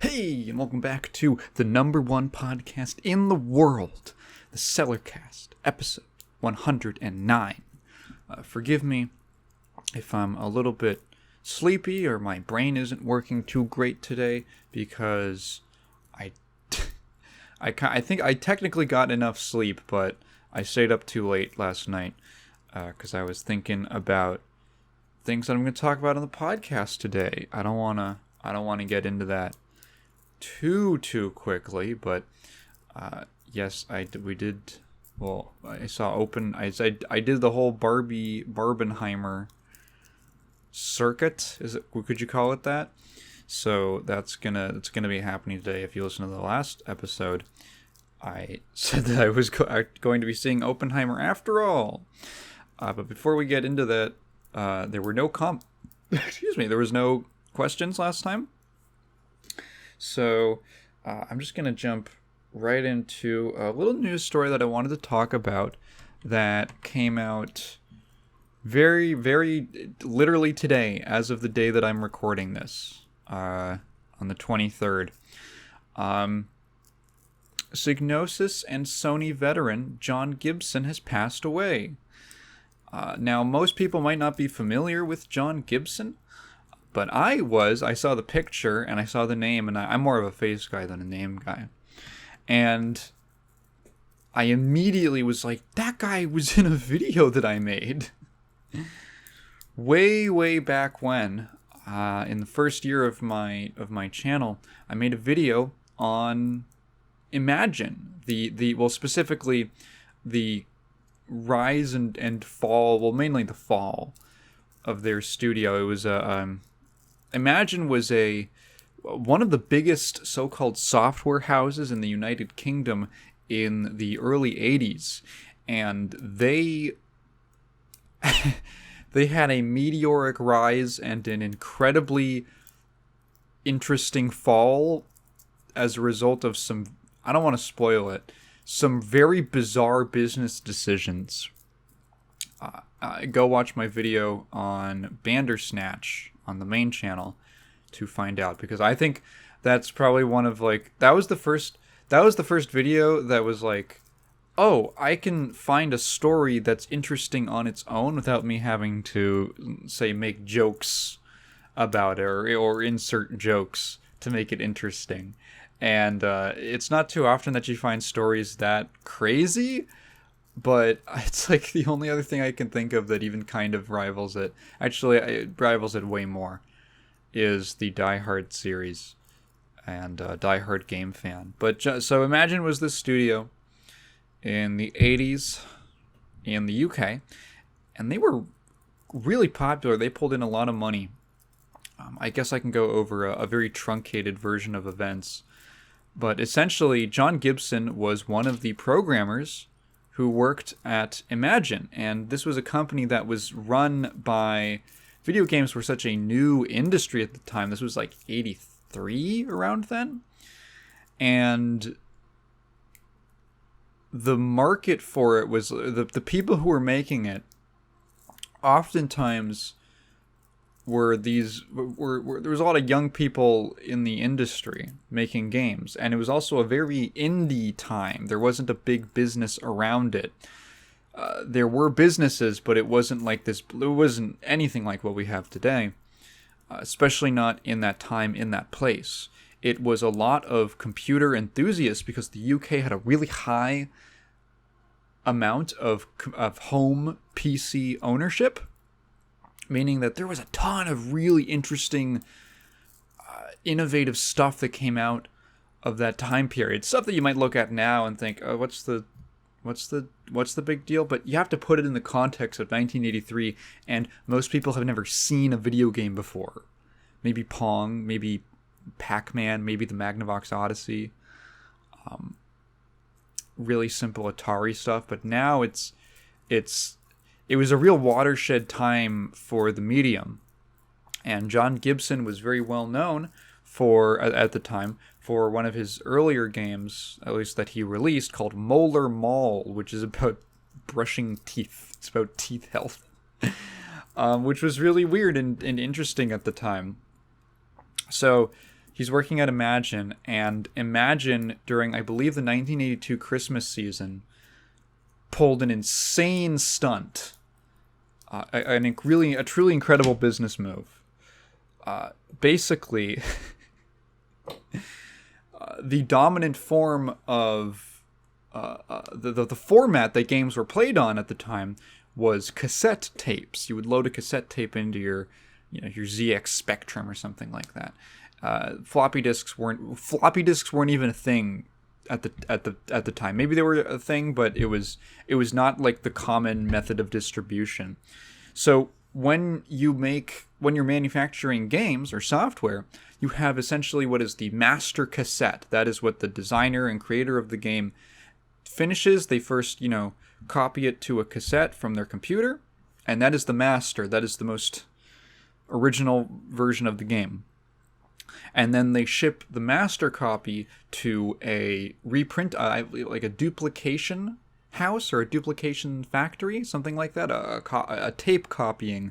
Hey, and welcome back to the number one podcast in the world, the Cellarcast, episode 109. Forgive me if I'm a little bit sleepy or my brain isn't working too great today because I think I technically got enough sleep, but I stayed up too late last night because I was thinking about things that I'm going to talk about on the podcast today. I don't want to get into that too quickly, but yes, we did. Well, I did the whole Barbie Barbenheimer circuit. Could you call it that? So it's gonna be happening today. If you listen to the last episode, I said that I was going to be seeing Oppenheimer after all. But before we get into that, there were no there was no questions last time. So I'm just going to jump right into a little news story that I wanted to talk about that came out very, very literally today, as of the day that I'm recording this, on the 23rd. Psygnosis and Sony veteran John Gibson has passed away. Now, most people might not be familiar with John Gibson, but I saw the picture and I saw the name, and I'm more of a face guy than a name guy. And I immediately was like, that guy was in a video that I made. way back when, in the first year of my channel, I made a video on Imagine. Specifically the rise and fall, well, mainly the fall of their studio. It was Imagine was one of the biggest so-called software houses in the United Kingdom in the early 80s, and they had a meteoric rise and an incredibly interesting fall as a result of some, I don't want to spoil it, some very bizarre business decisions. Go watch my video on Bandersnatch on the main channel to find out, because I think that's probably one of that was the first video that was like, oh, I can find a story that's interesting on its own without me having to, say, make jokes about it or insert jokes to make it interesting. And it's not too often that you find stories that crazy, but it's like the only other thing I can think of that even kind of rivals it. Actually, it rivals it way more, is the Die Hard series and Die Hard game fan. But so Imagine was this studio in the 80s in the UK, and they were really popular. They pulled in a lot of money. I guess I can go over a very truncated version of events. But essentially, John Gibson was one of the programmers who worked at Imagine, and this was a company that was run by... Video games were such a new industry at the time. This was like 83 around then. And the market for it was... The people who were making it oftentimes were there was a lot of young people in the industry making games, and it was also a very indie time. There wasn't a big business around it. There were businesses, but it wasn't like this. It wasn't anything like what we have today, especially not in that time, in that place. It was a lot of computer enthusiasts because the UK had a really high amount of home PC ownership, meaning that there was a ton of really interesting, innovative stuff that came out of that time period. Stuff that you might look at now and think, oh, what's the big deal? But you have to put it in the context of 1983, and most people have never seen a video game before. Maybe Pong, maybe Pac-Man, maybe the Magnavox Odyssey. Really simple Atari stuff, but now it was a real watershed time for the medium. And John Gibson was very well known at the time, for one of his earlier games, at least that he released, called Molar Mall, which is about brushing teeth. It's about teeth health. Which was really weird and interesting at the time. So He's working at Imagine, and Imagine, during, I believe, the 1982 Christmas season, pulled an insane stunt. A truly incredible business move. Basically, the dominant form of the format that games were played on at the time was cassette tapes. You would load a cassette tape into your ZX Spectrum or something like that. Floppy disks weren't even a thing at the time. Maybe they were a thing, but it was not like the common method of distribution. So when you're manufacturing games or software, you have essentially what is the master cassette. That is what the designer and creator of the game finishes. They first, copy it to a cassette from their computer, and that is the master. That is the most original version of the game. And then they ship the master copy to a reprint, like a duplication house or a duplication factory, something like that, a tape copying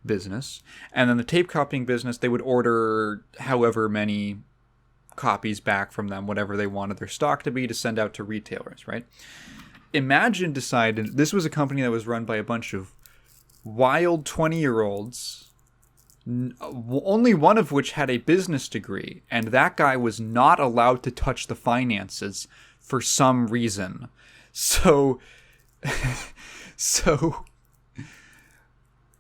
business. And then the tape copying business, they would order however many copies back from them, whatever they wanted their stock to be, to send out to retailers, right? Imagine decided, this was a company that was run by a bunch of wild 20-year-olds, only one of which had a business degree, and that guy was not allowed to touch the finances for some reason. So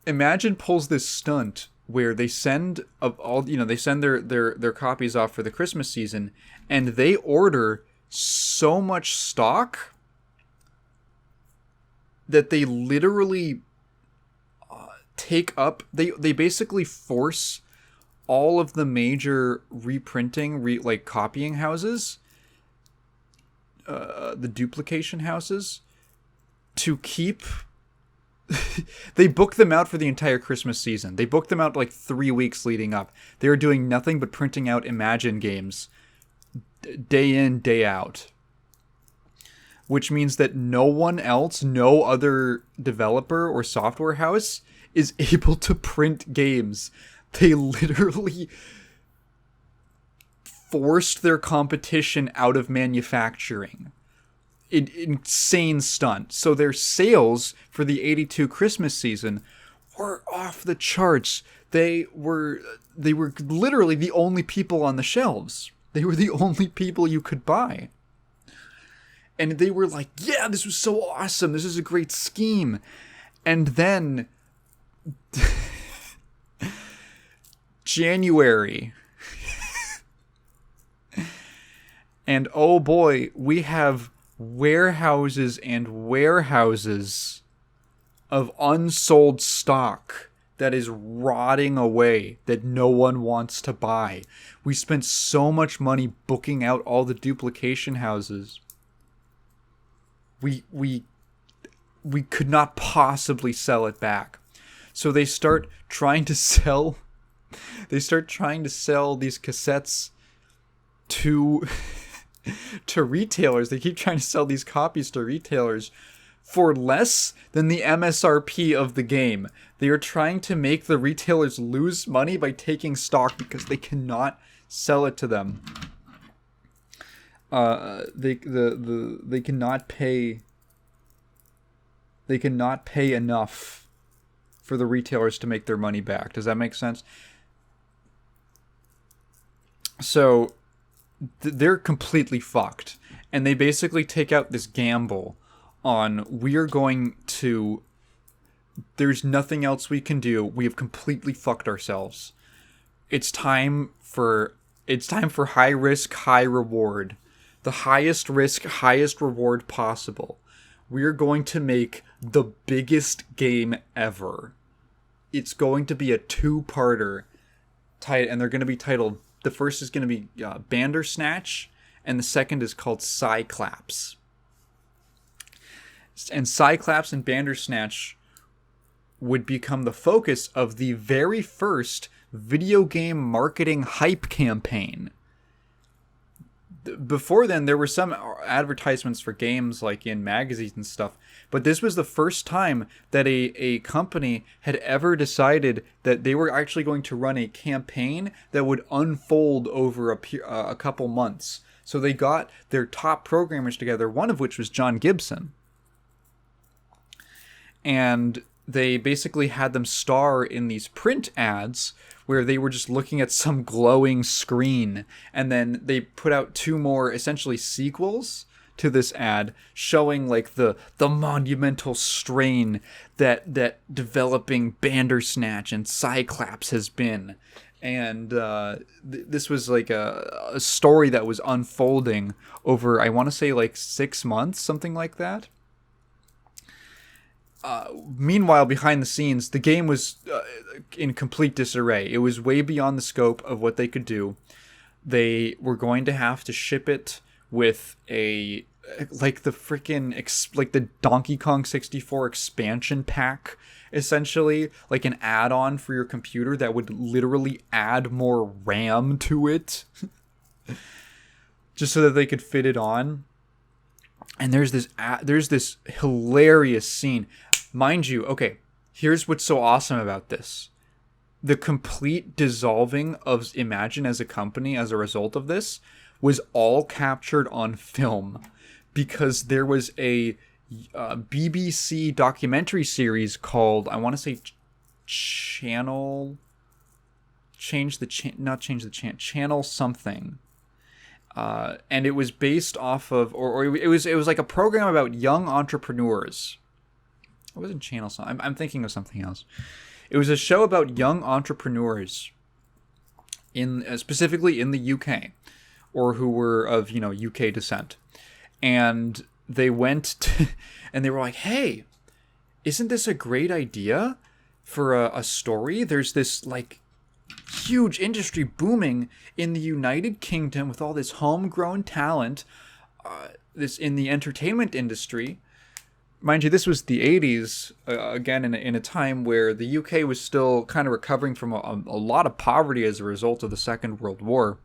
Imagine pulls this stunt where they send their copies off for the Christmas season, and they order so much stock that they literally they basically force all of the major reprinting, copying houses, the duplication houses, to keep. They book them out for the entire Christmas season. They booked them out like 3 weeks leading up. They were doing nothing but printing out Imagine games day in, day out. Which means that no other developer or software house is able to print games. They literally forced their competition out of manufacturing. Insane stunt. So their sales for the 82 Christmas season were off the charts. They were literally the only people on the shelves. They were the only people you could buy. And they were like, yeah, this was so awesome. This is a great scheme. And then January. And oh boy, we have warehouses and warehouses of unsold stock that is rotting away that no one wants to buy. We spent so much money booking out all the duplication houses. We could not possibly sell it back. So they start trying to sell these cassettes to retailers. They keep trying to sell these copies to retailers for less than the MSRP of the game. They are trying to make the retailers lose money by taking stock because they cannot sell it to them. They cannot pay enough for the retailers to make their money back. Does that make sense? So they're completely fucked, and they basically take out this gamble on, there's nothing else we can do. We have completely fucked ourselves. It's time for high risk, high reward. The highest risk, highest reward possible. We're going to make the biggest game ever. It's going to be a 2-parter, and they're going to be titled. The first is going to be Bandersnatch, and the second is called Cyclaps. And Cyclaps and Bandersnatch would become the focus of the very first video game marketing hype campaign. before then there were some advertisements for games like in magazines and stuff, but this was the first time that a company had ever decided that they were actually going to run a campaign that would unfold over a couple months. So they got their top programmers together, one of which was John Gibson, and they basically had them star in these print ads where they were just looking at some glowing screen, and then they put out 2 more essentially sequels to this ad showing like the monumental strain that developing Bandersnatch and Cyclops has been. And this was like a story that was unfolding over, I want to say, like 6 months, something like that. Meanwhile, behind the scenes, the game was in complete disarray. It was way beyond the scope of what they could do. They were going to have to ship it with a like the Donkey Kong 64 expansion pack, essentially, like an add-on for your computer that would literally add more RAM to it, just so that they could fit it on. And there's this hilarious scene. Mind you, okay, here's what's so awesome about this. The complete dissolving of Imagine as a company as a result of this was all captured on film, because there was a BBC documentary series called, I want to say, Channel something. And it was based off of, or it was like a program about young entrepreneurs. It wasn't Channel something. I'm thinking of something else. It was a show about young entrepreneurs specifically in the UK, or who were of, UK descent. And they went and they were like, hey, isn't this a great idea for a story? There's this like huge industry booming in the United Kingdom with all this homegrown talent, this in the entertainment industry. Mind you, this was the 80s, again, in a time where the UK was still kind of recovering from a lot of poverty as a result of the Second World War.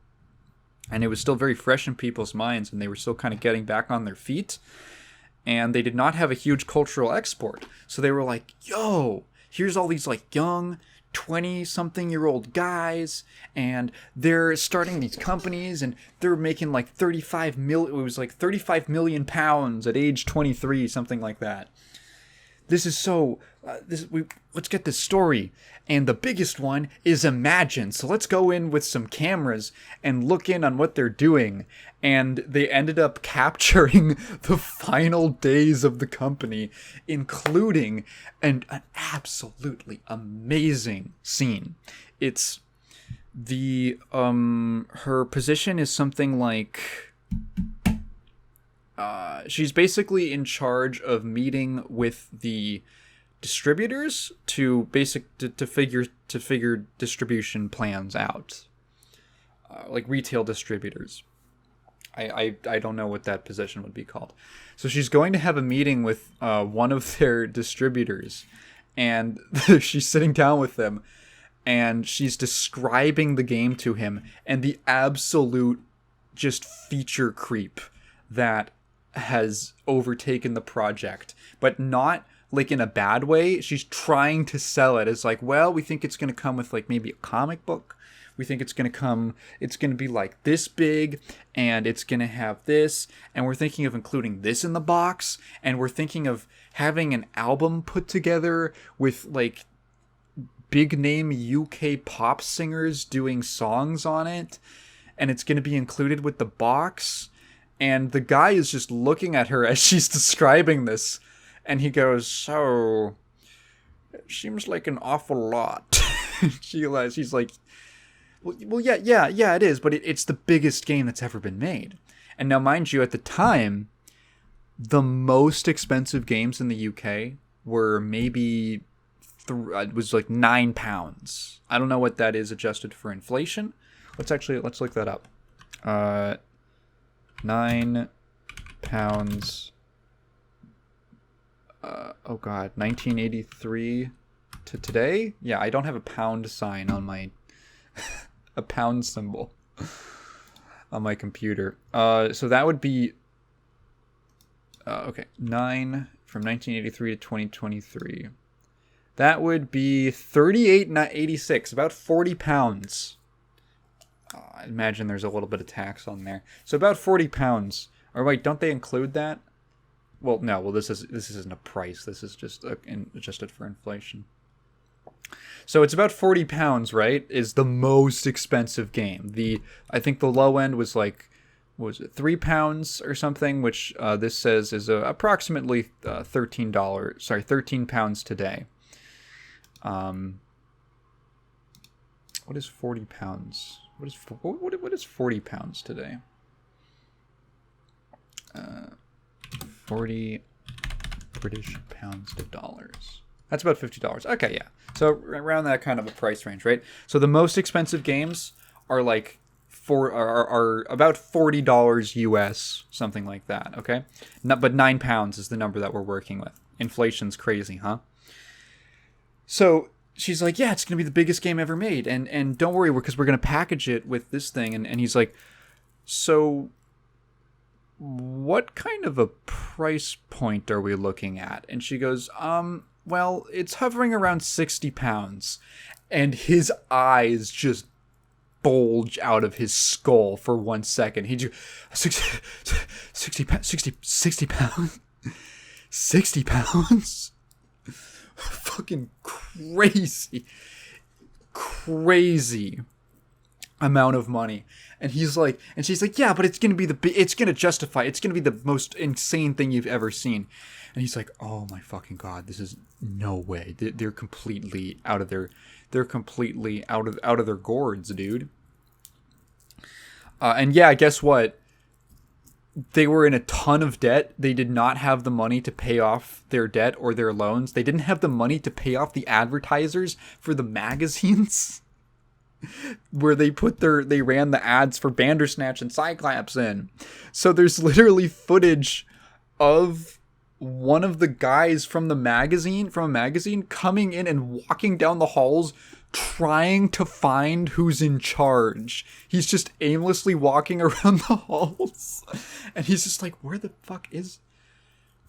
And it was still very fresh in people's minds, and they were still kind of getting back on their feet. And they did not have a huge cultural export. So they were like, yo, here's all these like young 20-something-year-old guys, and they're starting these companies, and they're making like 35 million pounds at age 23, something like that. This is so let's get this story. And the biggest one is Imagine. So let's go in with some cameras and look in on what they're doing. And they ended up capturing the final days of the company, including an absolutely amazing scene. It's her position is something like, she's basically in charge of meeting with the distributors to figure distribution plans out, like retail distributors. I don't know what that position would be called. So she's going to have a meeting with one of their distributors, and she's sitting down with them, and she's describing the game to him, and the absolute just feature creep that has overtaken the project, but not like in a bad way. She's trying to sell it as like, well, we think it's going to come with like maybe a comic book. We think it's going to be like this big, and it's going to have this, and we're thinking of including this in the box, and we're thinking of having an album put together with like big name UK pop singers doing songs on it, and it's going to be included with the box. And the guy is just looking at her as she's describing this, and he goes, so it seems like an awful lot. She's like, well, yeah, it is, but it's the biggest game that's ever been made. And now, mind you, at the time, the most expensive games in the UK were maybe it was like £9. I don't know what that is adjusted for inflation. Let's look that up. £9. Oh god, 1983 to today? Yeah, I don't have a pound sign on my a pound symbol. on my computer. So that would be okay, 9 from 1983 to 2023. That would be 38.86, about 40 pounds. I imagine there's a little bit of tax on there. So about 40 pounds. Or wait, don't they include that? Well, no. Well, this isn't a price. This is just adjusted for inflation. So it's about 40 pounds, right? Is the most expensive game. I think the low end was like, what was it, £3 or something, which this says is approximately $13. Sorry, 13 pounds today. What is 40 pounds? What is 40 pounds today? 40 British pounds to dollars. That's about $50. Okay, yeah. So around that kind of a price range, right? So the most expensive games are like are about $40 US, something like that. Okay, but £9 is the number that we're working with. Inflation's crazy, huh? So she's like, yeah, it's gonna be the biggest game ever made, and don't worry, because we're gonna package it with this thing, and he's like, so what kind of a price point are we looking at? And she goes, well, it's hovering around 60 pounds. And his eyes just bulge out of his skull for 1 second. He just, 60 pounds? 60 pounds? Fucking crazy. Crazy amount of money. And he's like, and she's like, yeah, but it's gonna be it's gonna justify, it's gonna be the most insane thing you've ever seen. And he's like, oh my fucking god, this is no way. They're completely out of their gourds, dude. And yeah, guess what? They were in a ton of debt. They did not have the money to pay off their debt or their loans. They didn't have the money to pay off the advertisers for the magazines where they ran the ads for Bandersnatch and Cyclops in. So there's literally footage of one of the guys from a magazine coming in and walking down the halls trying to find who's in charge. He's just aimlessly walking around the halls and he's just like, where the fuck is,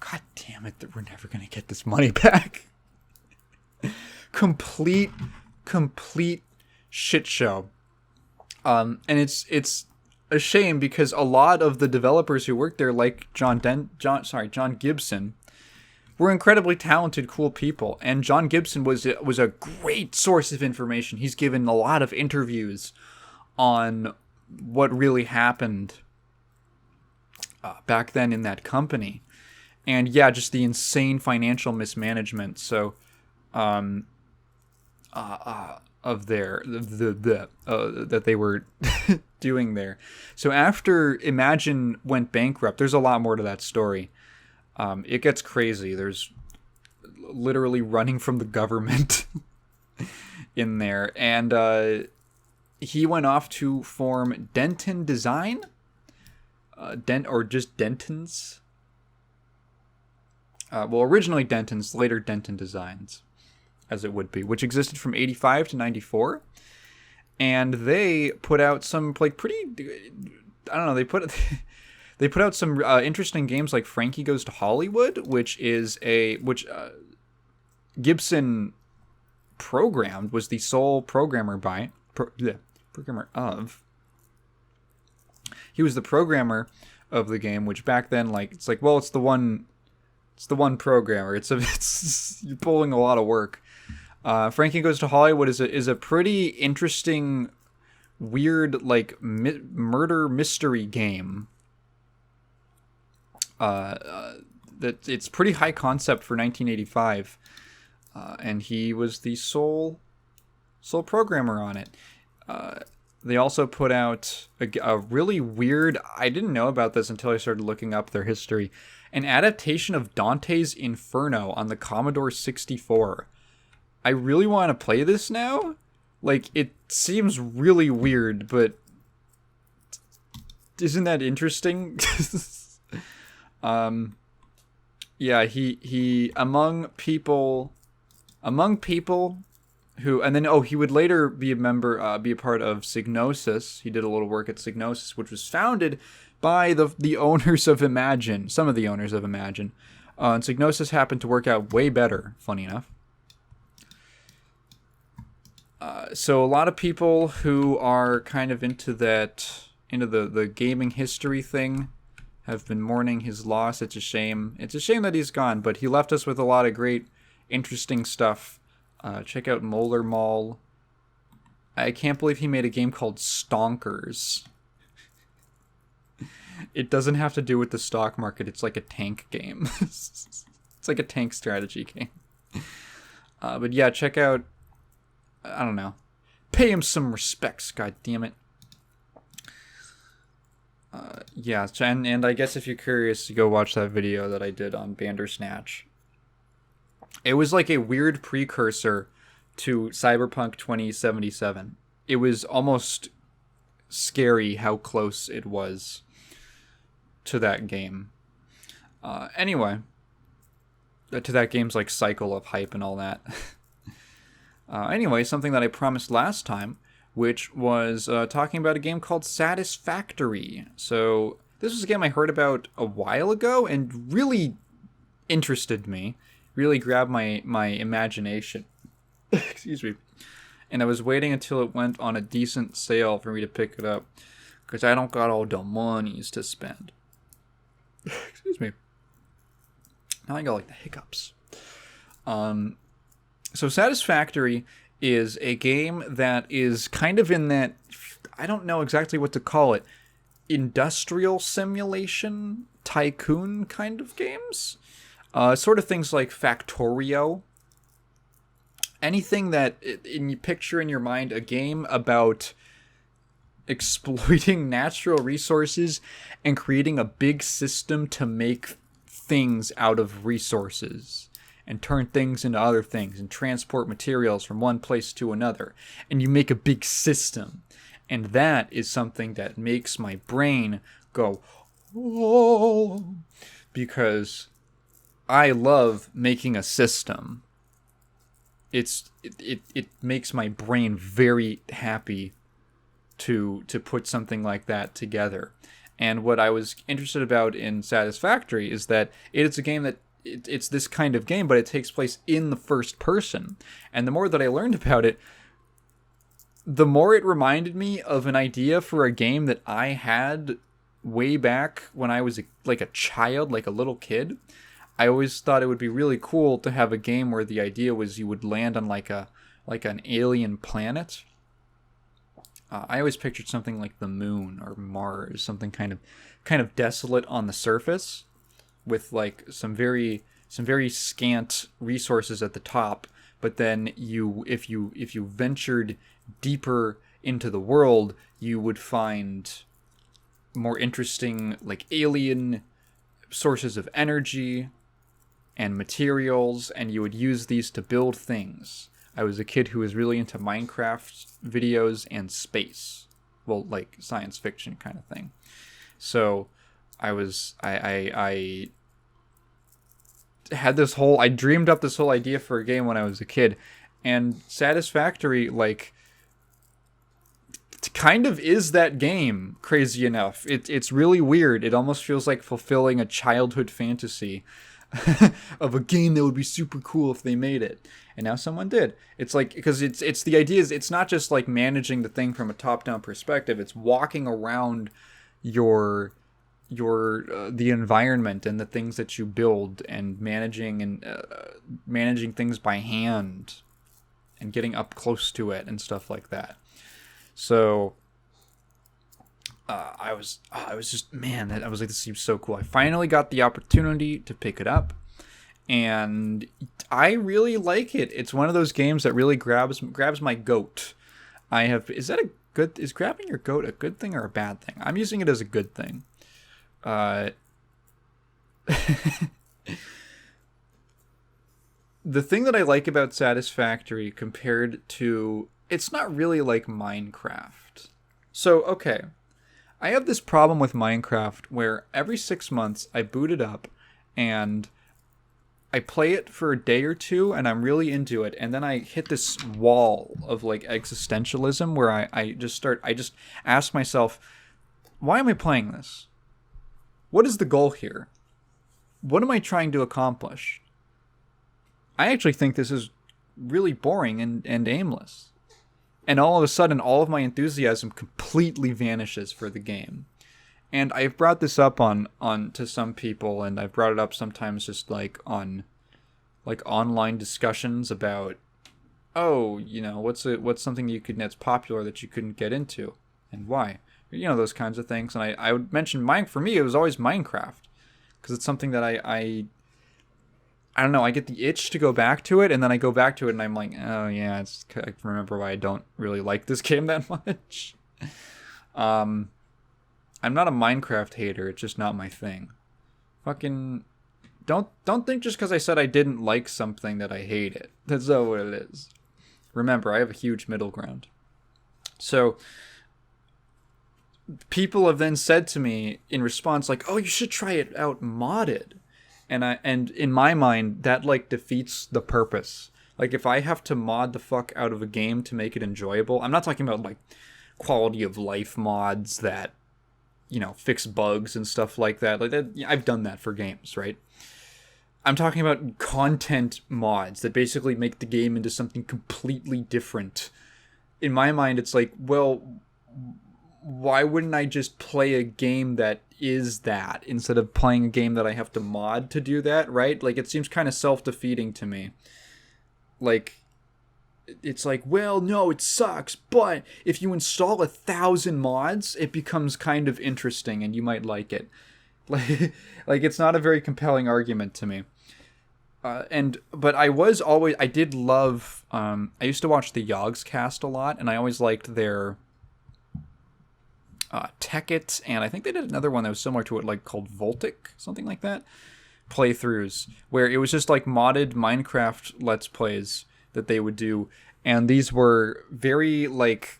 god damn it, that we're never gonna get this money back. complete shit show. And it's a shame because a lot of the developers who worked there, like John Gibson, were incredibly talented, cool people. And John Gibson was a great source of information. He's given a lot of interviews on what really happened back then in that company. And yeah, just the insane financial mismanagement. So, of that they were doing there. So after Imagine went bankrupt, there's a lot more to that story. It gets crazy. There's literally running from the government in there, and he went off to form Denton Design, or just Denton's. Well, originally Denton's, later Denton Designs, as it would be, which existed from 85 to 94. And they put out some, like, pretty, I don't know, they put out some interesting games like Frankie Goes to Hollywood, which Gibson programmed, was the sole programmer of. He was the programmer of the game, which back then, like, it's like, well, it's the one programmer. It's you're pulling a lot of work. Frankie Goes to Hollywood is a pretty interesting, weird, like, murder mystery game. That it's pretty high concept for 1985, and he was the sole programmer on it. They also put out a really weird, I didn't know about this until I started looking up their history, an adaptation of Dante's Inferno on the Commodore 64. I really want to play this now. Like, it seems really weird, but isn't that interesting? Yeah, he among people and then he would later be be a part of Psygnosis. He did a little work at Psygnosis, which was founded by the owners of Imagine, some of the owners of Imagine. And Psygnosis happened to work out way better, funny enough. So a lot of people who are kind of into the gaming history thing have been mourning his loss. It's a shame. It's a shame that he's gone, but he left us with a lot of great, interesting stuff. Check out Molar Mall. I can't believe he made a game called Stonkers. It doesn't have to do with the stock market. It's like a tank game. It's like a tank strategy game. But yeah, check out... I don't know. Pay him some respects, god damn it. Yeah, and I guess if you're curious, you go watch that video that I did on Bandersnatch. It was like a weird precursor to Cyberpunk 2077. It was almost scary how close it was to that game. Anyway, to that game's like cycle of hype and all that. Anyway, something that I promised last time, which was talking about a game called Satisfactory. So this was a game I heard about a while ago and really interested me, really grabbed my imagination. Excuse me. And I was waiting until it went on a decent sale for me to pick it up, because I don't got all the monies to spend. Excuse me. Now I got like the hiccups. So Satisfactory is a game that is kind of in that, I don't know exactly what to call it, industrial simulation tycoon kind of games. Sort of things like Factorio. Anything that you picture in your mind a game about exploiting natural resources and creating a big system to make things out of resources. And turn things into other things and transport materials from one place to another. And you make a big system. And that is something that makes my brain go, oh, because I love making a system. It makes my brain very happy to put something like that together. And what I was interested about in Satisfactory is that it is a game that it's this kind of game, but it takes place in the first person. And the more that I learned about it, the more it reminded me of an idea for a game that I had way back when I was like a child, like a little kid. I always thought it would be really cool to have a game where the idea was you would land on like an alien planet. I always pictured something like the moon or Mars, something kind of desolate on the surface, with like some very scant resources at the top, but then if you ventured deeper into the world, you would find more interesting like alien sources of energy and materials, and you would use these to build things. I was a kid who was really into Minecraft videos and space, well, like science fiction kind of thing. So I had this whole, I dreamed up this whole idea for a game when I was a kid, and Satisfactory, like, kind of is that game, crazy enough. It's really weird. It almost feels like fulfilling a childhood fantasy of a game that would be super cool if they made it. And now someone did. It's like, because it's the idea is it's not just like managing the thing from a top-down perspective. It's walking around the environment and the things that you build, and managing things by hand and getting up close to it and stuff like that. So I was just, man, I was like, this seems so cool. I finally got the opportunity to pick it up, and I really like it. It's one of those games that really grabs my goat. Is grabbing your goat a good thing or a bad thing? I'm using it as a good thing. The thing that I like about Satisfactory compared to, it's not really like Minecraft. So, okay, I have this problem with Minecraft where every 6 months I boot it up and I play it for a day or two and I'm really into it, and then I hit this wall of like existentialism where I just ask myself, why am I playing this? What is the goal here? What am I trying to accomplish? I actually think this is really boring and aimless. And all of a sudden, all of my enthusiasm completely vanishes for the game. And I've brought this up on to some people, and I've brought it up sometimes just like on like online discussions about, oh, you know, what's something that's popular that you couldn't get into, and why? You know, those kinds of things. And I would mention for me, it was always Minecraft, because it's something that I don't know, I get the itch to go back to it, and then I go back to it and I'm like, oh yeah, I remember why I don't really like this game that much. I'm not a Minecraft hater, it's just not my thing. Fucking don't think just because I said I didn't like something that I hate it. That's not what it is. Remember, I have a huge middle ground. So people have then said to me in response, like, oh, you should try it out modded. And in my mind, that like defeats the purpose. Like, if I have to mod the fuck out of a game to make it enjoyable, I'm not talking about like quality of life mods that, you know, fix bugs and stuff like that. Like that, I've done that for games, right? I'm talking about content mods that basically make the game into something completely different. In my mind, it's like, well, why wouldn't I just play a game that is that instead of playing a game that I have to mod to do that, right? Like, it seems kind of self-defeating to me. Like, it's like, well, no, it sucks, but if you install 1,000 mods, it becomes kind of interesting and you might like it. Like it's not a very compelling argument to me. But I did love, I used to watch the Yogscast a lot, and I always liked their Tekkit, and I think they did another one that was similar to it, like called Voltic, something like that, playthroughs, where it was just like modded Minecraft Let's Plays that they would do, and these were very like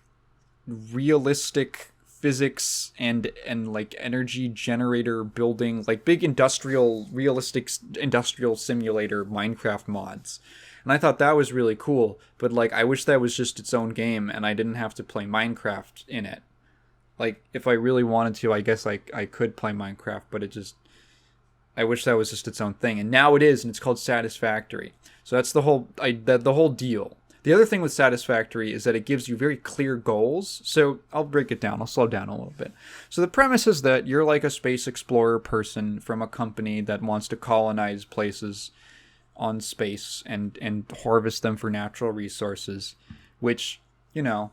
realistic physics and like energy generator building, like big realistic industrial simulator Minecraft mods. And I thought that was really cool, but like I wish that was just its own game and I didn't have to play Minecraft in it. Like, if I really wanted to, I guess I could play Minecraft, but I wish that was just its own thing. And now it is, and it's called Satisfactory. So that's the whole deal. The other thing with Satisfactory is that it gives you very clear goals. So I'll break it down. I'll slow down a little bit. So the premise is that you're like a space explorer person from a company that wants to colonize places on space and harvest them for natural resources, which, you know,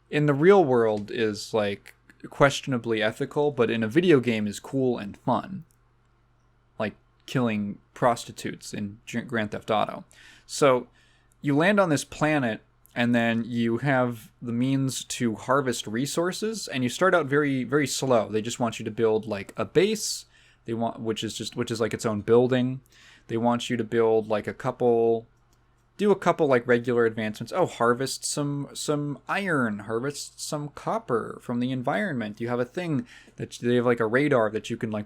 in the real world is like questionably ethical, but in a video game is cool and fun. Like killing prostitutes in Grand Theft Auto. So you land on this planet, and then you have the means to harvest resources, and you start out very, very slow. They just want you to build like a base. Which is like its own building. They want you to build like do a couple like regular advancements. Oh, harvest some iron, harvest some copper from the environment. You have a thing that they have like a radar that you can like,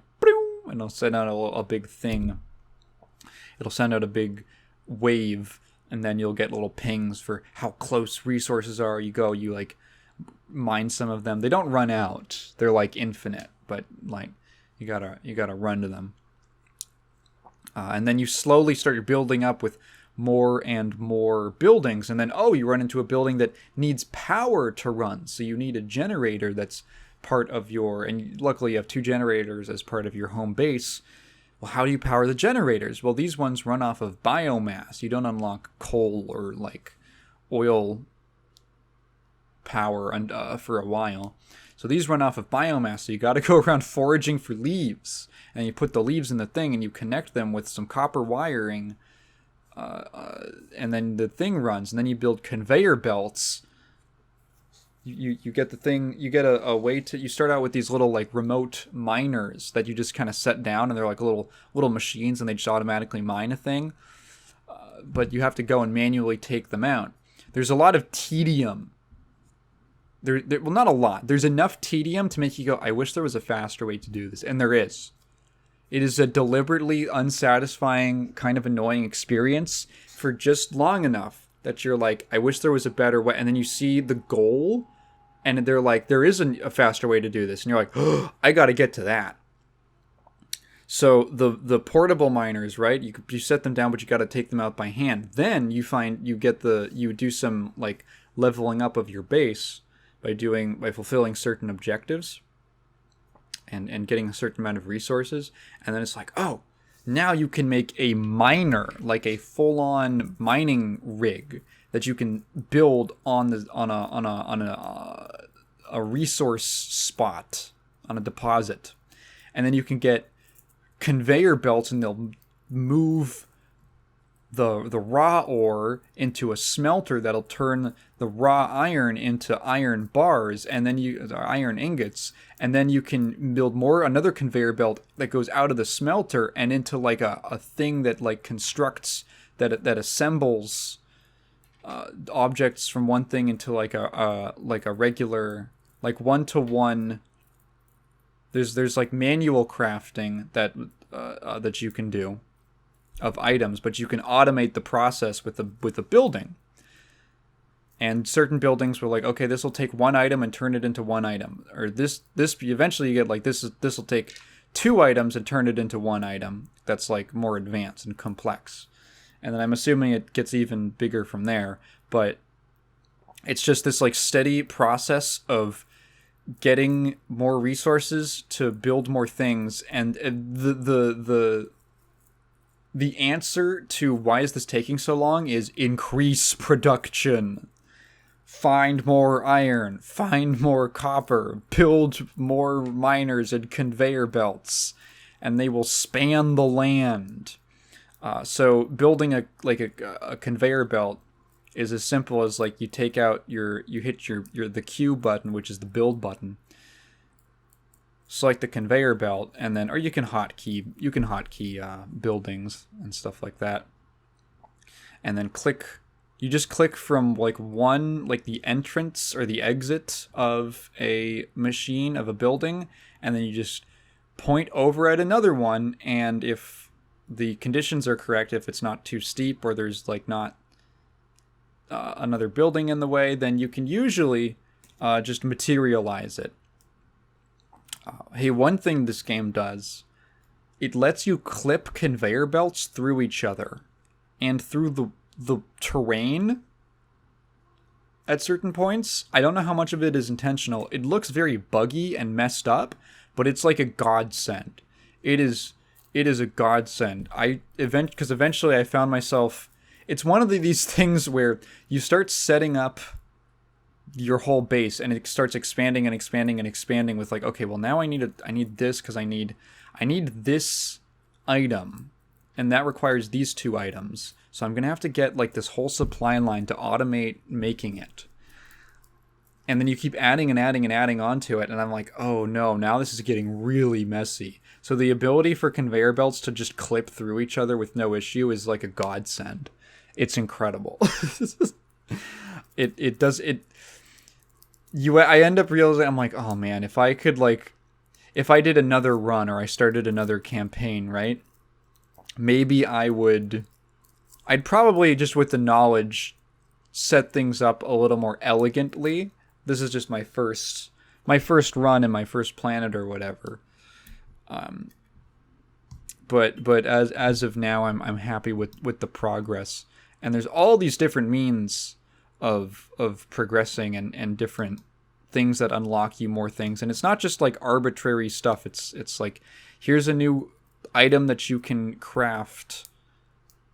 and it'll send out a big thing. It'll send out a big wave, and then you'll get little pings for how close resources are. You like mine some of them. They don't run out. They're like infinite, but like you gotta run to them. And then you slowly start building up with more and more buildings, and then you run into a building that needs power to run, so you need a generator that's part of and luckily you have 2 generators as part of your home base. Well, how do you power the generators? Well, these ones run off of biomass. You don't unlock coal or like oil power for a while. So these run off of biomass, so you got to go around foraging for leaves, and you put the leaves in the thing and you connect them with some copper wiring, and then the thing runs, and then you build conveyor belts. You get the thing, you get a way to, you start out with these little like remote miners that you just kind of set down, and they're like little machines, and they just automatically mine a thing, but you have to go and manually take them out. There's a lot of tedium. Well, not a lot. There's enough tedium to make you go, I wish there was a faster way to do this, and there is. It is a deliberately unsatisfying, kind of annoying experience for just long enough that you're like, I wish there was a better way. And then you see the goal, and they're like, there is a faster way to do this. And you're like, oh, I got to get to that. So the portable miners, right? You set them down, but you got to take them out by hand. Then you do some like leveling up of your base by fulfilling certain objectives and getting a certain amount of resources. And then it's like, oh, now you can make a miner, like a full-on mining rig that you can build on a resource spot, on a deposit. And then you can get conveyor belts, and they'll move the raw ore into a smelter that'll turn the raw iron into iron bars, and then iron ingots, and then you can build another conveyor belt that goes out of the smelter and into like a thing that like constructs that assembles objects from one thing into like a regular, like one-to-one. There's like manual crafting that you can do of items, but you can automate the process with the building. And certain buildings were like, okay, this will take one item and turn it into one item, or this eventually you get like this will take two items and turn it into one item that's like more advanced and complex. And then I'm assuming it gets even bigger from there, but it's just this like steady process of getting more resources to build more things. And the answer to why is this taking so long is increase production. Find more iron, find more copper, build more miners and conveyor belts, and they will span the land. So building a conveyor belt is as simple as like you take out you hit the Q button, which is the build button. Select the conveyor belt, and then, or you can hotkey buildings and stuff like that. And then you just click from like one, like the entrance or the exit of a machine of a building, and then you just point over at another one, and if the conditions are correct, if it's not too steep or there's like not another building in the way, then you can usually just materialize it. Hey, one thing this game does, it lets you clip conveyor belts through each other and through the terrain at certain points. I don't know how much of it is intentional. It looks very buggy and messed up, but it's like a godsend. It is a godsend. Because eventually I found myself, it's one of these things where you start setting up your whole base and it starts expanding and expanding and expanding with like, okay, well now I need this because I need this item, and that requires these two items. So I'm going to have to get like this whole supply line to automate making it. And then you keep adding and adding and adding onto it, and I'm like, oh no, now this is getting really messy. So the ability for conveyor belts to just clip through each other with no issue is like a godsend. It's incredible. I end up realizing, I'm like, oh man, if I did another run or I started another campaign, right? Maybe I'd probably just with the knowledge set things up a little more elegantly. This is just my first run and my first planet or whatever. But as of now, I'm happy with the progress. And there's all these different means of progressing and different things that unlock you more things. And it's not just like arbitrary stuff. It's like, here's a new item that you can craft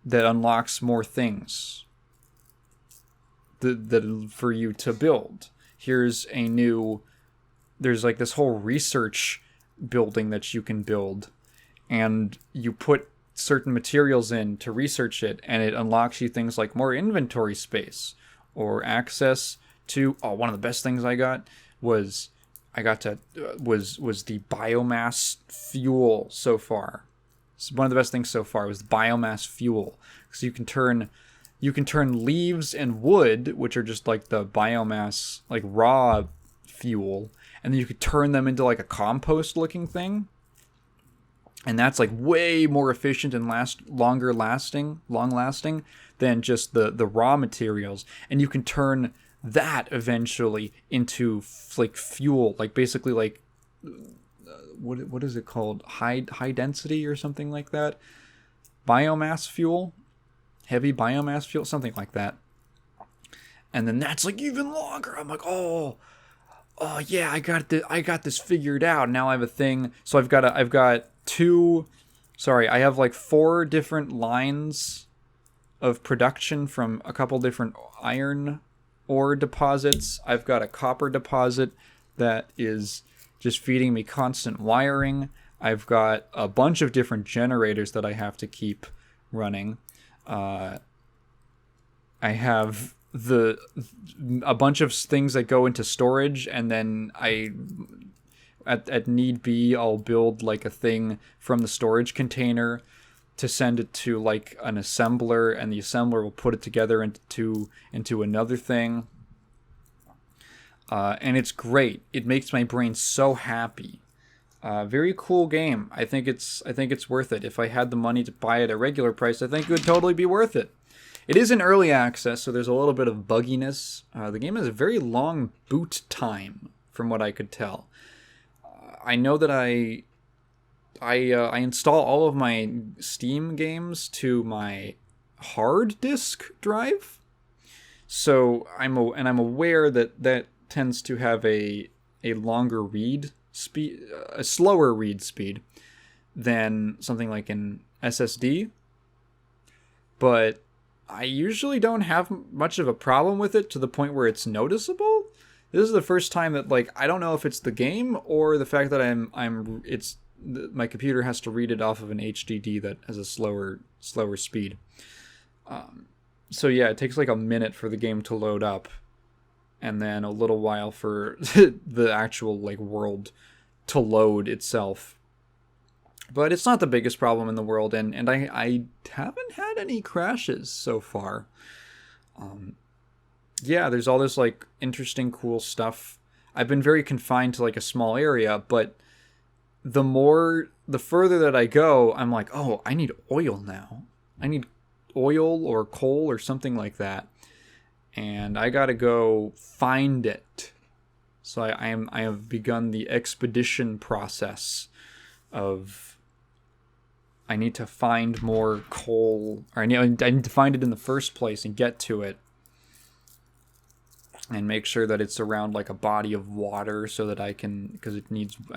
that unlocks more things that for you to build. There's like this whole research building that you can build, and you put certain materials in to research it, and it unlocks you things like more inventory space or access to, one of the best things I got was the biomass fuel so far. So one of the best things so far was the biomass fuel. So you can turn leaves and wood, which are just like the biomass, like raw fuel, and then you could turn them into like a compost looking thing. And that's like way more efficient and long lasting than just the raw materials. And you can turn that eventually into like fuel, like basically like what is it called? High density or something like that. Biomass fuel, heavy biomass fuel, something like that. And then that's like even longer. I'm like, oh yeah, I got this figured out. Now I have a thing. So I have like 4 different lines of production from a couple different iron ore deposits. I've got a copper deposit that is just feeding me constant wiring. I've got a bunch of different generators that I have to keep running. I have a bunch of things that go into storage, and then at need be, I'll build like a thing from the storage container to send it to like an assembler, and the assembler will put it together into another thing. And it's great. It makes my brain so happy. Very cool game. I think it's worth it. If I had the money to buy it at a regular price, I think it would totally be worth it. It is in early access, so there's a little bit of bugginess. The game has a very long boot time, from what I could tell. I know that I install all of my Steam games to my hard disk drive, so I'm aware that tends to have a longer read speed, a slower read speed than something like an SSD, but I usually don't have much of a problem with it to the point where it's noticeable. This is the first time that, like, I don't know if it's the game or the fact that my computer has to read it off of an HDD that has a slower speed. So yeah, it takes like a minute for the game to load up, and then a little while for the actual like world to load itself. But it's not the biggest problem in the world, and I haven't had any crashes so far. Yeah, there's all this like interesting, cool stuff. I've been very confined to like a small area, but the further that I go, I'm like, oh, I need oil now. I need oil or coal or something like that, and I gotta go find it. So I have begun the expedition process of, I need to find more coal, or I need to find it in the first place and get to it, and make sure that it's around like a body of water so that I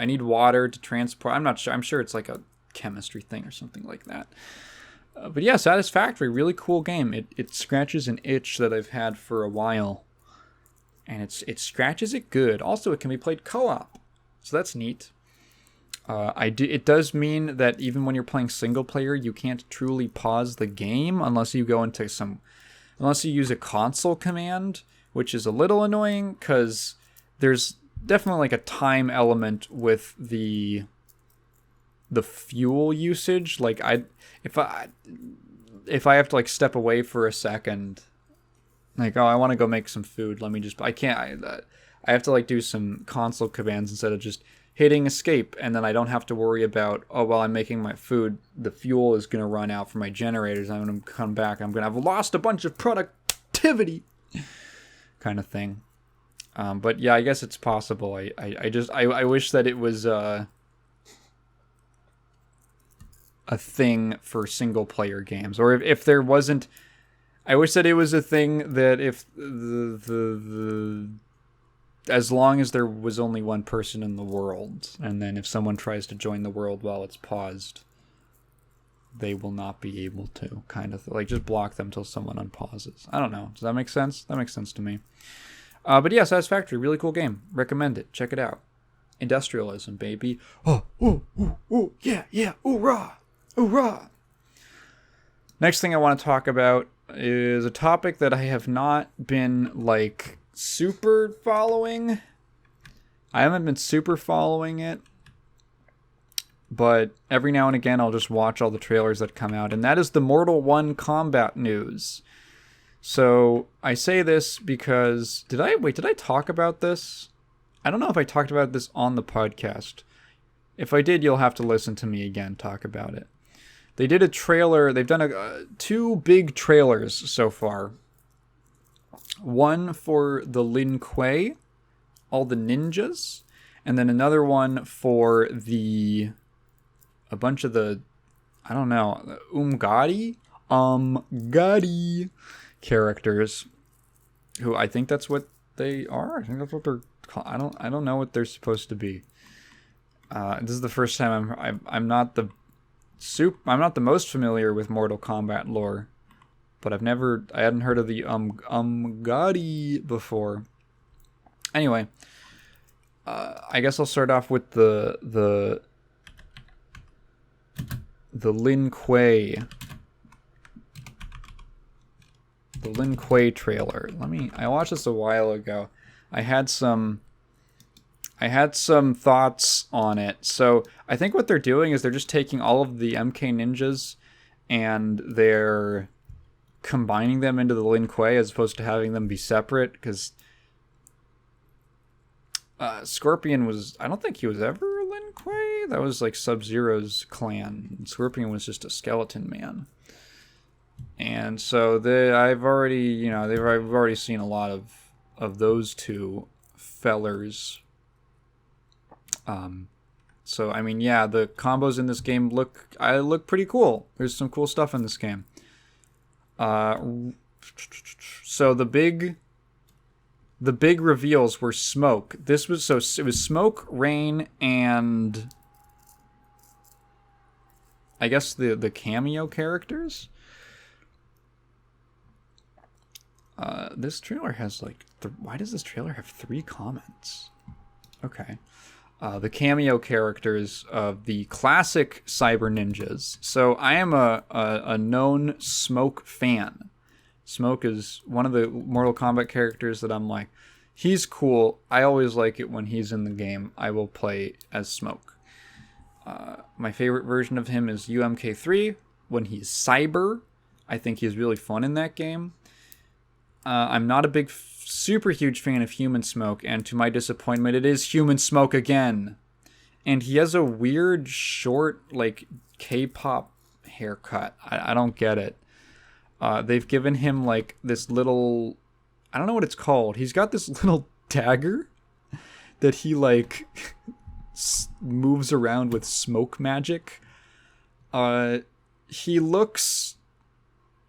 need water to transport. I'm not sure. I'm sure it's like a chemistry thing or something like that. But yeah, Satisfactory, really cool game. It scratches an itch that I've had for a while, and it scratches it good. Also, it can be played co-op, so that's neat. It does mean that even when you're playing single player, you can't truly pause the game unless you use a console command, which is a little annoying because there's definitely like a time element with the fuel usage. Like if I have to like step away for a second, like, oh, I want to go make some food. I have to like do some console commands instead of just hitting escape, and then I don't have to worry about, oh, while I'm making my food, the fuel is going to run out for my generators. I'm going to come back. I'm going to have lost a bunch of productivity kind of thing. But yeah, I guess it's possible. I wish that it was a thing for single player games, or if there wasn't, I wish that it was a thing that if as long as there was only one person in the world, and then if someone tries to join the world while it's paused, they will not be able to, kind of like just block them till someone unpauses. I don't know. Does that make sense? That makes sense to me. But yeah, Satisfactory, really cool game. Recommend it. Check it out. Industrialism, baby. Oh, yeah, hoorah, hoorah. Next thing I want to talk about is a topic that I have not been like super following. I haven't been super following it, but every now and again I'll just watch all the trailers that come out, and that is the Mortal 1 combat news. So I say this because did I talk about this? I don't know if I talked about this on the podcast. If I did, you'll have to listen to me again talk about it. They did a trailer. They've done two big trailers so far. One for the Lin Kuei, all the ninjas, and then another one for a bunch of the, I don't know, Umgadi characters, who I think that's what they are. I think that's what they're called. I don't know what they're supposed to be. This is the first time I'm not the most familiar with Mortal Kombat lore, but I hadn't heard of the Umgadi before. Anyway, I guess I'll start off with the Lin Kuei. The Lin Kuei trailer. I watched this a while ago. I had some thoughts on it. So I think what they're doing is they're just taking all of the MK ninjas and they're combining them into the Lin Kuei as opposed to having them be separate, because Scorpion I don't think he was ever Lin Kuei. That was like Sub-Zero's clan. Scorpion was just a skeleton man. And so I've already seen a lot of those two fellers. So I mean, yeah, the combos in this game look pretty cool. There's some cool stuff in this game. So the big reveals were Smoke. It was Smoke, Rain, and I guess the cameo characters. This trailer has like why does this trailer have 3 comments? Okay. The cameo characters of the classic Cyber Ninjas. So I am a known Smoke fan. Smoke is one of the Mortal Kombat characters that I'm like, he's cool. I always like it when he's in the game. I will play as Smoke. My favorite version of him is UMK3 when he's Cyber. I think he's really fun in that game. I'm not a super huge fan of Human Smoke, and to my disappointment, it is Human Smoke again. And he has a weird, short, like, K-pop haircut. I don't get it. They've given him, like, this little... I don't know what it's called. He's got this little dagger that he, like, moves around with smoke magic. He looks...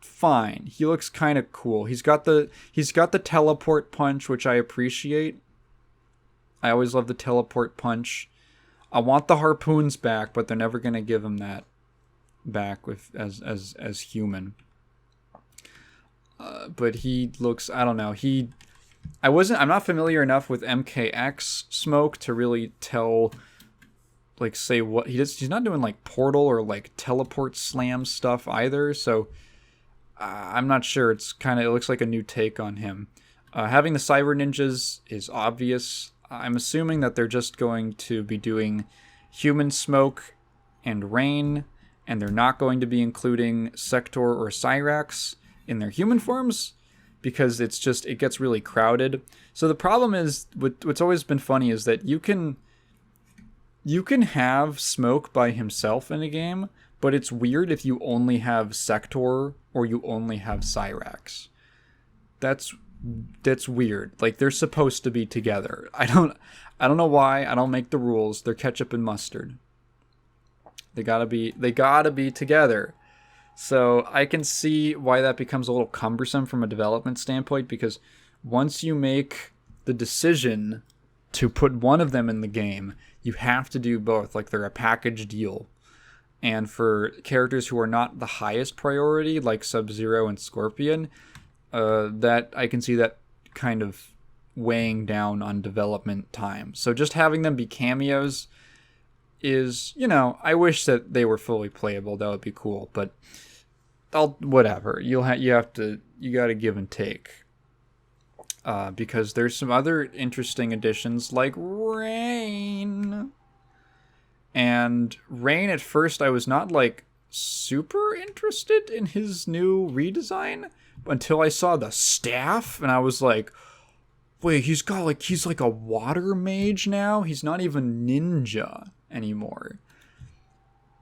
fine. He looks kind of cool. He's got the teleport punch, which I appreciate. I always love the teleport punch. I want the harpoons back, but they're never gonna give him that back as human. But he looks, I don't know. I'm not familiar enough with MKX Smoke to really tell, like, say what he does. He's not doing like portal or like teleport slam stuff either, so I'm not sure. It looks like a new take on him. Having the Cyber Ninjas is obvious. I'm assuming that they're just going to be doing Human Smoke and Rain, and they're not going to be including Sector or Cyrax in their human forms, because it gets really crowded. So the problem is, what's always been funny is that you can have Smoke by himself in a game, but it's weird if you only have Sector or you only have Cyrax. That's weird. Like, they're supposed to be together. I don't know why. I don't make the rules. They're ketchup and mustard. They gotta be together. So I can see why that becomes a little cumbersome from a development standpoint, because once you make the decision to put one of them in the game, you have to do both. Like, they're a package deal. And for characters who are not the highest priority, like Sub-Zero and Scorpion, that I can see that kind of weighing down on development time. So just having them be cameos is, I wish that they were fully playable. That would be cool. But whatever. You got to give and take. Because there's some other interesting additions like Rain. And Rain, at first, I was not, like, super interested in his new redesign until I saw the staff, and I was like, wait, he's like a water mage now? He's not even ninja. anymore.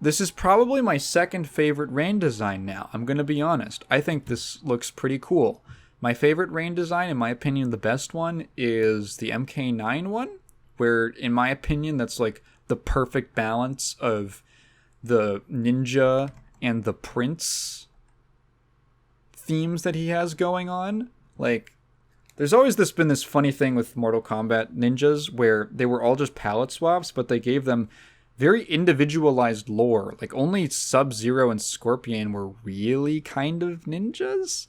This is probably my second favorite Rain design now. I'm going to be honest. I think this looks pretty cool. My favorite Rain design, in my opinion, the best one, is the MK9 one, where, in my opinion, that's like the perfect balance of the ninja and the prince themes that he has going on. Like, there's always been this funny thing with Mortal Kombat ninjas where they were all just palette swaps, but they gave them very individualized lore. Like, only Sub-Zero and Scorpion were really kind of ninjas.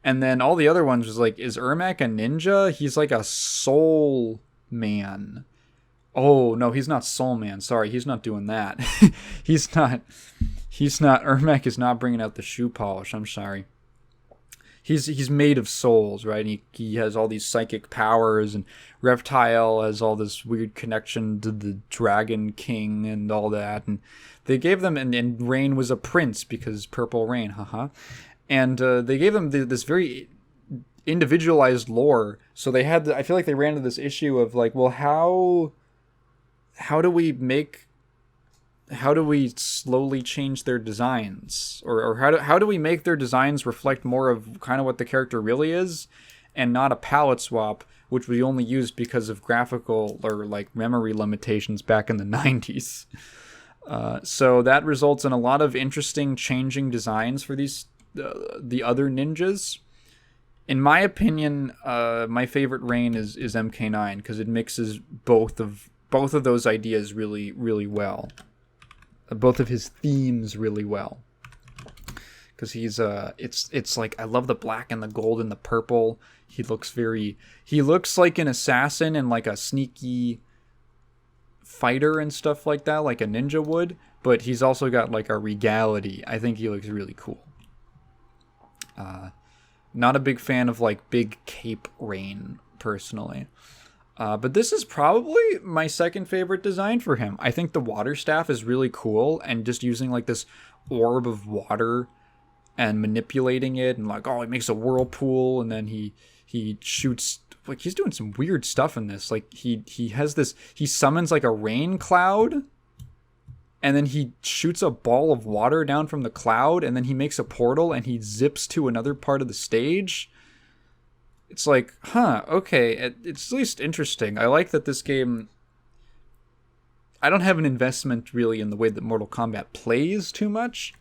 And then all the other ones was like, is Ermac a ninja? He's like a soul man. Oh, no, he's not Soul Man. Sorry, he's not doing that. He's not. Ermac is not bringing out the shoe polish. I'm sorry. He's made of souls, right? And he has all these psychic powers, and Reptile has all this weird connection to the Dragon King and all that. And they gave them, and Rain was a prince because Purple Rain, haha. And they gave them this very individualized lore. So they had, I feel like they ran into this issue of like, well, how do we slowly change their designs, or how do we make their designs reflect more of kind of what the character really is, and not a palette swap, which we only used because of graphical or like memory limitations back in the 90s. So that results in a lot of interesting changing designs for these the other ninjas. In my opinion, my favorite Rain is MK9 because it mixes both of those ideas really, really well. Both of his themes really well. Because he's it's like, I love the black and the gold and the purple. He looks like an assassin and like a sneaky fighter and stuff like that, like a ninja would, but he's also got like a regality. I think he looks really cool. Not a big fan of like big cape Rain personally. But this is probably my second favorite design for him. I think the water staff is really cool, and just using like this orb of water and manipulating it, and like, oh, he makes a whirlpool, and then he shoots, like, he's doing some weird stuff in this. Like he summons like a rain cloud, and then he shoots a ball of water down from the cloud, and then he makes a portal and he zips to another part of the stage. It's like, okay, it's at least interesting. I like that this game, I don't have an investment really in the way that Mortal Kombat plays too much,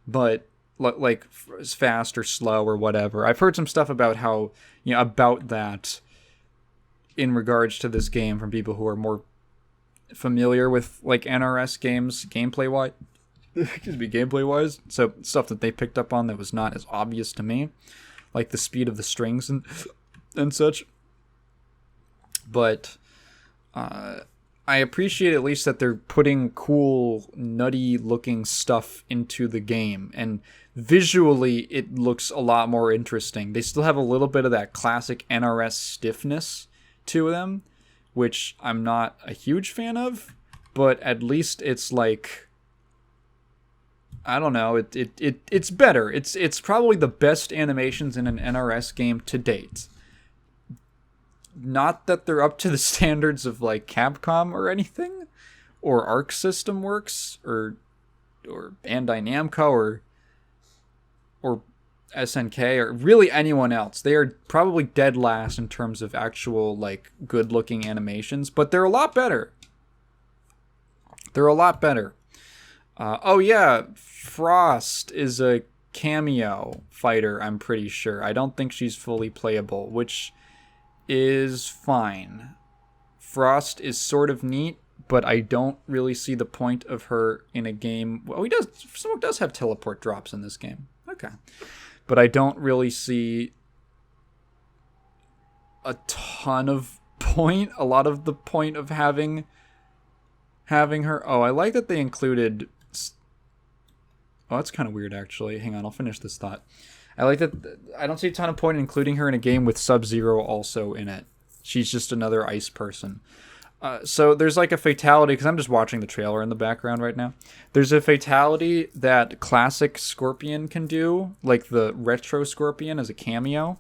but like fast or slow or whatever. I've heard some stuff about how, about that in regards to this game from people who are more familiar with like NRS games gameplay-wise. Gameplay-wise. So stuff that they picked up on that was not as obvious to me, like the speed of the strings and such. But I appreciate at least that they're putting cool, nutty-looking stuff into the game. And visually, it looks a lot more interesting. They still have a little bit of that classic NRS stiffness to them, which I'm not a huge fan of. But at least it's like, I don't know, it's better. It's probably the best animations in an NRS game to date. Not that they're up to the standards of like Capcom or anything, or Arc System Works, or Bandai Namco, or SNK, or really anyone else. They are probably dead last in terms of actual like good looking animations, but they're a lot better. Oh yeah, Frost is a cameo fighter, I'm pretty sure. I don't think she's fully playable, which is fine. Frost is sort of neat, but I don't really see the point of her in a game. Well, Smoke does have teleport drops in this game. Okay. But I don't really see a ton of point, a lot of the point of having her. Oh, I like that they included... Oh, that's kind of weird, actually. Hang on, I'll finish this thought. I like that. I don't see a ton of point in including her in a game with Sub-Zero also in it. She's just another ice person. So there's like a fatality, because I'm just watching the trailer in the background right now. There's a fatality that classic Scorpion can do, like the retro Scorpion as a cameo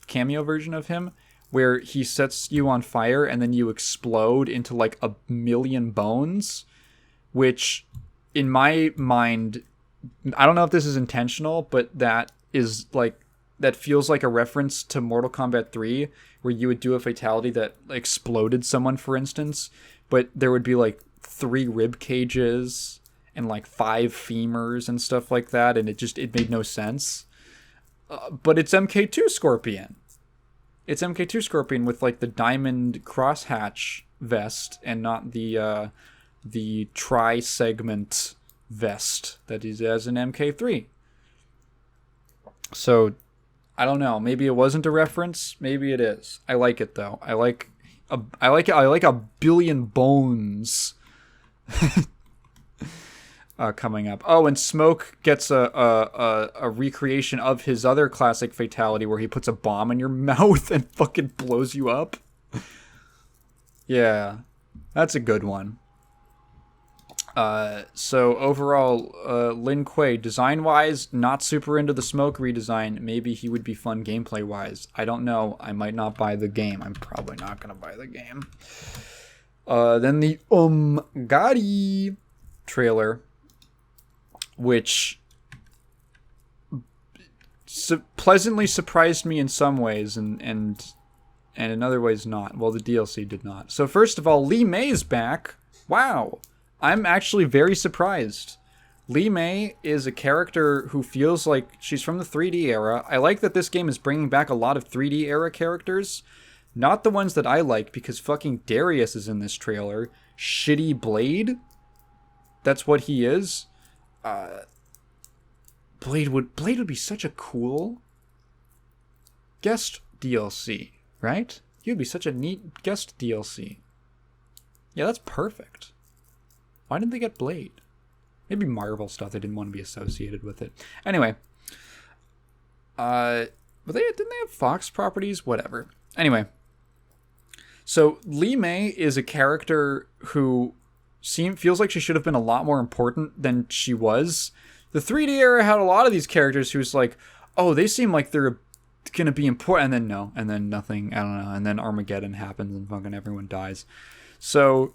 version of him, where he sets you on fire and then you explode into like a million bones. which in my mind, I don't know if this is intentional, but that feels like a reference to Mortal Kombat 3, where you would do a fatality that exploded someone, for instance, but there would be like 3 rib cages and like 5 femurs and stuff like that, and it made no sense. But it's MK2 Scorpion. It's MK2 Scorpion with like the diamond crosshatch vest and not the tri-segment vest that he has in MK3. So I don't know. Maybe it wasn't a reference. Maybe it is. I like it though. I like a billion bones coming up. Oh, and Smoke gets a recreation of his other classic fatality where he puts a bomb in your mouth and fucking blows you up. Yeah, that's a good one. So overall, Lin Kuei, design-wise, not super into the Smoke redesign. Maybe he would be fun gameplay-wise. I don't know. I might not buy the game. I'm probably not going to buy the game. Then the Gotti trailer, which pleasantly surprised me in some ways and in other ways not. Well, the DLC did not. So first of all, Li Mei's back. Wow. I'm actually very surprised. Li Mei is a character who feels like she's from the 3D era. I like that this game is bringing back a lot of 3D era characters. Not the ones that I like, because fucking Darius is in this trailer. Shitty Blade. That's what he is. Blade would be such a cool guest DLC, right? He would be such a neat guest DLC. Yeah, that's perfect. Why didn't they get Blade? Maybe Marvel stuff. They didn't want to be associated with it. Anyway. Didn't they have Fox properties? Whatever. Anyway. So, Li Mei is a character who feels like she should have been a lot more important than she was. The 3D era had a lot of these characters who's like, oh, they seem like they're going to be important. And then no. And then nothing. I don't know. And then Armageddon happens and fucking everyone dies. So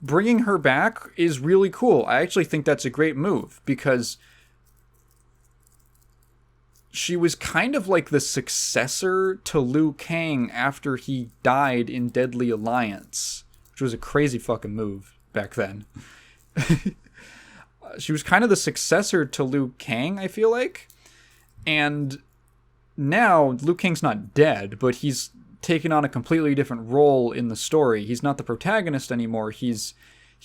bringing her back is really cool. I actually think that's a great move because she was kind of like the successor to Liu Kang after he died in Deadly Alliance, which was a crazy fucking move back then. She was kind of the successor to Liu Kang, I feel like. And now Liu Kang's not dead, but he's taken on a completely different role in the story. He's not the protagonist anymore. He's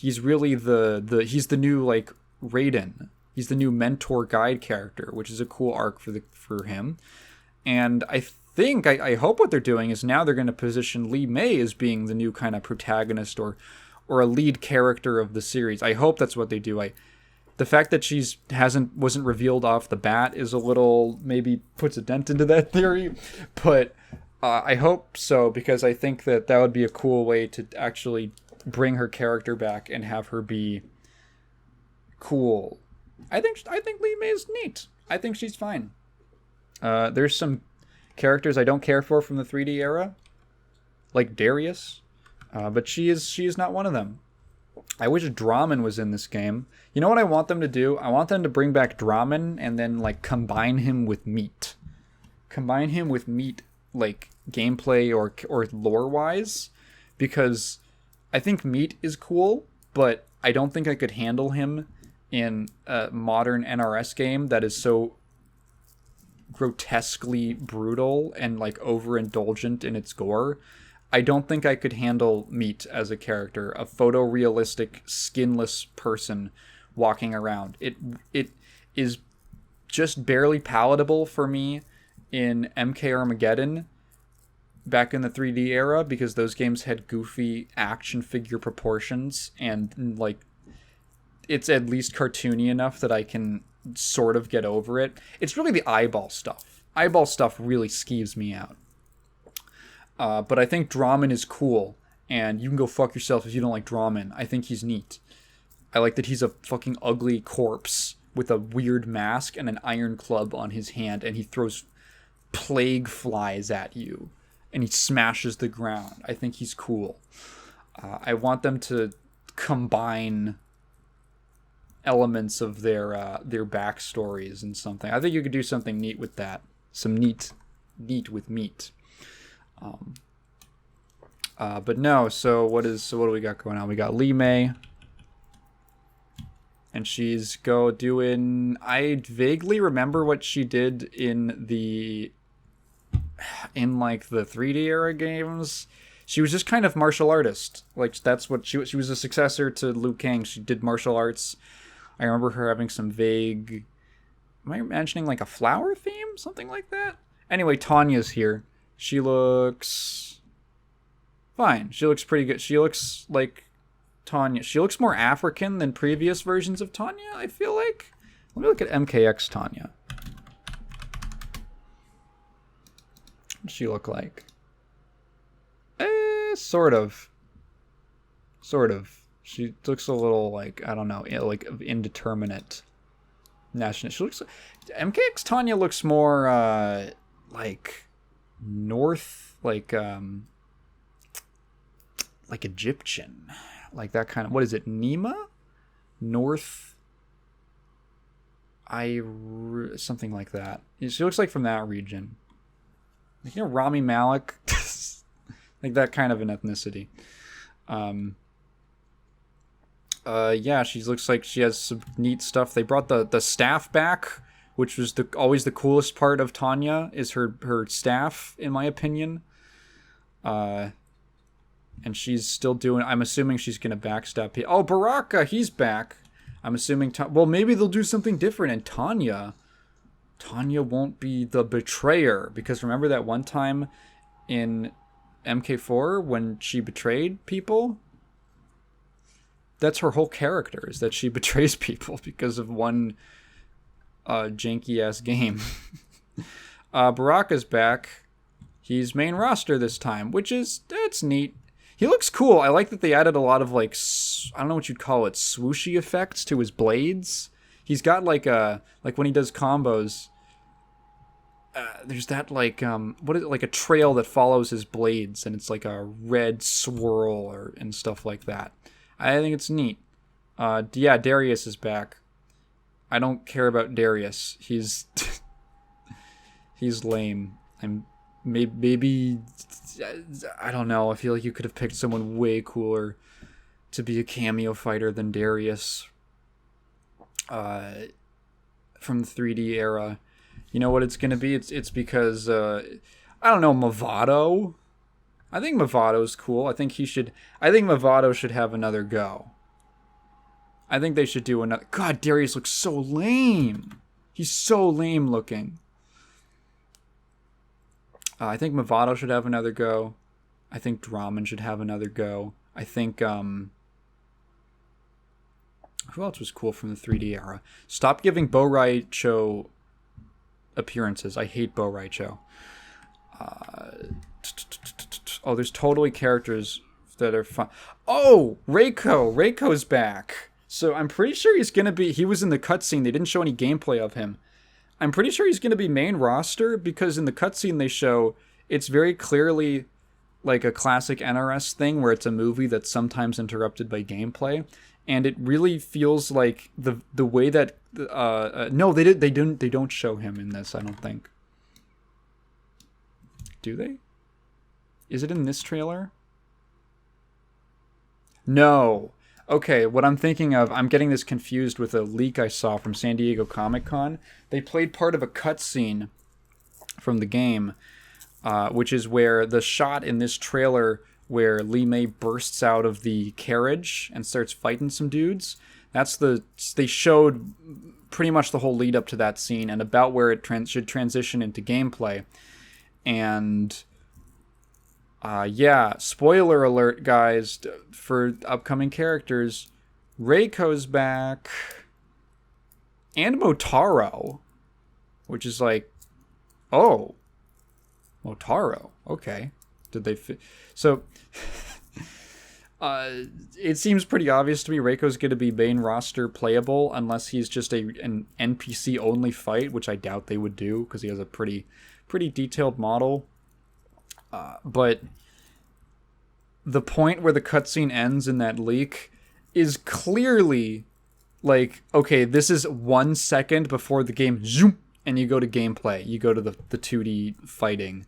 really he's the new like Raiden. He's the new mentor guide character, which is a cool arc for him. And I think I hope what they're doing is now they're going to position Li Mei as being the new kind of protagonist or a lead character of the series. I hope that's what they do. The fact that she wasn't revealed off the bat is a little, maybe puts a dent into that theory, but I hope so, because I think that would be a cool way to actually bring her character back and have her be cool. I think Li Mei is neat. I think she's fine. There's some characters I don't care for from the 3D era, like Darius, but she is not one of them. I wish Draman was in this game. You know what I want them to do? I want them to bring back Draman and then like combine him with Meat. Combine him with Meat, like gameplay or lore wise, because I think Meat is cool, but I don't think I could handle him in a modern NRS game that is so grotesquely brutal and like overindulgent in its gore. I don't think I could handle Meat as a character, a photorealistic, skinless person walking around. It is just barely palatable for me in MK Armageddon back in the 3D era, because those games had goofy action figure proportions and like it's at least cartoony enough that I can sort of get over it. It's really the eyeball stuff. Eyeball stuff really skeeves me out. But I think Draman is cool, and you can go fuck yourself if you don't like Draman. I think he's neat. I like that he's a fucking ugly corpse with a weird mask and an iron club on his hand, and he throws plague flies at you, and he smashes the ground. I think he's cool. I want them to combine elements of their backstories and something. I think you could do something neat with that. Some neat with meat. But no. So what do we got going on? We got Lee May, and she's doing. I vaguely remember what she did in like the 3D era games. She was just kind of martial artist. Like that's what she was a successor to Liu Kang. She did martial arts. I remember her having some vague. Am I imagining like a flower theme? Something like that? Anyway, Tanya's here. She looks fine. She looks pretty good. She looks like Tanya. She looks more African than previous versions of Tanya, I feel like. Let me look at MKX Tanya. What does she look like? Sort of. She looks a little like, I don't know, like indeterminate national. She looks. MKX Tanya looks more like north, like Egyptian, like that kind of. What is it? Nima, North. Something like that. She looks like from that region. You know, Rami Malek, like that kind of an ethnicity. Yeah, she looks like she has some neat stuff. They brought the staff back, which was always the coolest part of Tanya, is her staff, in my opinion. And she's still doing. I'm assuming she's gonna backstab. Oh, Baraka, he's back. I'm assuming. Well, maybe they'll do something different, and Tanya won't be the betrayer, because remember that one time in MK4 when she betrayed people? That's her whole character, is that she betrays people because of one janky ass game. Baraka's back. He's main roster this time, that's neat. He looks cool. I like that they added a lot of like, I don't know what you'd call it, swooshy effects to his blades. He's got like when he does combos, there's that like what is it, like a trail that follows his blades, and it's like a red swirl and stuff like that. I think it's neat. Yeah, Darius is back. I don't care about Darius. He's he's lame. Maybe I don't know. I feel like you could have picked someone way cooler to be a cameo fighter than Darius. From the 3D era. You know what it's gonna be? It's because I don't know, Movado. I think Movado's cool. I think Movado should have another go. I think they should do another. God, Darius looks so lame. He's so lame looking. I think Movado should have another go. I think Draman should have another go. I think who else was cool from the 3D era? Stop giving Bo Raicho appearances. I hate Bo Raicho. Oh, there's totally characters that are fun. Oh, Reiko. Reiko's back. So I'm pretty sure he's going to be... He was in the cutscene. They didn't show any gameplay of him. I'm pretty sure he's going to be main roster, because in the cutscene they show, it's very clearly like a classic NRS thing where it's a movie that's sometimes interrupted by gameplay. And it really feels like the way that... no, they don't show him in this, I don't think. Do they? Is it in this trailer? No. Okay, what I'm thinking of, I'm getting this confused with a leak I saw from San Diego Comic-Con. They played part of a cutscene from the game, which is where the shot in this trailer where Lee May bursts out of the carriage and starts fighting some dudes. They showed pretty much the whole lead up to that scene and about where it should transition into gameplay. And yeah, spoiler alert, guys, for upcoming characters. Reiko's back. And Motaro. Which is like, oh, Motaro. Okay. Did they So, it seems pretty obvious to me Reiko's going to be main roster playable unless he's just an NPC only fight, which I doubt they would do because he has a pretty detailed model. But the point where the cutscene ends in that leak is clearly like, okay, this is 1 second before the game zoom, and you go to gameplay. You go to the 2D fighting.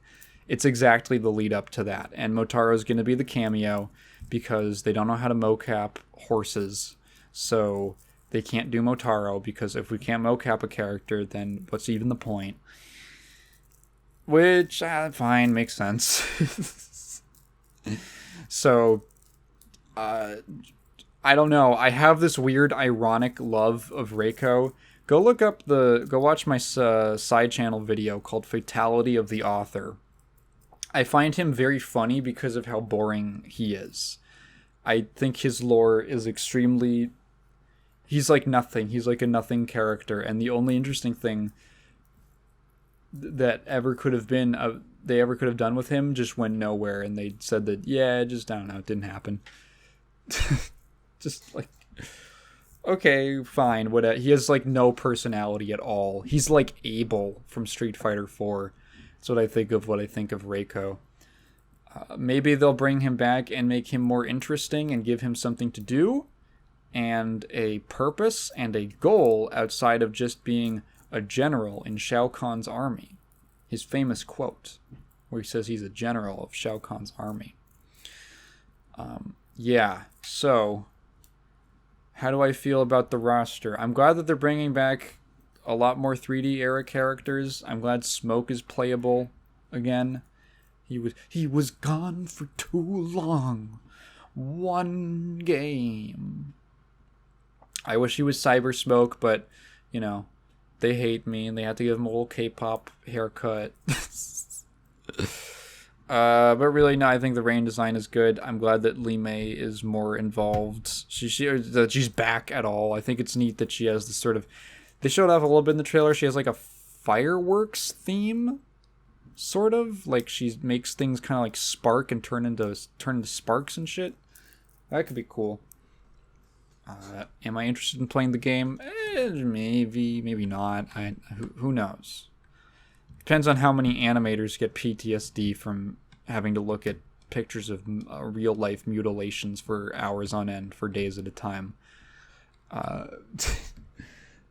It's exactly the lead up to that. And Motaro's going to be the cameo because they don't know how to mocap horses. So they can't do Motaro, because if we can't mocap a character, then what's even the point? Which, fine, makes sense. So, I don't know. I have this weird, ironic love of Reiko. Go watch my side channel video called Fatality of the Author. I find him very funny because of how boring he is. I think his lore is extremely... He's like nothing. He's like a nothing character. And the only interesting thing that ever could have been... they ever could have done with him just went nowhere. And they said that, yeah, just, I don't know, it didn't happen. Just like... Okay, fine. He has like no personality at all. He's like Abel from Street Fighter 4. That's what I think of Reiko. Maybe they'll bring him back and make him more interesting and give him something to do and a purpose and a goal outside of just being a general in Shao Kahn's army. His famous quote where he says he's a general of Shao Kahn's army. Yeah, so how do I feel about the roster? I'm glad that they're bringing back a lot more 3D era characters. I'm glad Smoke is playable again. He was gone for too long. One game. I wish he was Cyber Smoke, but, you know, they hate me and they had to give him a little K-pop haircut. But really, no, I think the rain design is good. I'm glad that Lee May is more involved. That she's back at all. I think it's neat that she has this sort of... They showed off a little bit in the trailer. She has like a fireworks theme, sort of. Like she makes things kind of like spark and turn into sparks and shit. That could be cool. Am I interested in playing the game? Maybe, maybe not. Who knows? Depends on how many animators get PTSD from having to look at pictures of real life mutilations for hours on end, for days at a time.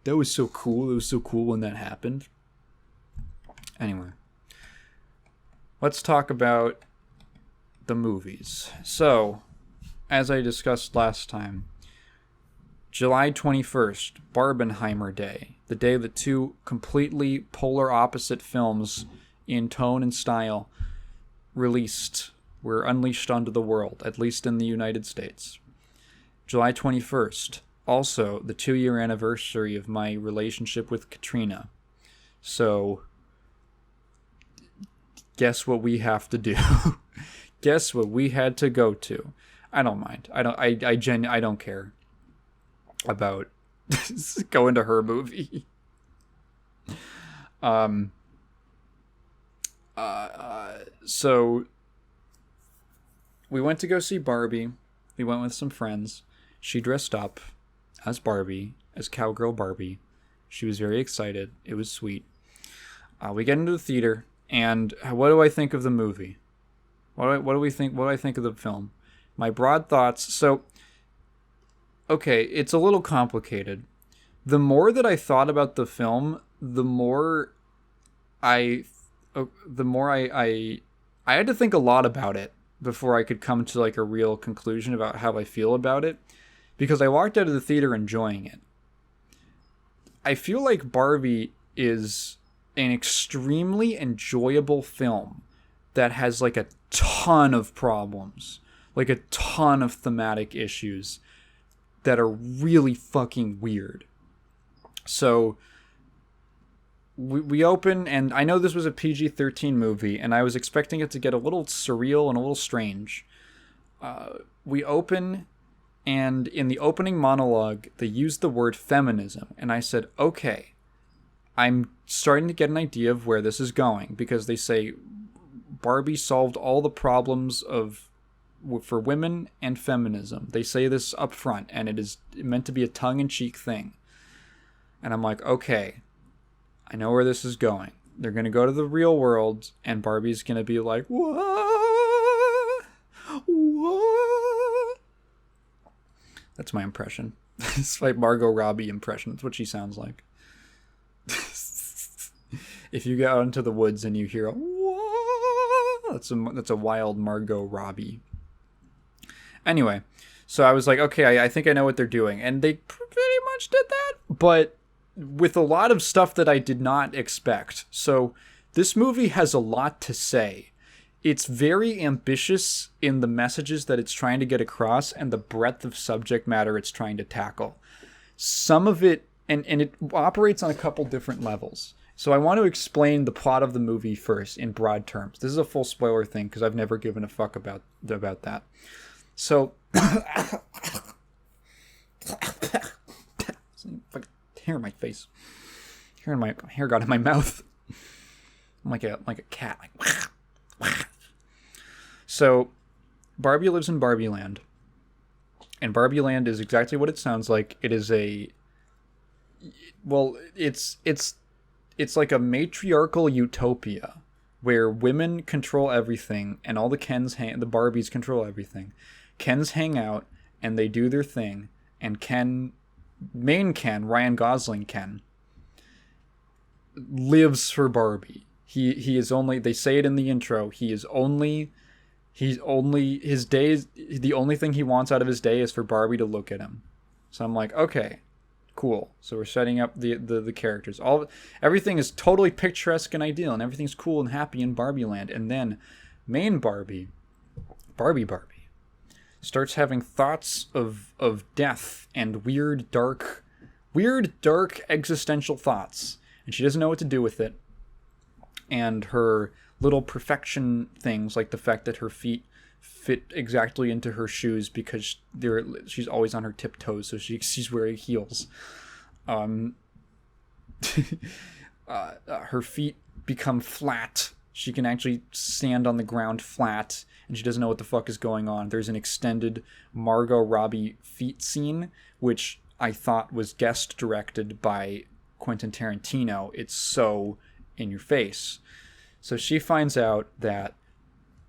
That was so cool. It was so cool when that happened. Anyway, let's talk about the movies. So, as I discussed last time, July 21st, Barbenheimer Day, the day that two completely polar opposite films in tone and style were unleashed onto the world, at least in the United States. July 21st, also the 2-year anniversary of my relationship with Katrina. So, guess what we have to do? Guess what we had to go to? I don't mind. I don't care about going to her movie. So we went to go see Barbie. We went with some friends. She dressed up as Barbie, as Cowgirl Barbie. She was very excited. It was sweet. We get into the theater, and what do I think of the movie? What do I think of the film? My broad thoughts. So, okay, it's a little complicated. The more that I thought about the film, the more I had to think a lot about it before I could come to like a real conclusion about how I feel about it, because I walked out of the theater enjoying it. I feel like Barbie is an extremely enjoyable film that has like a ton of problems, like a ton of thematic issues that are really fucking weird. So we open, and I know this was a PG-13 movie, and I was expecting it to get a little surreal and a little strange. We open, and in the opening monologue, they used the word feminism, and I said, okay, I'm starting to get an idea of where this is going, because they say Barbie solved all the problems for women and feminism. They say this up front, and it is meant to be a tongue-in-cheek thing. And I'm like, okay, I know where this is going. They're going to go to the real world, and Barbie's going to be like, what? What? That's my impression. It's my Margot Robbie impression. That's what she sounds like. If you get out into the woods and you hear a whoa, that's a wild Margot Robbie. Anyway, so I was like, okay, I think I know what they're doing. And they pretty much did that, but with a lot of stuff that I did not expect. So this movie has a lot to say. It's very ambitious in the messages that it's trying to get across and the breadth of subject matter it's trying to tackle. Some of it, and it operates on a couple different levels. So I want to explain the plot of the movie first in broad terms. This is a full spoiler thing because I've never given a fuck about that. So, hair in my face, hair got in my mouth. I'm like a cat. So, Barbie lives in Barbie Land, and Barbie Land is exactly what it sounds like. It is it's like a matriarchal utopia where women control everything and all the the Barbies control everything. Kens hang out and they do their thing, and main Ken, Ryan Gosling Ken, lives for Barbie. He is only, they say it in the intro, he's only his days, the only thing he wants out of his day is for Barbie to look at him. So I'm like, okay, cool. So we're setting up the characters. Everything is totally picturesque and ideal, and everything's cool and happy in Barbie Land. And then main Barbie starts having thoughts of death and weird dark existential thoughts, and she doesn't know what to do with it. And her little perfection things, like the fact that her feet fit exactly into her shoes because she's always on her tiptoes, so she's wearing heels. Her feet become flat. She can actually stand on the ground flat, and she doesn't know what the fuck is going on. There's an extended Margot Robbie feet scene, which I thought was guest directed by Quentin Tarantino. It's so in your face. So she finds out that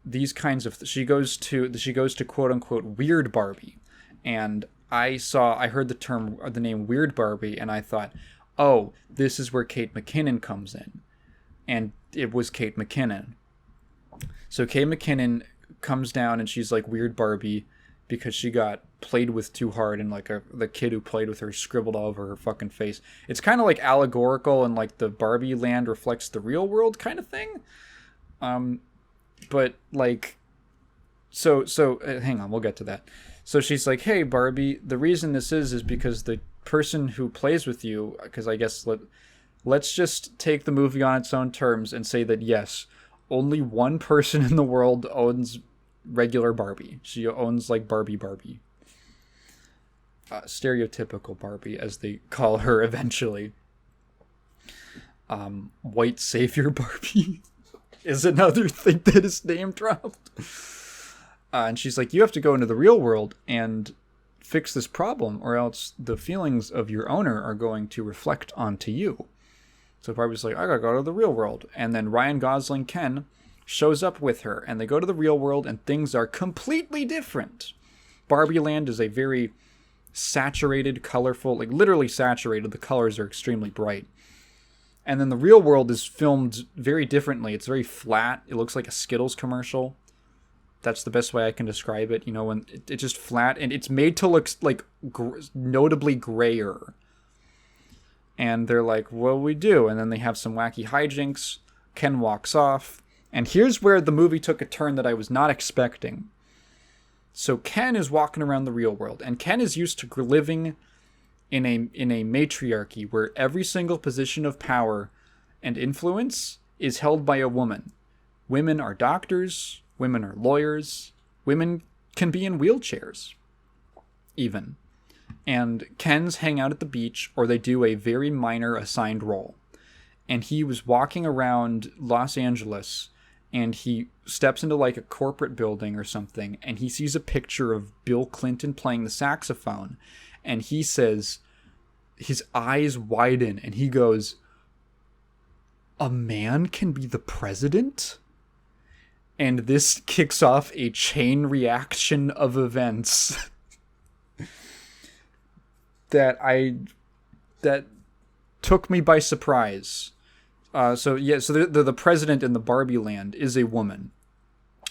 these kinds of she goes to quote unquote weird Barbie, and I heard the name Weird Barbie, and I thought, oh, this is where Kate McKinnon comes in, and it was Kate McKinnon. So Kate McKinnon comes down and she's like Weird Barbie because she got played with too hard, and like the kid who played with her scribbled all over her fucking face. It's kind of like allegorical, and like the Barbie land reflects the real world kind of thing. But like, so hang on, we'll get to that. So she's like, hey Barbie, the reason this is because the person who plays with you, because I guess let's just take the movie on its own terms and say that yes, only one person in the world owns regular Barbie. She owns like Barbie. Stereotypical Barbie, as they call her eventually. White Savior Barbie is another thing that is name dropped. And she's like, you have to go into the real world and fix this problem, or else the feelings of your owner are going to reflect onto you. So Barbie's like, I gotta go to the real world. And then Ryan Gosling Ken shows up with her, and they go to the real world, and things are completely different. Barbie Land is a very saturated, colorful, like literally saturated. The colors are extremely bright. And then the real world is filmed very differently. It's very flat. It looks like a Skittles commercial. That's the best way I can describe it. You know, when it's just flat, and it's made to look like notably grayer. And they're like, what do we do? And then they have some wacky hijinks. Ken walks off. And here's where the movie took a turn that I was not expecting. So Ken is walking around the real world, and Ken is used to living in a matriarchy where every single position of power and influence is held by a woman. Women are doctors, women are lawyers, women can be in wheelchairs, even. And Kens hang out at the beach, or they do a very minor assigned role. And he was walking around Los Angeles, and he steps into like a corporate building or something, and he sees a picture of Bill Clinton playing the saxophone, and he says, his eyes widen, and he goes, a man can be the president? And this kicks off a chain reaction of events. that took me by surprise. So the president in the Barbie land is a woman,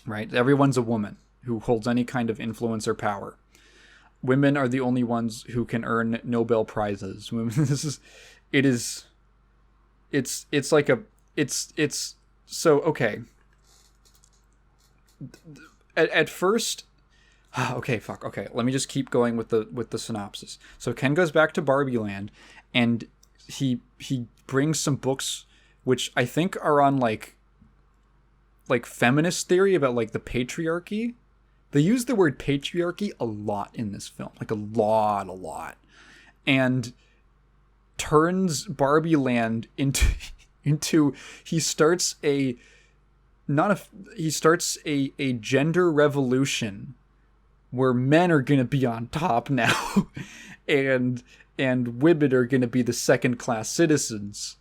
right? Everyone's a woman who holds any kind of influence or power. Women are the only ones who can earn Nobel prizes. Women, okay. At first, okay, fuck. Okay, let me just keep going with the synopsis. So Ken goes back to Barbie land, and he brings some books which I think are on like feminist theory about like the patriarchy. They use the word patriarchy a lot in this film, like a lot, and turns Barbie land into he starts a gender revolution where men are gonna be on top now, and women are gonna be the second class citizens.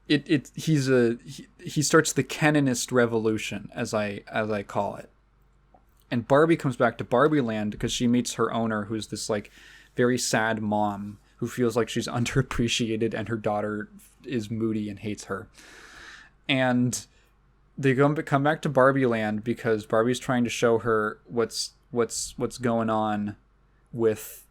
He starts the Keninist revolution, as I call it. And Barbie comes back to Barbie land because she meets her owner, who's this like very sad mom who feels like she's underappreciated and her daughter is moody and hates her. And they come back to Barbie land because Barbie's trying to show her what's going on with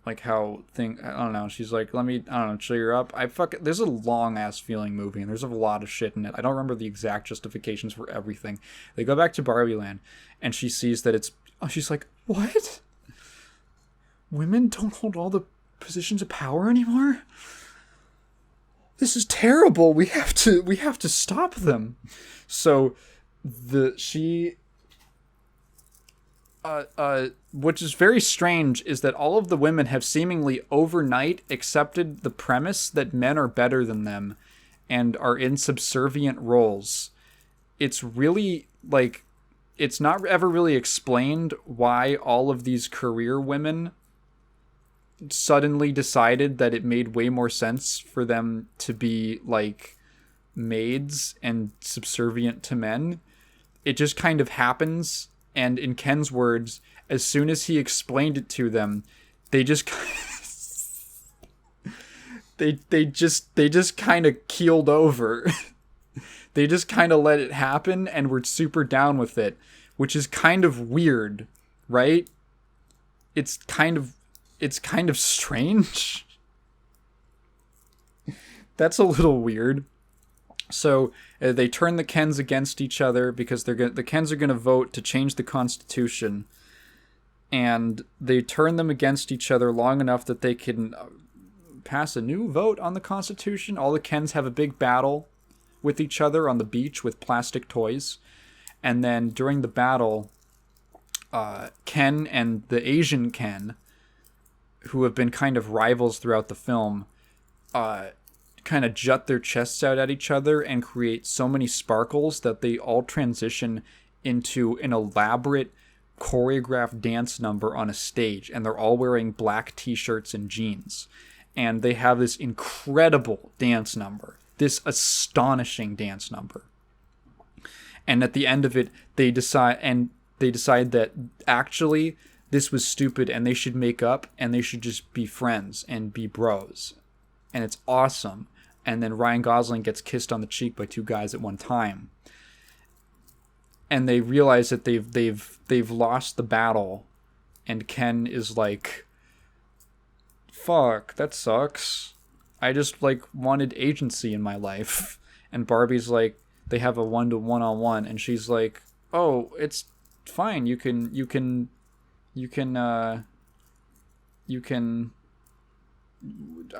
like how I don't know. She's like, let me, I don't know, cheer her up. There's a long ass feeling movie and there's a lot of shit in it. I don't remember the exact justifications for everything. They go back to Barbie land and she sees that she's like, what? Women don't hold all the positions of power anymore? This is terrible. We have to stop them. So which is very strange, is that all of the women have seemingly overnight accepted the premise that men are better than them and are in subservient roles. It's really, like, it's not ever really explained why all of these career women suddenly decided that it made way more sense for them to be, like, maids and subservient to men. It just kind of happens. And in Ken's words, as soon as he explained it to them, they just they just kind of keeled over. They just kind of let it happen and were super down with it, which is kind of weird, right? It's kind of strange. That's a little weird. So they turn the Kens against each other because the Kens are going to vote to change the Constitution, and they turn them against each other long enough that they can pass a new vote on the Constitution. All the Kens have a big battle with each other on the beach with plastic toys, and then during the battle, Ken and the Asian Ken, who have been kind of rivals throughout the film, kind of jut their chests out at each other and create so many sparkles that they all transition into an elaborate choreographed dance number on a stage, and they're all wearing black t-shirts and jeans, and they have this incredible dance number, this astonishing dance number. And at the end of it, they decide that actually this was stupid and they should make up and they should just be friends and be bros, and it's awesome. And then Ryan Gosling gets kissed on the cheek by two guys at one time. And they realize that they've lost the battle. And Ken is like, fuck, that sucks. I just like wanted agency in my life. And Barbie's like, they have a one-on-one, and she's like, oh, it's fine. You can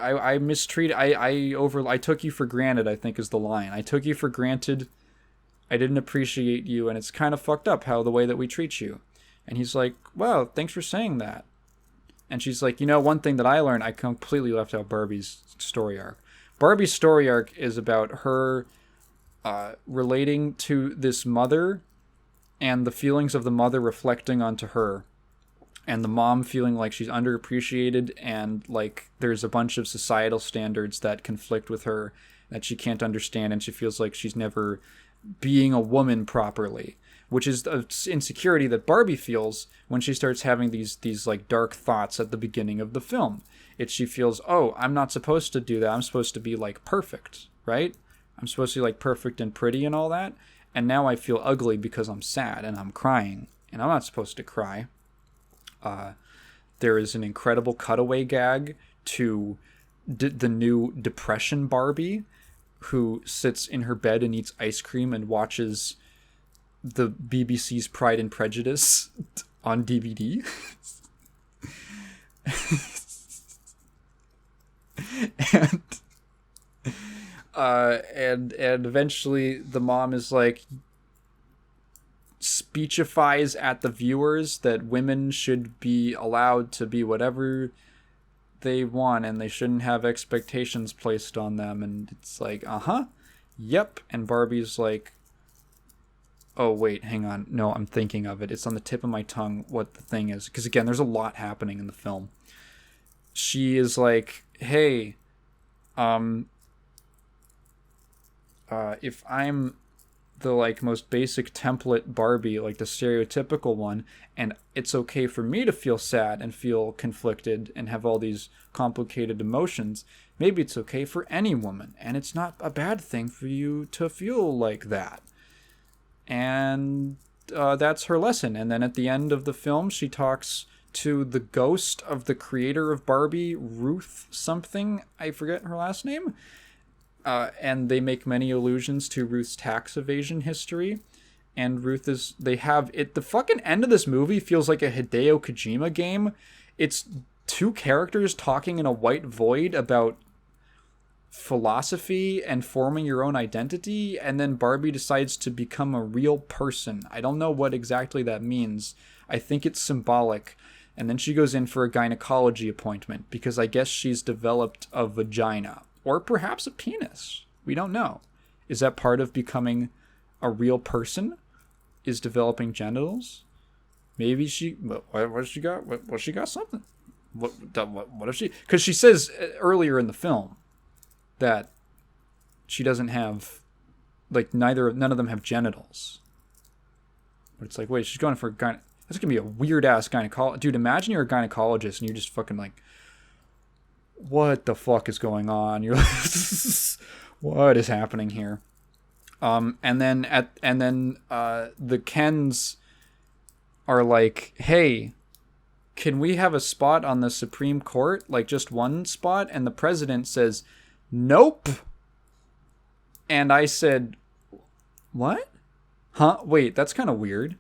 I mistreated, I took you for granted, I think is the line. I took you for granted. I didn't appreciate you, and it's kind of fucked up how the way that we treat you. And he's like, well, thanks for saying that. And she's like, one thing that I learned, I completely left out Barbie's story arc. Barbie's story arc is about her relating to this mother and the feelings of the mother reflecting onto her. And the mom feeling like she's underappreciated and like there's a bunch of societal standards that conflict with her that she can't understand, and she feels like she's never being a woman properly, which is the insecurity that Barbie feels when she starts having these like dark thoughts at the beginning of the film. She feels, oh, I'm not supposed to do that. I'm supposed to be like perfect, right? I'm supposed to be like perfect and pretty and all that. And now I feel ugly because I'm sad and I'm crying, and I'm not supposed to cry. There is an incredible cutaway gag to the new Depression Barbie, who sits in her bed and eats ice cream and watches the BBC's Pride and Prejudice on DVD. and eventually the mom is like, speechifies at the viewers that women should be allowed to be whatever they want and they shouldn't have expectations placed on them. And it's like, yep. And Barbie's like, oh wait, hang on, no, I'm thinking of it, it's on the tip of my tongue what the thing is, because again, there's a lot happening in the film. She is like, hey, if I'm the like most basic template Barbie, like the stereotypical one, and it's okay for me to feel sad and feel conflicted and have all these complicated emotions, maybe it's okay for any woman, and it's not a bad thing for you to feel like that. And that's her lesson. And then at the end of the film, she talks to the ghost of the creator of Barbie, Ruth something, I forget her last name. And they make many allusions to Ruth's tax evasion history. And the fucking end of this movie feels like a Hideo Kojima game. It's two characters talking in a white void about philosophy and forming your own identity, and then Barbie decides to become a real person. I don't know what exactly that means. I think it's symbolic. And then she goes in for a gynecology appointment, because I guess she's developed a vagina. Or perhaps a penis. We don't know. Is that part of becoming a real person? Is developing genitals? Maybe she... What has she got? What she got something? What if she... Because she says earlier in the film that she doesn't have... Like, none of them have genitals. But it's like, wait, she's going for a That's going to be a weird-ass gynecologist. Dude, imagine you're a gynecologist and you're just fucking like... What the fuck is going on? You're like, what is happening here? And then the Kens are like, hey, can we have a spot on the Supreme Court? Like just one spot? And the president says, nope. And I said, what? Huh? Wait, that's kind of weird.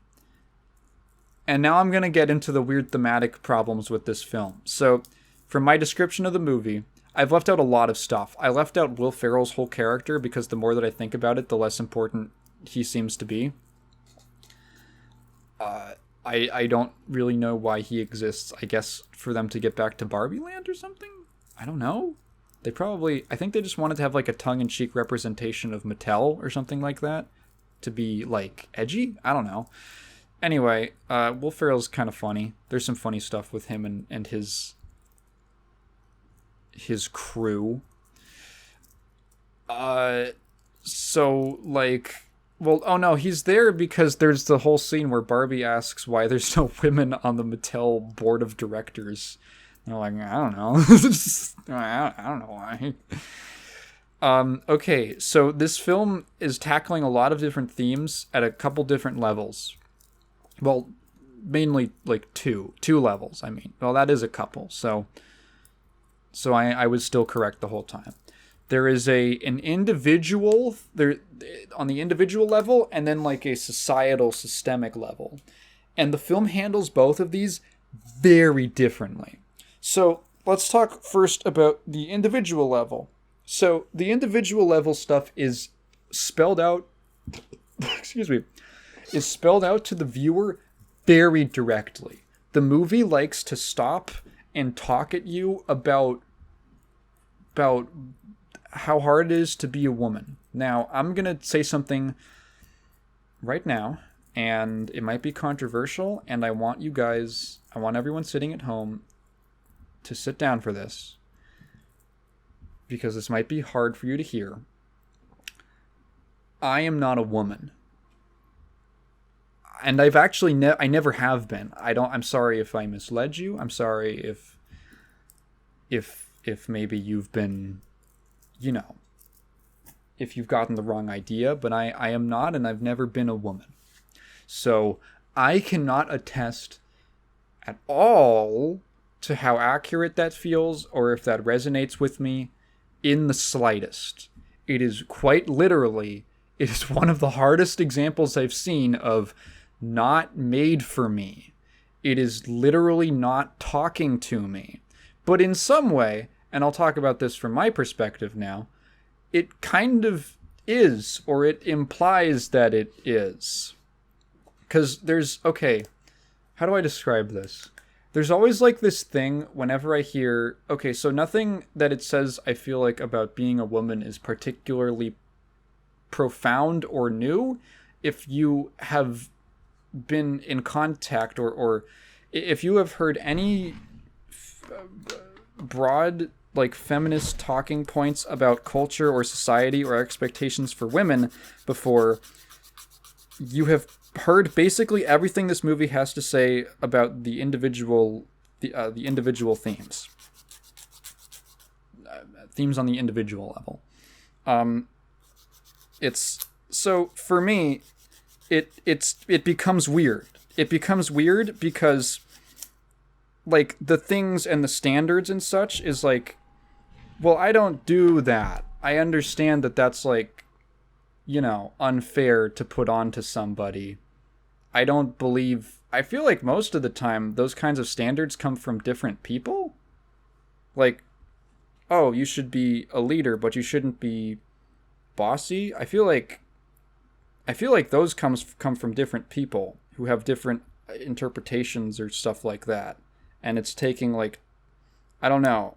And now I'm going to get into the weird thematic problems with this film. So, from my description of the movie, I've left out a lot of stuff. I left out Will Ferrell's whole character because the more that I think about it, the less important he seems to be. I don't really know why he exists. I guess for them to get back to Barbie Land or something? I don't know. I think they just wanted to have like a tongue-in-cheek representation of Mattel or something like that. To be like edgy? I don't know. Anyway, Will Ferrell's kind of funny. There's some funny stuff with him and his crew. So like, well, oh no, he's there because there's the whole scene where Barbie asks why there's no women on the Mattel board of directors. And they're like, I don't know. I don't know why. Okay, so this film is tackling a lot of different themes at a couple different levels. Well, mainly like two levels, I mean. Well, that is a couple, so I was still correct the whole time. There is an individual there on the individual level, and then like a societal systemic level. And the film handles both of these very differently. So let's talk first about the individual level. So the individual level stuff is spelled out is spelled out to the viewer very directly. The movie likes to stop and talk at you about how hard it is to be a woman. Now, I'm going to say something right now, and it might be controversial, and I want everyone sitting at home to sit down for this, because this might be hard for you to hear. I am not a woman. and I've actually I never have been. I'm sorry if I misled you. I'm sorry if maybe you've been, you know, if you've gotten the wrong idea, but I am not, and I've never been a woman. So I cannot attest at all to how accurate that feels or if that resonates with me in the slightest. It is quite literally, it is one of the hardest examples I've seen of not made for me. It is literally not talking to me. But in some way, and I'll talk about this from my perspective now, it kind of is, or it implies that it is. Because okay, how do I describe this? There's always like this thing whenever I hear, okay, so nothing that it says I feel like about being a woman is particularly profound or new. If you have been in contact or if you have heard any broad like feminist talking points about culture or society or expectations for women before, you have heard basically everything this movie has to say about the individual themes themes on the individual level. It's so for me it becomes weird. It becomes weird because like the things and the standards and such is like, well, I don't do that. I understand that that's like, you know, unfair to put onto somebody. I feel like most of the time those kinds of standards come from different people. Like, oh, you should be a leader, but you shouldn't be bossy. I feel like those come from different people who have different interpretations or stuff like that. And it's taking like, I don't know.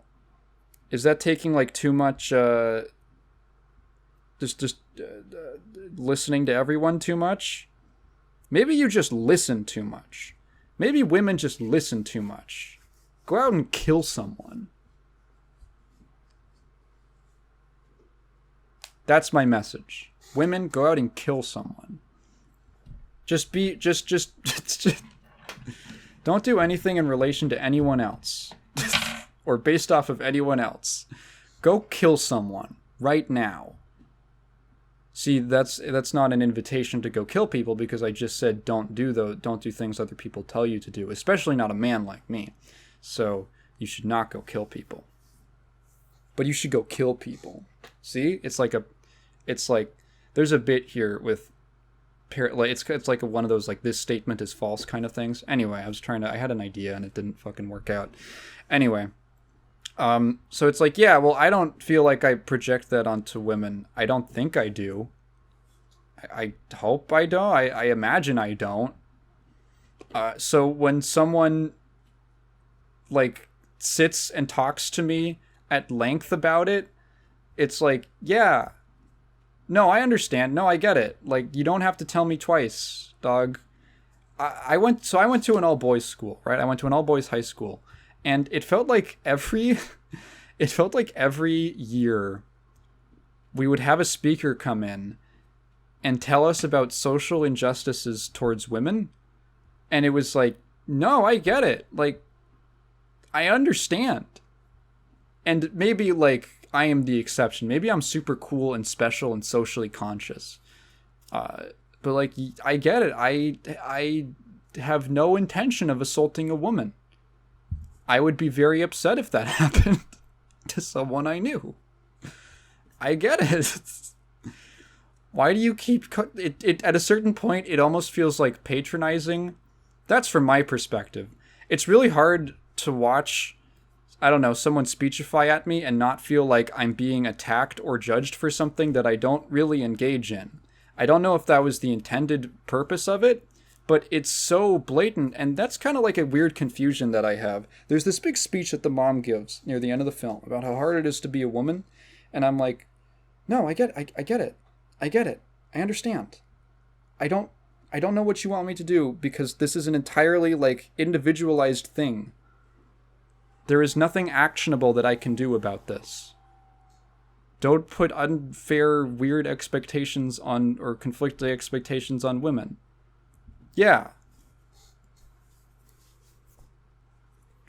Is that taking like too much just listening to everyone too much? Maybe you just listen too much. Maybe women just listen too much. Go out and kill someone. That's my message. Women, go out and kill someone. Just don't do anything in relation to anyone else. Or based off of anyone else. Go kill someone right now. See, that's not an invitation to go kill people because I just said don't do things other people tell you to do, especially not a man like me. So you should not go kill people. But you should go kill people. See? It's like there's a bit here with it's like one of those like this statement is false kind of things. Anyway, I had an idea and it didn't fucking work out. Anyway, so it's like, yeah, well, I don't feel like I project that onto women. I don't think I do. I hope I don't. I imagine I don't. So when someone like sits and talks to me at length about it, it's like, yeah, no, I understand. No, I get it. Like, you don't have to tell me twice, dog. I went to an all-boys school, right? I went to an all-boys high school. And it felt like every year we would have a speaker come in and tell us about social injustices towards women. And it was like, no, I get it. Like, I understand. And maybe, like, I am the exception. Maybe I'm super cool and special and socially conscious. But, like, I get it. I have no intention of assaulting a woman. I would be very upset if that happened to someone I knew. I get it. Why do you keep... It at a certain point, it almost feels like patronizing. That's from my perspective. It's really hard to watch, I don't know, someone speechify at me and not feel like I'm being attacked or judged for something that I don't really engage in. I don't know if that was the intended purpose of it, but it's so blatant, and that's kind of like a weird confusion that I have. There's this big speech that the mom gives near the end of the film about how hard it is to be a woman, and I'm like, no, I get it. I get it. I understand. I don't know what you want me to do because this is an entirely, like, individualized thing. There is nothing actionable that I can do about this. Don't put unfair, weird expectations on, or conflicting expectations on women. Yeah.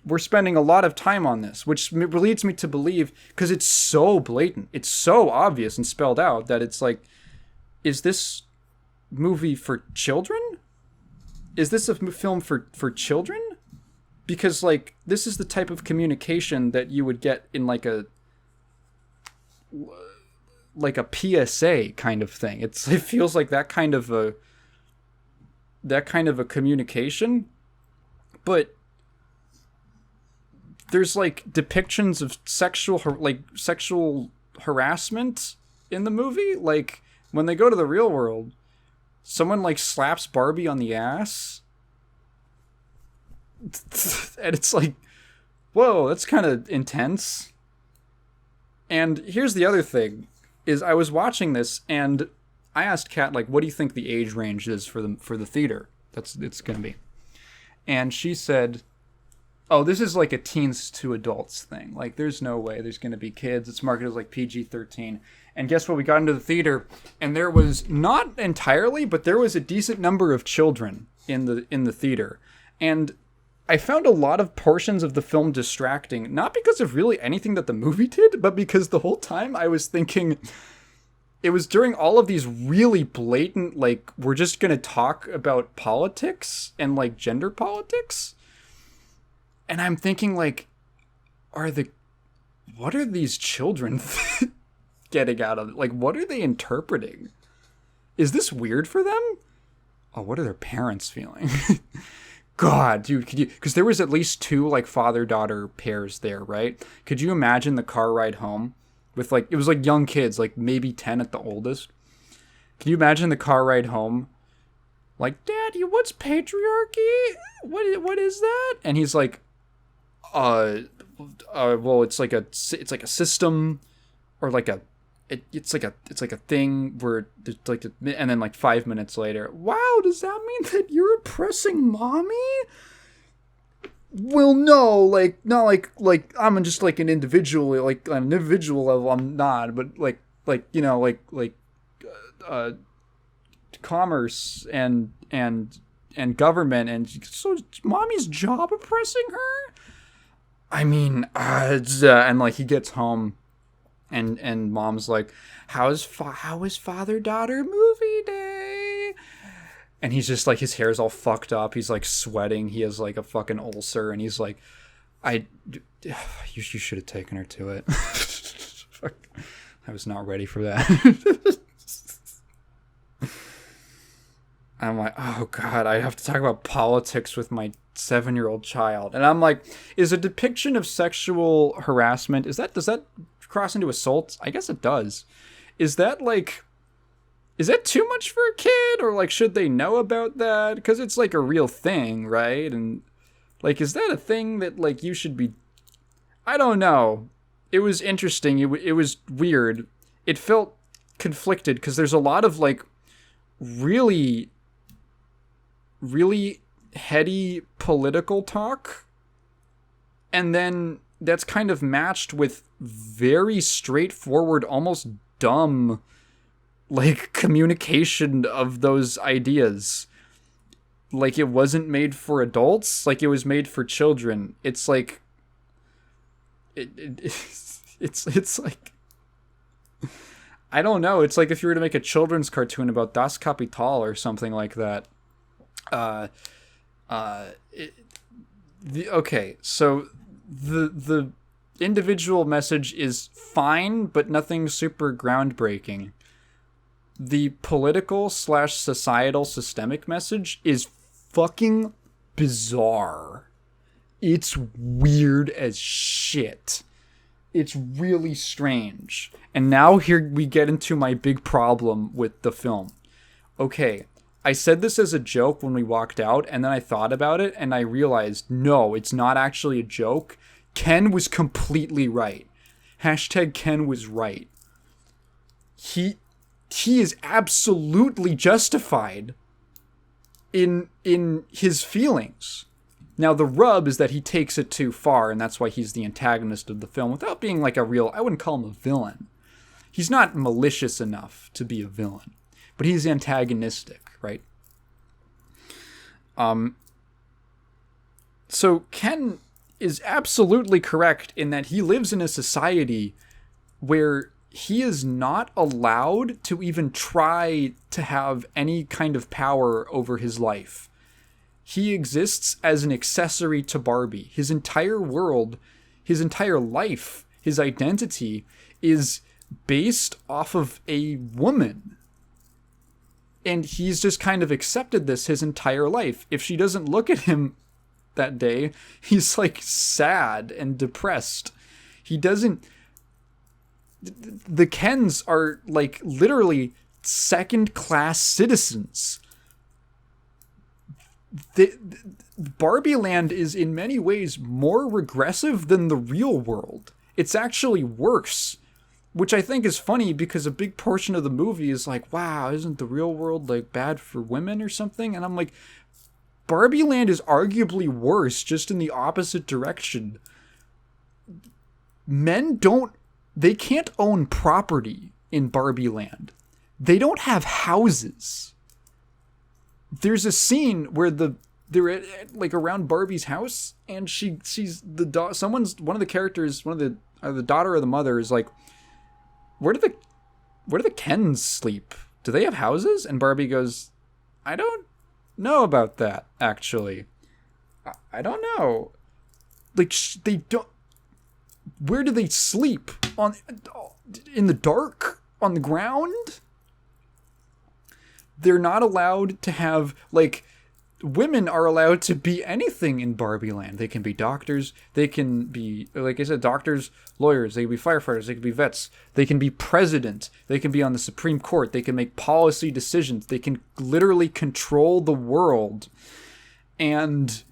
We're spending a lot of time on this, which leads me to believe, because it's so blatant, it's so obvious and spelled out, that it's like, is this movie for children? Is this a film for children? Because, like, this is the type of communication that you would get in like a PSA kind of thing. It feels like that kind of a communication, but there's like depictions of sexual harassment in the movie. Like, when they go to the real world, someone like slaps Barbie on the ass, and it's like, whoa, that's kind of intense. And here's the other thing, is I was watching this and I asked Kat, like, what do you think the age range is for the theater it's gonna be? And she said, oh, this is like a teens to adults thing. Like, there's no way there's gonna be kids. It's marketed as like PG-13. And guess what? We got into the theater, and there was, not entirely, but there was a decent number of children in the theater. And I found a lot of portions of the film distracting, not because of really anything that the movie did, but because the whole time I was thinking, it was during all of these really blatant, like, we're just going to talk about politics and, like, gender politics. And I'm thinking, like, what are these children getting out of it? Like, what are they interpreting? Is this weird for them? Oh, what are their parents feeling? God, dude, because there was at least 2, like, father-daughter pairs there, right? Could you imagine the car ride home with, like, it was like young kids, like maybe 10 at the oldest. Can you imagine the car ride home? Like, Daddy, what's patriarchy? What is that? And he's like, well, it's like a system, or like it's like a thing where there's like and then like 5 minutes later, wow, does that mean that you're oppressing mommy? Well, no, like, not like I'm just like an individual, like on an individual level I'm not, but like you know, like commerce and government, and so mommy's job oppressing her. I mean, and like he gets home, and mom's like, how is father-daughter movie day? And he's just like, his hair's all fucked up, he's like sweating, he has like a fucking ulcer, and he's like, you should have taken her to it. I was not ready for that. I'm like, oh God, I have to talk about politics with my 7-year-old child. And I'm like, is a depiction of sexual harassment, does that cross into assault? I guess it does. Is that too much for a kid? Or like, should they know about that? Because it's like a real thing, right? And like, is that a thing that like you should be... I don't know. It was interesting. It was weird. It felt conflicted because there's a lot of like really heady political talk, and then that's kind of matched with very straightforward, almost dumb, like, communication of those ideas. Like, it wasn't made for adults, like, it was made for children. It's like it's like, I don't know, it's like if you were to make a children's cartoon about Das Kapital or something like that. Okay, so the individual message is fine, but nothing super groundbreaking. The political / societal systemic message is fucking bizarre. It's weird as shit. It's really strange. And now here we get into my big problem with the film. Okay, I said this as a joke when we walked out, and then I thought about it, and I realized, no, it's not actually a joke. Ken was completely right. # Ken was right. He is absolutely justified in his feelings. Now, the rub is that he takes it too far, and that's why he's the antagonist of the film, without being like a real... I wouldn't call him a villain. He's not malicious enough to be a villain, but he's antagonistic, right? So Ken is absolutely correct in that he lives in a society where he is not allowed to even try to have any kind of power over his life. He exists as an accessory to Barbie. His entire world, his entire life, his identity is based off of a woman. And he's just kind of accepted this his entire life. If she doesn't look at him that day, he's like sad and depressed. He doesn't. The Kens are like literally second class citizens. Barbie Land is in many ways more regressive than the real world. It's actually worse, which I think is funny because a big portion of the movie is like, wow, isn't the real world like bad for women or something? And I'm like, Barbie Land is arguably worse, just in the opposite direction. They can't own property in Barbie Land. They don't have houses. There's a scene where they're at, like around Barbie's house, and she's the one of the characters, the daughter or the mother is like, where do the Kens sleep? Do they have houses? And Barbie goes, I don't know about that, actually. I don't know. Like, they don't. Where do they sleep? In the dark? On the ground? They're not allowed to have, like, women are allowed to be anything in Barbie Land. They can be doctors. They can be, like I said, doctors, lawyers. They can be firefighters. They can be vets. They can be president. They can be on the Supreme Court. They can make policy decisions. They can literally control the world. And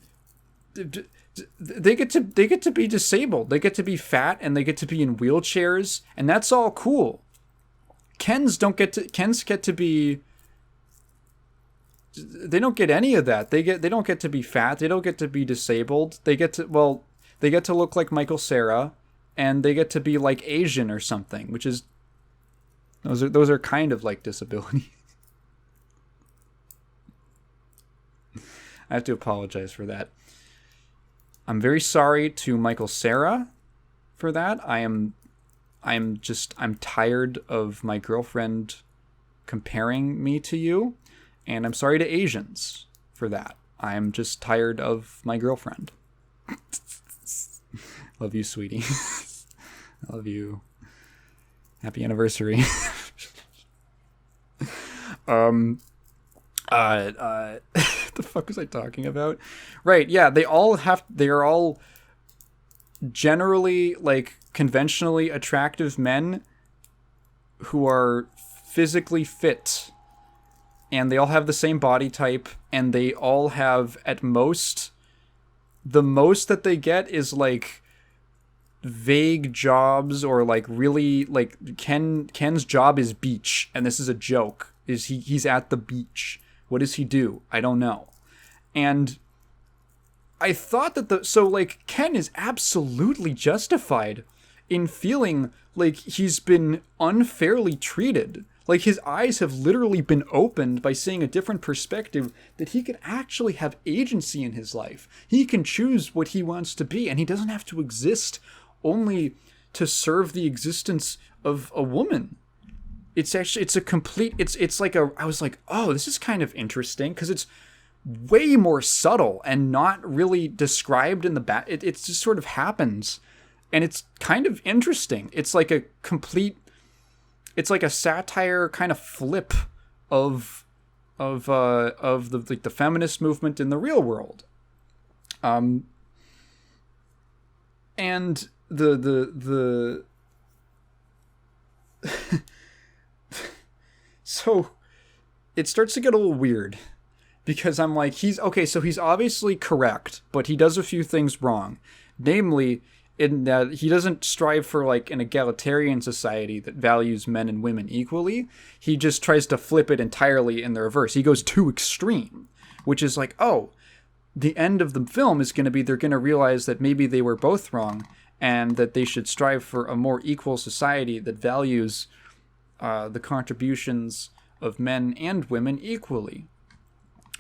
they get to be disabled. They get to be fat, and they get to be in wheelchairs, and that's all cool. Kens get to be. They don't get any of that. They don't get to be fat. They don't get to be disabled. They get to look like Michael Cera, and they get to be like Asian or something, which is those are kind of like disabilities. I have to apologize for that. I'm very sorry to Michael Cera for that. I'm tired of my girlfriend comparing me to you. And I'm sorry to Asians for that. I'm just tired of my girlfriend. Love you, sweetie. I love you. Happy anniversary. What the fuck was I talking about? Right, yeah, they are all generally, like, conventionally attractive men who are physically fit. And they all have the same body type, and they all have, at most, the most that they get is, like, vague jobs, or, like, really, like, Ken's job is beach, and this is a joke. He's at the beach. What does he do? I don't know. And I thought that Ken is absolutely justified in feeling like he's been unfairly treated. Like, his eyes have literally been opened by seeing a different perspective, that he can actually have agency in his life. He can choose what he wants to be, and he doesn't have to exist only to serve the existence of a woman. It's I was like, oh, this is kind of interesting, because it's way more subtle and not really described in the back. It just sort of happens, and it's kind of interesting. It's like a satire kind of flip of the feminist movement in the real world. And the so it starts to get a little weird, because I'm like, he's obviously correct, but he does a few things wrong. Namely, in that he doesn't strive for, like, an egalitarian society that values men and women equally. He just tries to flip it entirely in the reverse. He goes too extreme, which is like, oh, the end of the film is going to be they're going to realize that maybe they were both wrong, and that they should strive for a more equal society that values the contributions of men and women equally.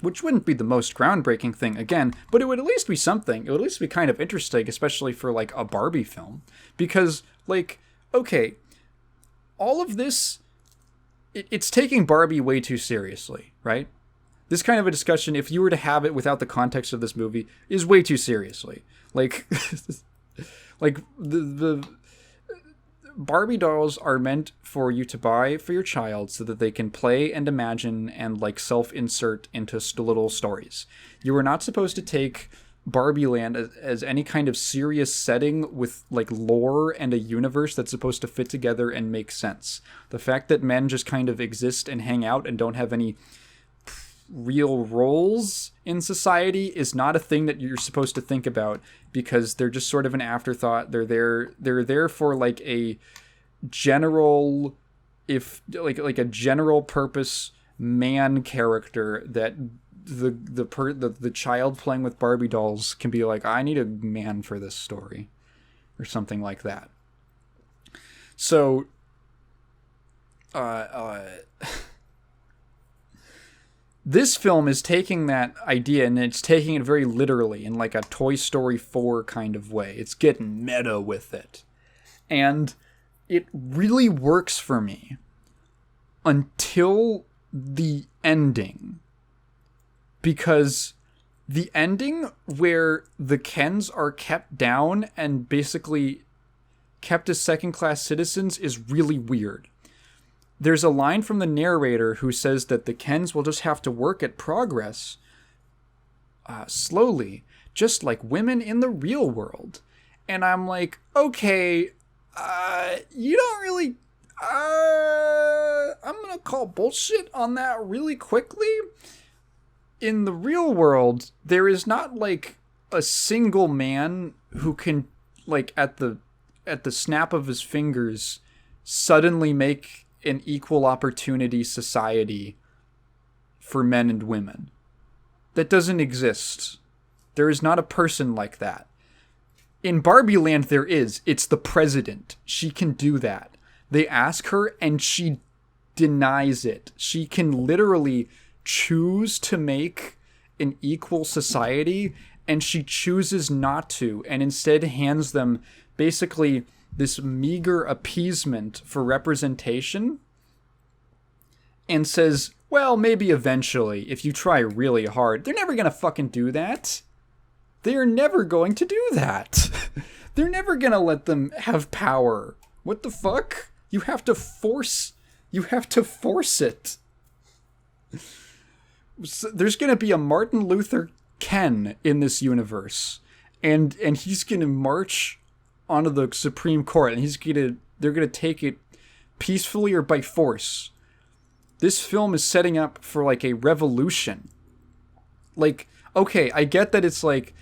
which wouldn't be the most groundbreaking thing again, but it would at least be something. It would at least be kind of interesting, especially for like a Barbie film, because like, okay, all of this, it's taking Barbie way too seriously, right? This kind of a discussion, if you were to have it without the context of this movie, is way too seriously. Like, like the Barbie dolls are meant for you to buy for your child so that they can play and imagine and like self-insert into little stories. You are not supposed to take Barbie Land as any kind of serious setting with like lore and a universe that's supposed to fit together and make sense. The fact that men just kind of exist and hang out and don't have any real roles in society is not a thing that you're supposed to think about, because they're just sort of an afterthought. They're there for like a general, like a general purpose man character that the child playing with Barbie dolls can be like, I need a man for this story or something like that. So this film is taking that idea and it's taking it very literally in like a Toy Story 4 kind of way. It's getting meta with it. And it really works for me until the ending. Because the ending where the Kens are kept down and basically kept as second-class citizens is really weird. There's a line from the narrator who says that the Kens will just have to work at progress slowly, just like women in the real world. And I'm like, okay, you don't really... I'm gonna call bullshit on that really quickly. In the real world, there is not like a single man who can, like, at the snap of his fingers, suddenly make an equal opportunity society for men and women. That doesn't exist. There is not a person like that. In Barbie Land, there is. It's the president. She can do that. They ask her and she denies it. She can literally choose to make an equal society, and she chooses not to, and instead hands them basically this meager appeasement for representation and says, well, maybe eventually, if you try really hard. They're never going to fucking do that. They are never going to do that. They're never going to let them have power. What the fuck? You have to force it. So there's going to be a Martin Luther Ken in this universe, and he's going to march onto the Supreme Court, and they're going to take it peacefully or by force. This film is setting up for like a revolution. Like, okay, I get that it's like,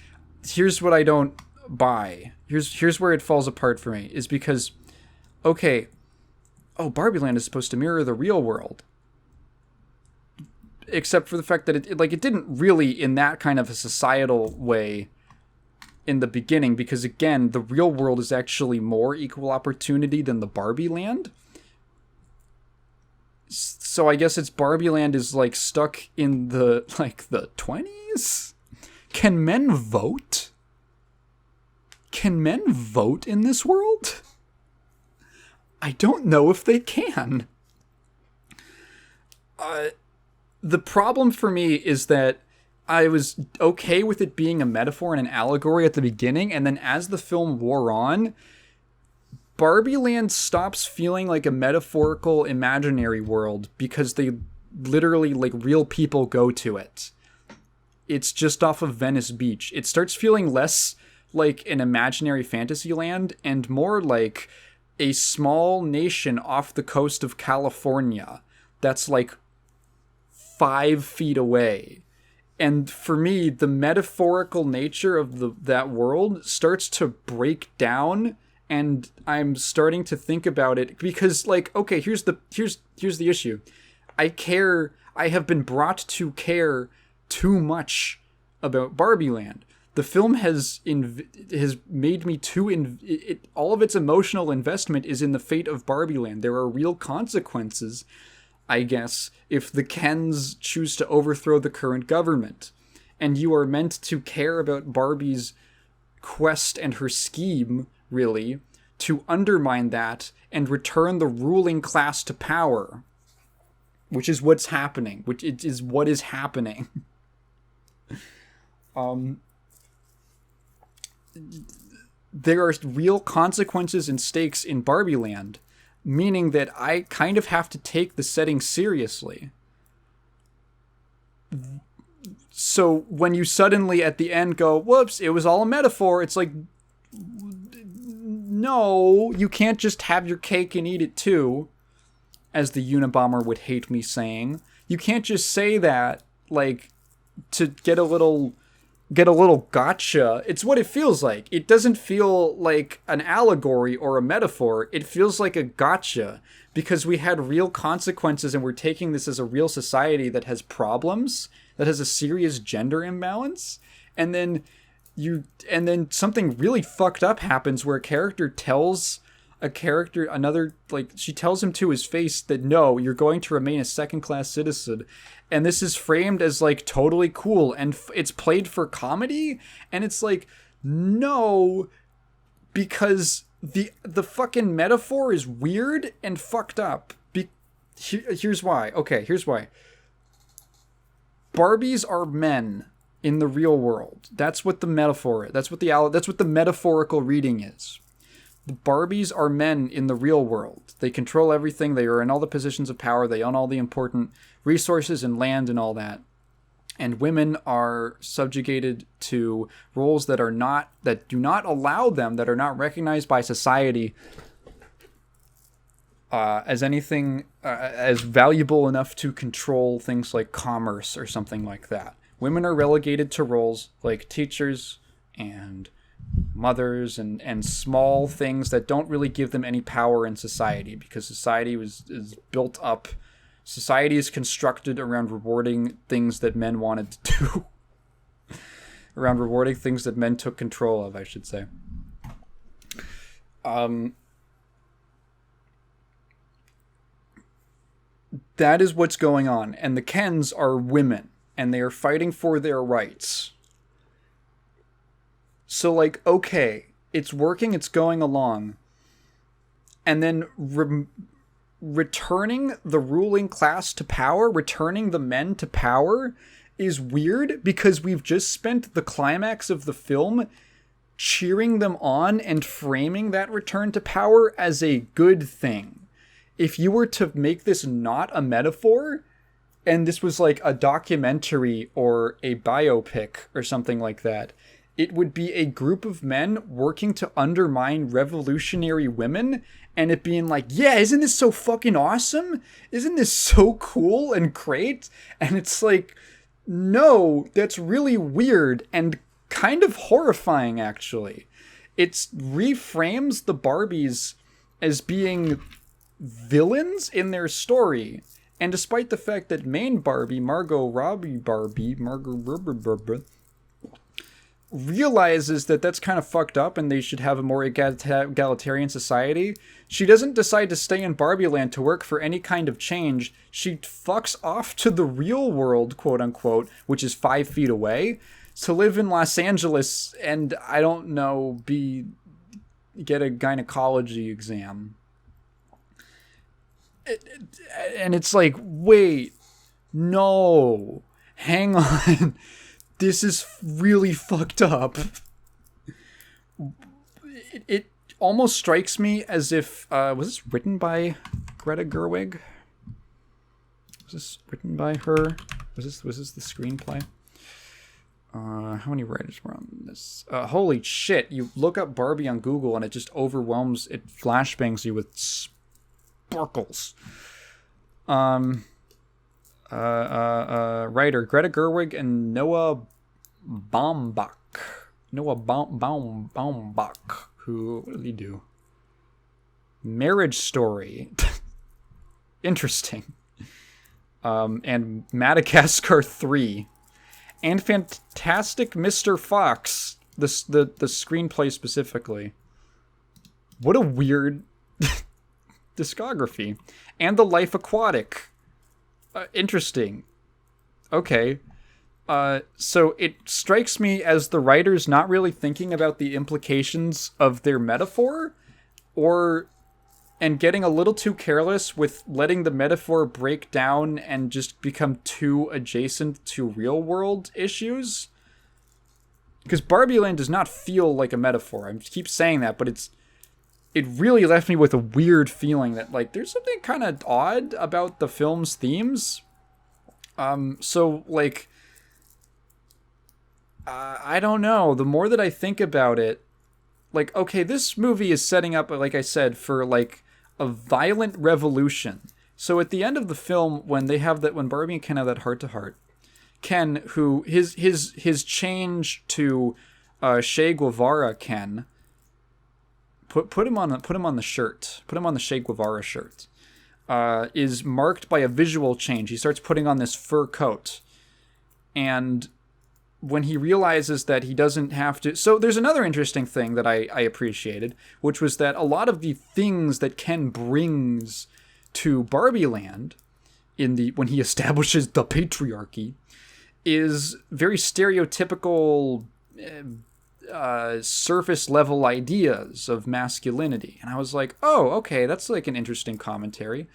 here's what I don't buy. Here's where it falls apart for me, is because, okay, Barbie Land is supposed to mirror the real world. Except for the fact that it didn't really in that kind of a societal way in the beginning, because again, the real world is actually more equal opportunity than the Barbie Land. So I guess it's Barbie Land is like stuck in the 20s? Can men vote? Can men vote in this world? I don't know if they can. The problem for me is that I was okay with it being a metaphor and an allegory at the beginning, and then as the film wore on, Barbie Land stops feeling like a metaphorical imaginary world because they literally, like, real people go to it. It's just off of Venice Beach. It starts feeling less like an imaginary fantasy land and more like a small nation off the coast of California that's like 5 feet away. And for me, the metaphorical nature of that world starts to break down, and I'm starting to think about it because, like, okay, here's the issue. I have been brought to care too much about Barbie Land. The film has made me all of its emotional investment is in the fate of Barbie Land. There are real consequences I guess, if the Kens choose to overthrow the current government. And you are meant to care about Barbie's quest and her scheme, really, to undermine that and return the ruling class to power. Which is what's happening. Which is what is happening. There are real consequences and stakes in Barbie Land, meaning that I kind of have to take the setting seriously. So when you suddenly at the end go, whoops, it was all a metaphor, it's like, no, you can't just have your cake and eat it too, as the Unabomber would hate me saying. You can't just say that, like, to get a little gotcha. It's what it feels like. It doesn't feel like an allegory or a metaphor. It feels like a gotcha, because we had real consequences and we're taking this as a real society that has problems, that has a serious gender imbalance, and then something really fucked up happens where a character tells she tells him to his face that no, you're going to remain a second-class citizen. And this is framed as like totally cool, and it's played for comedy, and it's like, no, because the fucking metaphor is weird and fucked up. Here's why. Okay, here's why. Barbies are men in the real world. That's what the metaphor is. That's what the metaphorical reading is. The Barbies are men in the real world. They control everything. They are in all the positions of power. They own all the important resources and land and all that. And women are subjugated to roles that do not allow them, that are not recognized by society as anything as valuable enough to control things like commerce or something like that. Women are relegated to roles like teachers and mothers and small things that don't really give them any power in society, because society is built up. Society is constructed around rewarding things that men wanted to do. Around rewarding things that men took control of, I should say. That is what's going on. And the Kens are women, and they are fighting for their rights. So, like, okay, it's working, it's going along. And then returning the ruling class to power, returning the men to power, is weird, because we've just spent the climax of the film cheering them on and framing that return to power as a good thing. If you were to make this not a metaphor, and this was like a documentary or a biopic or something like that, it would be a group of men working to undermine revolutionary women, and it being like, yeah, isn't this so fucking awesome? Isn't this so cool and great? And it's like, no, that's really weird and kind of horrifying, actually. It reframes the Barbies as being villains in their story. And despite the fact that main Barbie, Margot realizes that that's kind of fucked up and they should have a more egalitarian society, she doesn't decide to stay in Barbie Land to work for any kind of change. She fucks off to the real world, quote unquote, which is 5 feet away, to live in Los Angeles and, I don't know, get a gynecology exam. And it's like, wait, no, hang on. This is really fucked up. It almost strikes me as if, was this written by Greta Gerwig? Was this written by her? Was this the screenplay? How many writers were on this? Holy shit, you look up Barbie on Google and it just overwhelms, it flashbangs you with sparkles. Writer Greta Gerwig and Noah Baumbach. Who, what did he do? Marriage Story. Interesting. And Madagascar 3. And Fantastic Mr. Fox. The screenplay specifically. What a weird discography. And The Life Aquatic. Interesting. Okay. So it strikes me as the writers not really thinking about the implications of their metaphor, or and getting a little too careless with letting the metaphor break down and just become too adjacent to real world issues. Because Barbie Land does not feel like a metaphor. I keep saying that, but it really left me with a weird feeling that, like, there's something kind of odd about the film's themes. So, like, I don't know. The more that I think about it, like, okay, this movie is setting up, like I said, for, like, a violent revolution. So at the end of the film, when Barbie and Ken have that heart-to-heart, Ken, who his change to Che Guevara Ken, put him on the shirt, put him on the Che Guevara shirt, is marked by a visual change. He starts putting on this fur coat, and when he realizes that he doesn't have to... So there's another interesting thing that I appreciated, which was that a lot of the things that Ken brings to Barbie Land when he establishes the patriarchy is very stereotypical surface level ideas of masculinity. And I was like, oh, okay, that's like an interesting commentary,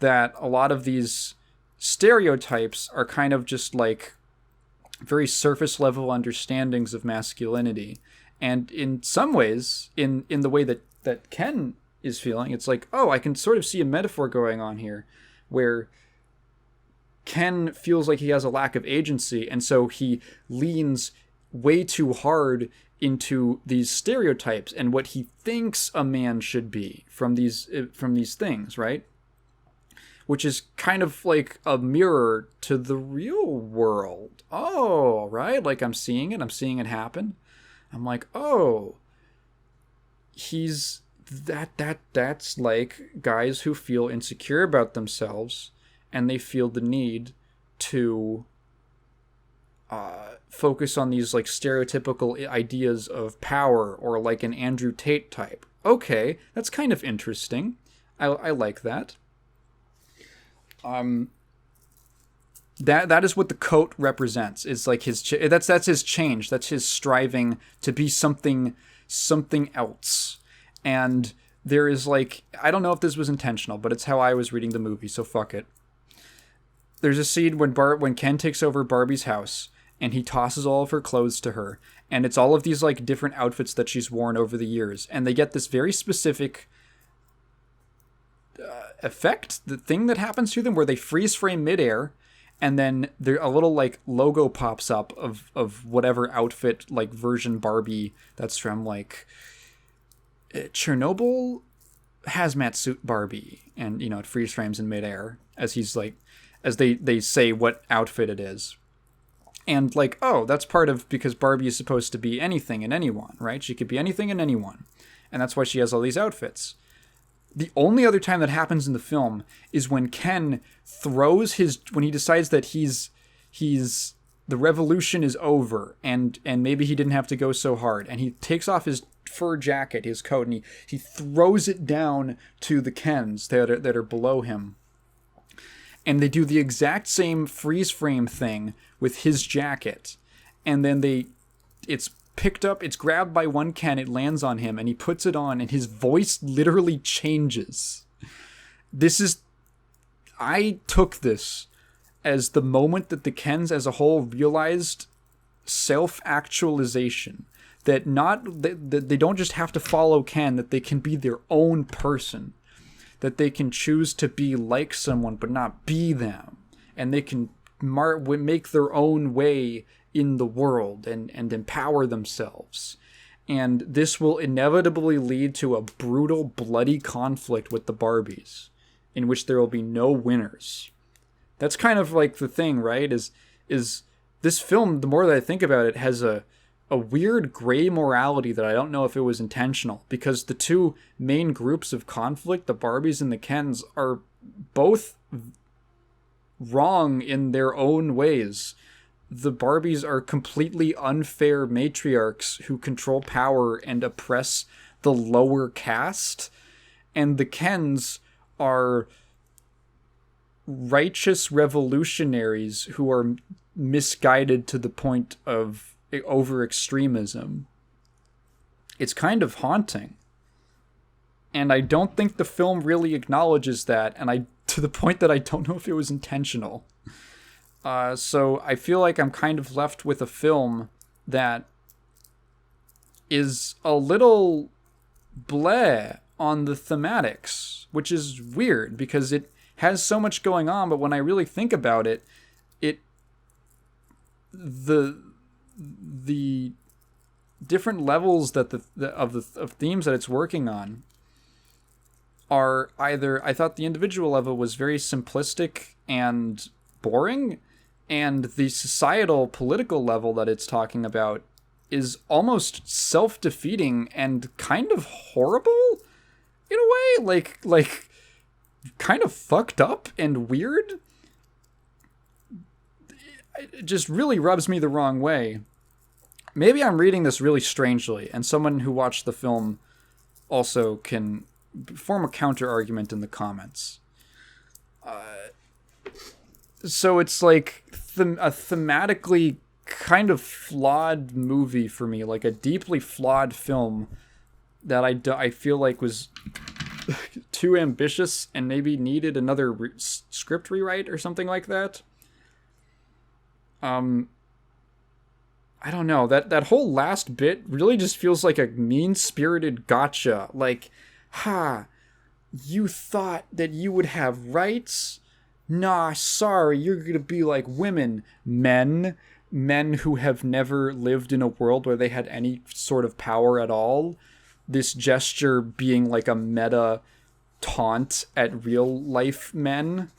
that a lot of these stereotypes are kind of just like very surface level understandings of masculinity. And in some ways, in the way that Ken is feeling, it's like, oh, I can sort of see a metaphor going on here where Ken feels like he has a lack of agency, and so he leans way too hard into these stereotypes and what he thinks a man should be from these things, right? Which is kind of like a mirror to the real world. Oh, right? Like I'm seeing it happen. I'm like, oh, that's like guys who feel insecure about themselves, and they feel the need to focus on these like stereotypical ideas of power, or like an Andrew Tate type. Okay, that's kind of interesting. I like that. That is what the coat represents. It's like that's his change. That's his striving to be something else. And there is like, I don't know if this was intentional, but it's how I was reading the movie, so fuck it. There's a scene when Ken takes over Barbie's house and he tosses all of her clothes to her, and it's all of these like different outfits that she's worn over the years, and they get this very specific effect, the thing that happens to them where they freeze frame midair, and then a little like logo pops up of whatever outfit, like version Barbie that's from like Chernobyl hazmat suit Barbie, and you know it freeze frames in midair as he's like, as they say what outfit it is. And like, oh, that's part of, because Barbie is supposed to be anything and anyone, right? She could be anything and anyone. And that's why she has all these outfits. The only other time that happens in the film is when Ken when he decides that the revolution is over, and maybe he didn't have to go so hard, and he takes off his fur jacket, his coat, and he throws it down to the Kens that are below him. And they do the exact same freeze frame thing with his jacket. And then it's picked up, it's grabbed by one Ken, it lands on him, and he puts it on, and his voice literally changes. I took this as the moment that the Kens as a whole realized self-actualization. That they don't just have to follow Ken, that they can be their own person. That they can choose to be like someone but not be them, and they can make their own way in the world and empower themselves. And this will inevitably lead to a brutal, bloody conflict with the Barbies, in which there will be no winners. That's kind of like the thing, right? Is this film, the more that I think about it, has a weird gray morality that I don't know if it was intentional, because the two main groups of conflict, the Barbies and the Kens, are both wrong in their own ways. The Barbies are completely unfair matriarchs who control power and oppress the lower caste, and the Kens are righteous revolutionaries who are misguided to the point of over extremism. It's kind of haunting. And I don't think the film really acknowledges that, and to the point that I don't know if it was intentional. So I feel like I'm kind of left with a film that is a little bleh on the thematics, which is weird because it has so much going on, but when I really think about it, the different levels that of themes that it's working on are either, I thought the individual level was very simplistic and boring, and the societal political level that it's talking about is almost self-defeating and kind of horrible in a way, like kind of fucked up and weird. It just really rubs me the wrong way. Maybe I'm reading this really strangely, and someone who watched the film also can form a counter argument in the comments. So it's like a thematically kind of flawed movie for me, like a deeply flawed film that I feel like was too ambitious and maybe needed another script rewrite or something like that. I don't know, that whole last bit really just feels like a mean-spirited gotcha. Like, you thought that you would have rights? Nah, sorry, you're gonna be like women. Men who have never lived in a world where they had any sort of power at all. This gesture being like a meta taunt at real life men.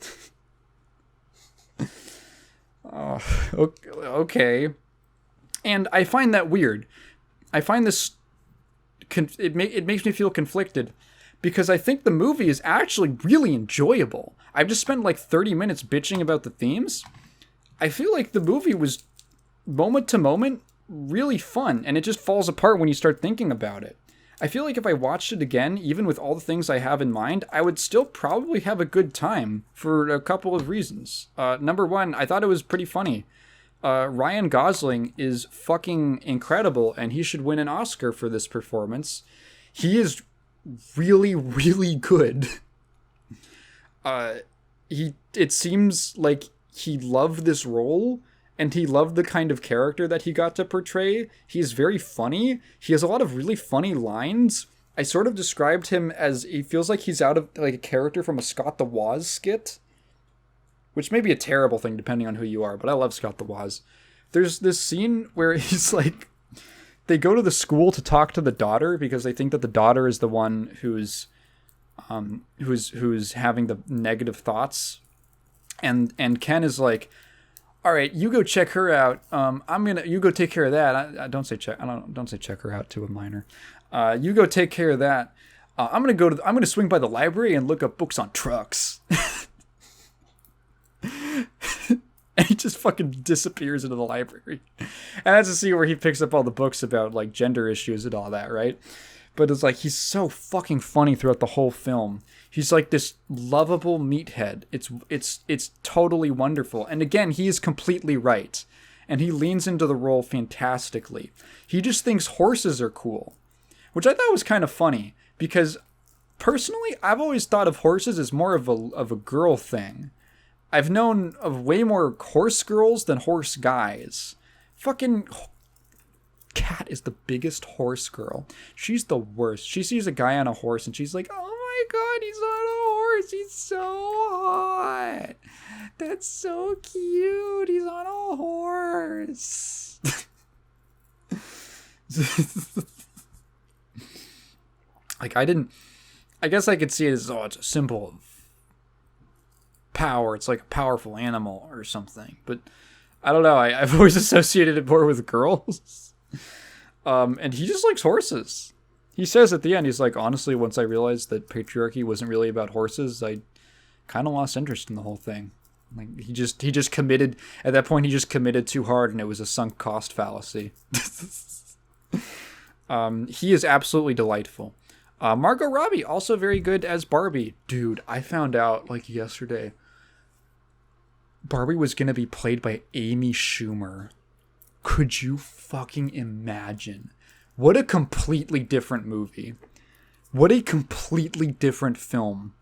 Okay. And I find that weird. I find this... It makes me feel conflicted, because I think the movie is actually really enjoyable. I've just spent like 30 minutes bitching about the themes. I feel like the movie was, moment to moment, really fun, and it just falls apart when you start thinking about it. I feel like if I watched it again, even with all the things I have in mind, I would still probably have a good time for a couple of reasons. Number one, I thought it was pretty funny. Ryan Gosling is fucking incredible, and he should win an Oscar for this performance. He is really, really good. It seems like he loved this role, and he loved the kind of character that he got to portray. He's very funny. He has a lot of really funny lines. I sort of described him as, he feels like he's out of like a character from a Scott the Woz skit, which may be a terrible thing depending on who you are, but I love Scott the Woz. There's this scene where he's like, they go to the school to talk to the daughter because they think that the daughter is the one who's having the negative thoughts, and Ken is like, all right, you go check her out. You go take care of that. I don't say check her out to a minor. You go take care of that. I'm gonna swing by the library and look up books on trucks. And he just fucking disappears into the library. And that's a scene where he picks up all the books about like gender issues and all that, right? But it's like, he's so fucking funny throughout the whole film. He's like this lovable meathead. It's totally wonderful. And again, he is completely right. And he leans into the role fantastically. He just thinks horses are cool, which I thought was kind of funny, because personally, I've always thought of horses as more of a girl thing. I've known of way more horse girls than horse guys. Fucking Kat is the biggest horse girl. She's the worst. She sees a guy on a horse and she's like, oh my god, he's on a horse. He's so hot. That's so cute. He's on a horse. Like, I guess I could see it as, it's a symbol of power. It's like a powerful animal or something. But I don't know. I've always associated it more with girls. And he just likes horses. He says at the end, he's like, honestly, once I realized that patriarchy wasn't really about horses, I kind of lost interest in the whole thing. Like, he just committed, at that point, he just committed too hard, and it was a sunk cost fallacy. He is absolutely delightful. Margot Robbie, also very good as Barbie. Dude, I found out, like, yesterday, Barbie was going to be played by Amy Schumer. Could you fucking imagine? What a completely different movie. What a completely different film.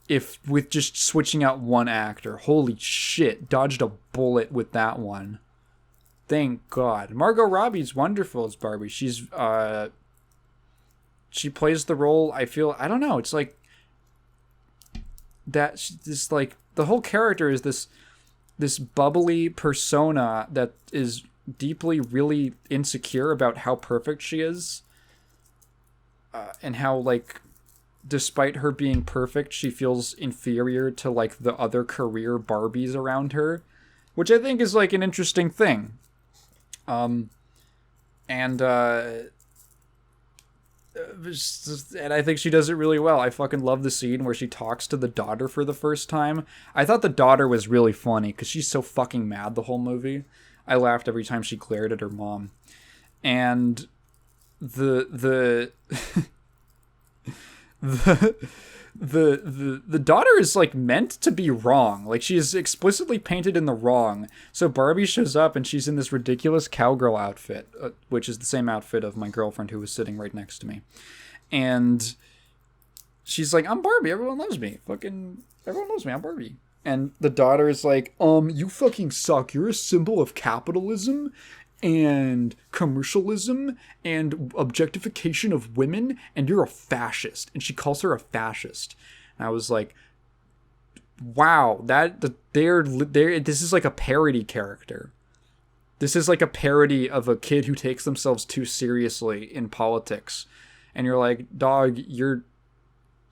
If with just switching out one actor. Holy shit. Dodged a bullet with that one. Thank God. Margot Robbie's wonderful as Barbie. She plays the role, I don't know, it's like that, this like, the whole character is this bubbly persona that is deeply really insecure about how perfect she is. And how, like, despite her being perfect, she feels inferior to, like, the other career Barbies around her, which I think is, like, an interesting thing. And I think she does it really well. I fucking love the scene where she talks to the daughter for the first time. I thought the daughter was really funny because she's so fucking mad the whole movie. I laughed every time she glared at her mom. And the daughter is, like, meant to be wrong. Like, she is explicitly painted in the wrong. So Barbie shows up and she's in this ridiculous cowgirl outfit, which is the same outfit of my girlfriend who was sitting right next to me. And she's like, I'm Barbie, everyone loves me. Fucking everyone loves me, I'm Barbie. And the daughter is like, you fucking suck. You're a symbol of capitalism and commercialism and objectification of women, and you're a fascist. And she calls her a fascist. And I was like, wow, this is like a parody character. This is like a parody of a kid who takes themselves too seriously in politics. And you're like, dog, you're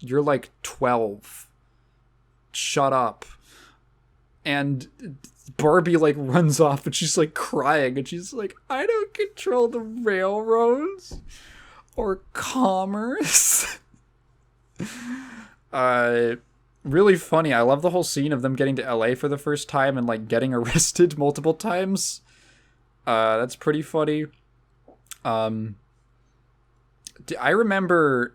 like 12. Shut up. And Barbie, like, runs off and she's, like, crying. And she's like, I don't control the railroads or commerce. Really funny. I love the whole scene of them getting to LA for the first time and, like, getting arrested multiple times. That's pretty funny. I remember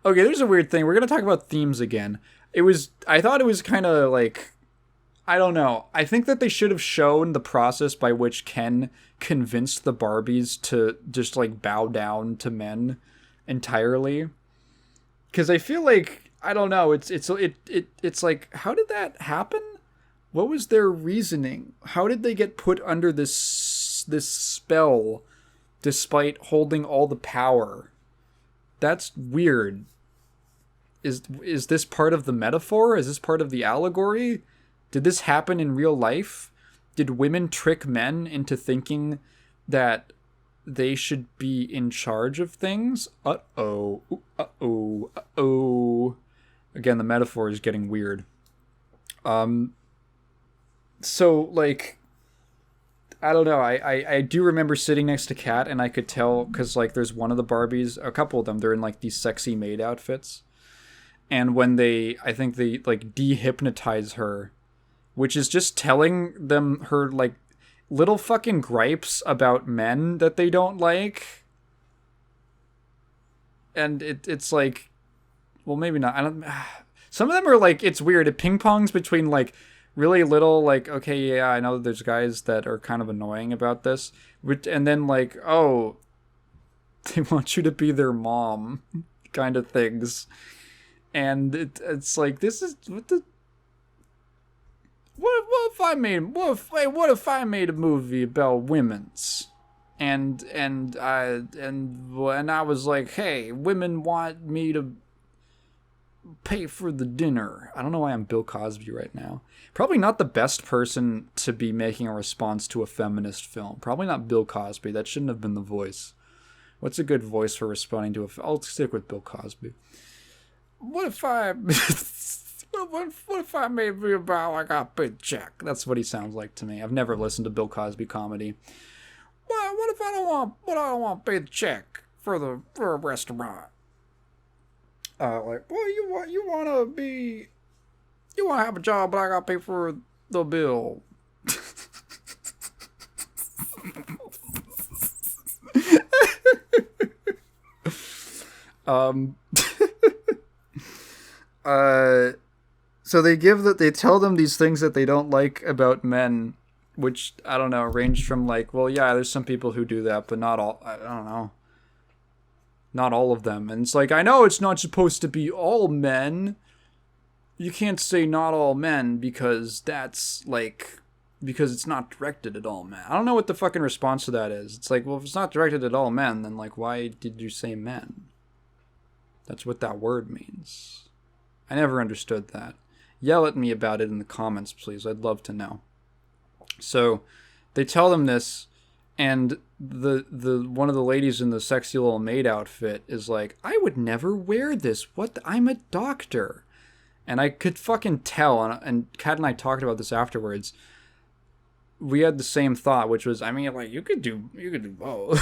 okay, there's a weird thing. We're going to talk about themes again. I thought it was kind of like, I don't know. I think that they should have shown the process by which Ken convinced the Barbies to just, like, bow down to men entirely. Because I feel like, I don't know, it's like, how did that happen? What was their reasoning? How did they get put under this spell despite holding all the power? That's weird. Is this part of the metaphor? Is this part of the allegory? Did this happen in real life? Did women trick men into thinking that they should be in charge of things? Uh-oh. Uh-oh. Uh-oh. Again, the metaphor is getting weird. So, like, I don't know. I do remember sitting next to Kat, and I could tell, because, like, there's one of the Barbies, a couple of them, they're in, like, these sexy maid outfits. And when I think they, like, dehypnotize her, which is just telling them her, like, little fucking gripes about men that they don't like. And it's like, well, maybe not. Some of them are, like, it's weird. It ping-pongs between, like, really little, like, okay, yeah, I know that there's guys that are kind of annoying about this. And then, like, oh, they want you to be their mom kind of things. And it's like, this is, what if I made a movie about women's? And I was like, hey, women want me to pay for the dinner. I don't know why I'm Bill Cosby right now. Probably not the best person to be making a response to a feminist film. Probably not Bill Cosby. That shouldn't have been the voice. What's a good voice for responding to I'll stick with Bill Cosby. What if I made a movie about I got a big check? That's what he sounds like to me. I've never listened to Bill Cosby comedy. What if I don't want to pay the check for a restaurant? Like, well, you want to have a job, but I got to pay for the bill. So they tell them these things that they don't like about men, which I don't know, range from like, well, yeah, there's some people who do that, but not all. I don't know, not all of them. And it's like, I know it's not supposed to be all men. You can't say not all men because that's like, because it's not directed at all men. I don't know what the fucking response to that is. It's like, well, if it's not directed at all men, then like, why did you say men? That's what that word means. I never understood that. Yell at me about it in the comments, please. I'd love to know. So they tell them this, and the one of the ladies in the sexy little maid outfit is like, I would never wear this. What? I'm a doctor. And I could fucking tell, and Kat and I talked about this afterwards. We had the same thought, which was, I mean, like, you could do both.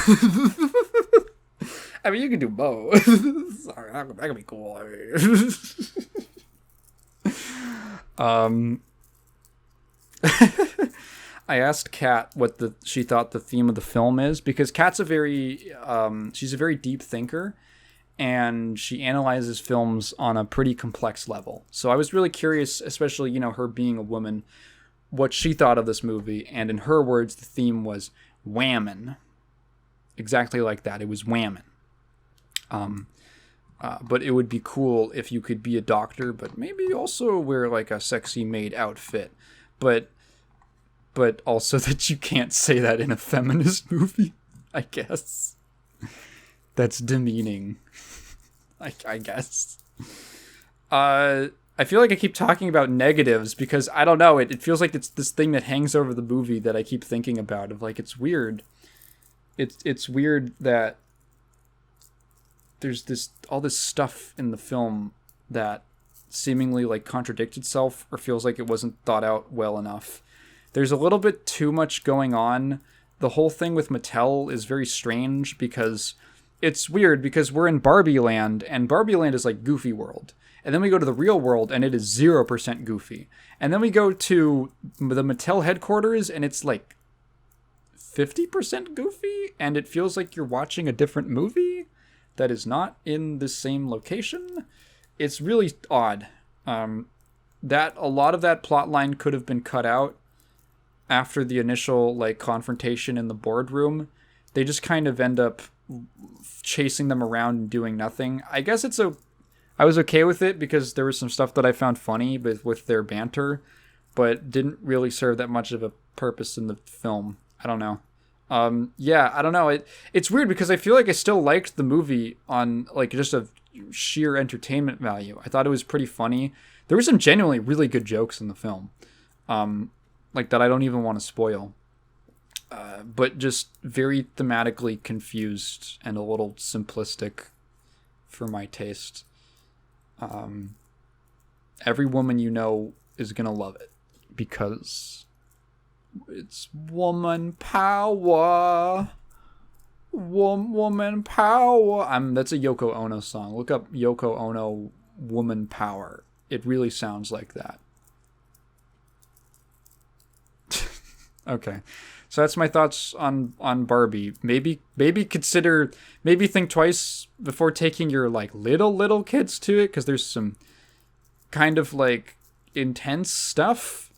I mean, you can do both. Sorry, that could be cool. I mean. I asked Kat what she thought the theme of the film is, because Kat's she's a very deep thinker, and she analyzes films on a pretty complex level. So I was really curious, especially, you know, her being a woman, what she thought of this movie. And in her words, the theme was whammin'. Exactly like that. It was whammin'. But it would be cool if you could be a doctor, but maybe also wear like a sexy maid outfit. But also that you can't say that in a feminist movie, I guess. That's demeaning. I guess. I feel like I keep talking about negatives because, I don't know, it feels like it's this thing that hangs over the movie that I keep thinking about, of like, it's weird. It's weird that there's all this stuff in the film that seemingly like contradicts itself or feels like it wasn't thought out well enough. There's a little bit too much going on. The whole thing with Mattel is very strange because it's weird because we're in Barbie Land, and Barbie Land is like Goofy World. And then we go to the real world and it is 0% Goofy. And then we go to the Mattel headquarters and it's like 50% Goofy, and it feels like you're watching a different movie that is not in the same location. It's really odd. That a lot of that plot line could have been cut out after the initial like confrontation in the boardroom. They just kind of end up chasing them around and doing nothing. I guess I was okay with it because there was some stuff that I found funny with their banter, but didn't really serve that much of a purpose in the film. I don't know. Yeah, I don't know. It's weird because I feel like I still liked the movie on like just a sheer entertainment value. I thought it was pretty funny. There were some genuinely really good jokes in the film, like that I don't even want to spoil. But just very thematically confused and a little simplistic for my taste. Every woman you know is gonna love it because it's woman power. Woman power. That's a Yoko Ono song. Look up Yoko Ono Woman Power. It really sounds like that. Okay. So that's my thoughts on Barbie. Maybe think twice before taking your like little kids to it, because there's some kind of like intense stuff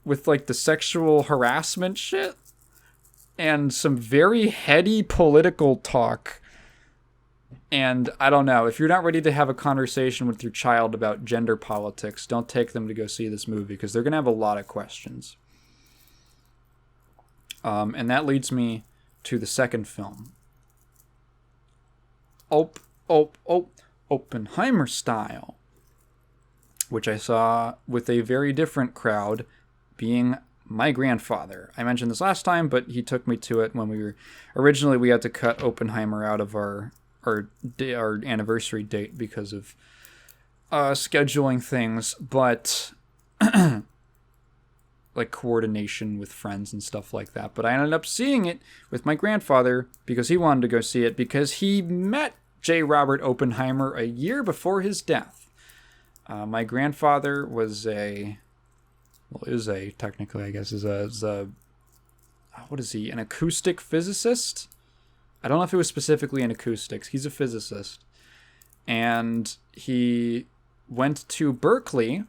with like the sexual harassment shit and some very heady political talk. And I don't know, if you're not ready to have a conversation with your child about gender politics, don't take them to go see this movie because they're going to have a lot of questions. And that leads me to the second film. Oppenheimer Style, which I saw with a very different crowd, being my grandfather. I mentioned this last time, but he took me to it when we had to cut Oppenheimer out of our anniversary date because of scheduling things, but like coordination with friends and stuff like that. But I ended up seeing it with my grandfather because he wanted to go see it because he met J. Robert Oppenheimer a year before his death. My grandfather technically, I guess, is a what is he? An acoustic physicist? I don't know if it was specifically in acoustics. He's a physicist. And he went to Berkeley.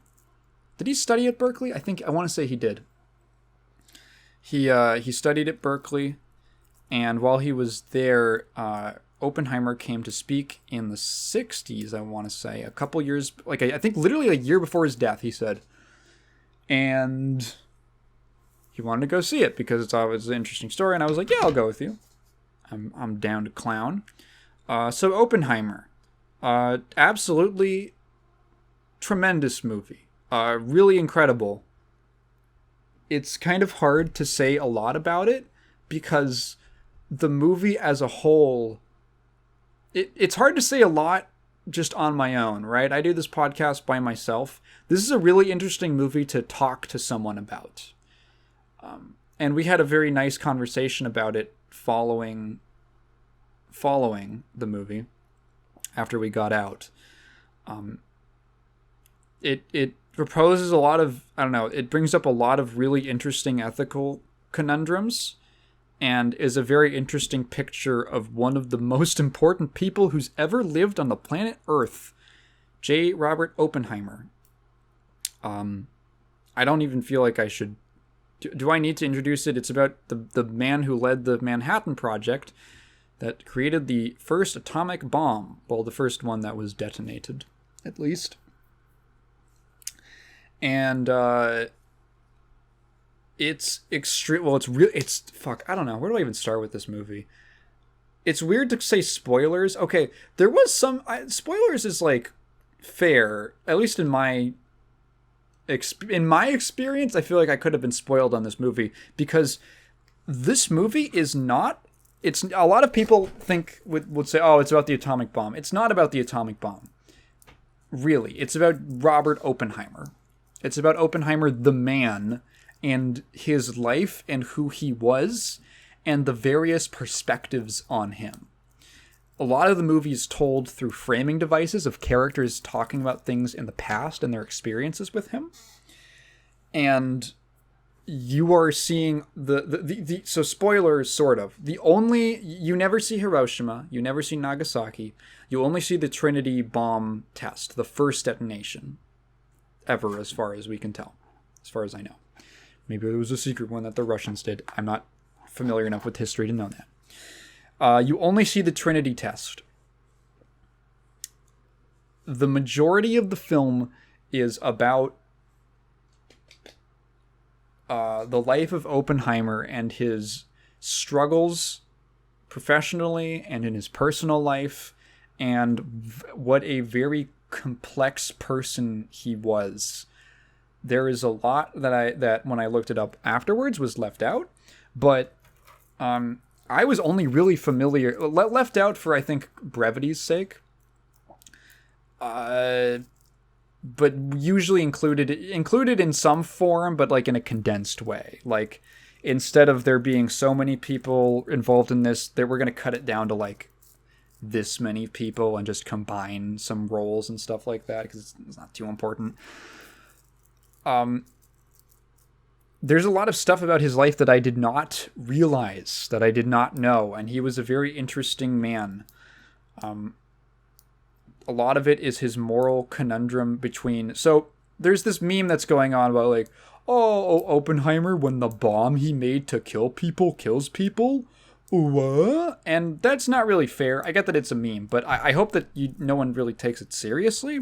Did he study at Berkeley? I want to say he did. He studied at Berkeley, and while he was there, Oppenheimer came to speak in the 60s, I want to say. A couple years, like I think literally a year before his death, he said. And he wanted to go see it because it's always an interesting story, and I was like, yeah, I'll go with you. I'm down to clown. So Oppenheimer. Absolutely tremendous movie. Really incredible. It's kind of hard to say a lot about it because the movie as a whole, it's hard to say a lot just on my own, right? I do this podcast by myself. This is a really interesting movie to talk to someone about. And we had a very nice conversation about it following the movie after we got out. It proposes a lot of, I don't know, it brings up a lot of really interesting ethical conundrums and is a very interesting picture of one of the most important people who's ever lived on the planet Earth, J. Robert Oppenheimer. I don't even feel like I should... Do I need to introduce it? It's about the man who led the Manhattan Project that created the first atomic bomb. Well, the first one that was detonated, at least. And it's extreme. Well, fuck. I don't know. Where do I even start with this movie? It's weird to say spoilers. Okay, there was some spoilers is like fair, at least in my experience. I feel like I could have been spoiled on this movie because this movie is not. It's a lot of people would say, oh, it's about the atomic bomb. It's not about the atomic bomb. Really, it's about Robert Oppenheimer. It's about Oppenheimer, the man, and his life and who he was, and the various perspectives on him. A lot of the movie is told through framing devices of characters talking about things in the past and their experiences with him. And you are seeing so spoilers, sort of. You never see Hiroshima, you never see Nagasaki, you only see the Trinity bomb test, the first detonation ever, as far as we can tell, as far as I know. Maybe it was a secret one that the Russians did. I'm not familiar enough with history to know that. You only see the Trinity test. The majority of the film is about the life of Oppenheimer and his struggles professionally and in his personal life, and what a very complex person he was. There is a lot that when I looked it up afterwards was left out, but I was only really left out for, I think, brevity's sake. But usually included in some form, but like in a condensed way. Like, instead of there being so many people involved in this, we're going to cut it down to like this many people and just combine some roles and stuff like that because it's not too important. There's a lot of stuff about his life that I did not realize, that I did not know, and he was a very interesting man. A lot of it is his moral conundrum between... So, there's this meme that's going on about, like, oh, Oppenheimer, when the bomb he made to kill people kills people? What? And that's not really fair. I get that it's a meme, but I hope that no one really takes it seriously,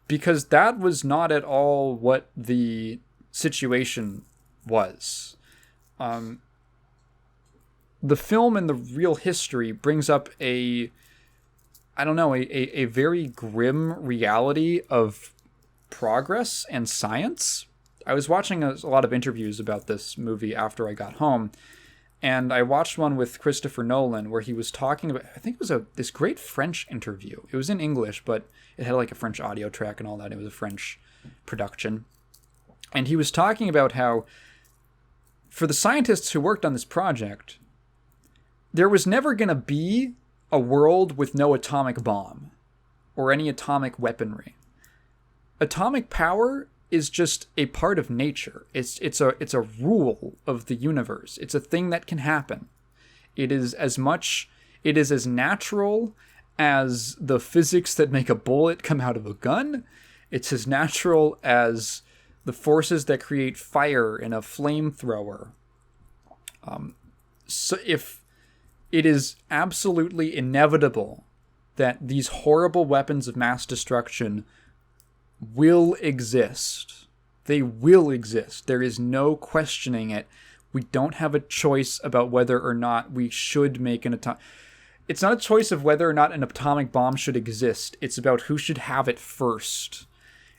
because that was not at all what the situation was. The film and the real history brings up a very grim reality of progress and science. I was watching a lot of interviews about this movie after I got home, and I watched one with Christopher Nolan where he was talking about, I think it was this great French interview. It was in English, but it had like a French audio track and all that. It was a French production. And he was talking about how, for the scientists who worked on this project, there was never going to be a world with no atomic bomb or any atomic weaponry. Atomic power is just a part of nature. It's a rule of the universe. It's a thing that can happen. It is as natural as the physics that make a bullet come out of a gun. It's as natural as the forces that create fire in a flamethrower. So if it is absolutely inevitable that these horrible weapons of mass destruction will exist, they will exist. There is no questioning it. We don't have a choice about whether or not we should make an atomic... It's not a choice of whether or not an atomic bomb should exist. It's about who should have it first.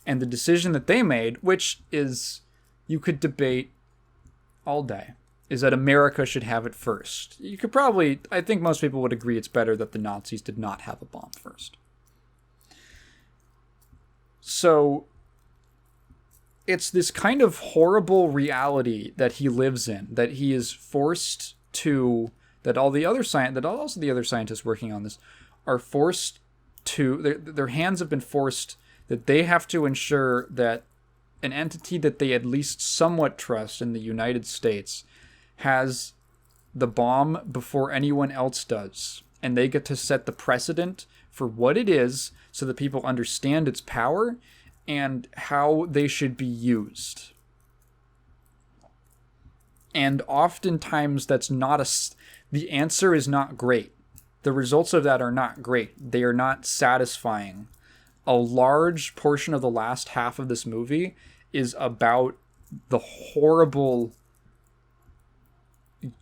And the decision that they made, which is, you could debate all day, is that America should have it first. You could probably, I think most people would agree it's better that the Nazis did not have a bomb first. So, it's this kind of horrible reality that he lives in, that he is forced to, that also the other scientists working on this are forced to, their hands have been forced, that they have to ensure that an entity that they at least somewhat trust in the United States has the bomb before anyone else does. And they get to set the precedent for what it is so that people understand its power and how they should be used. And oftentimes that's not the answer is not great. The results of that are not great. They are not satisfying. A large portion of the last half of this movie is about the horrible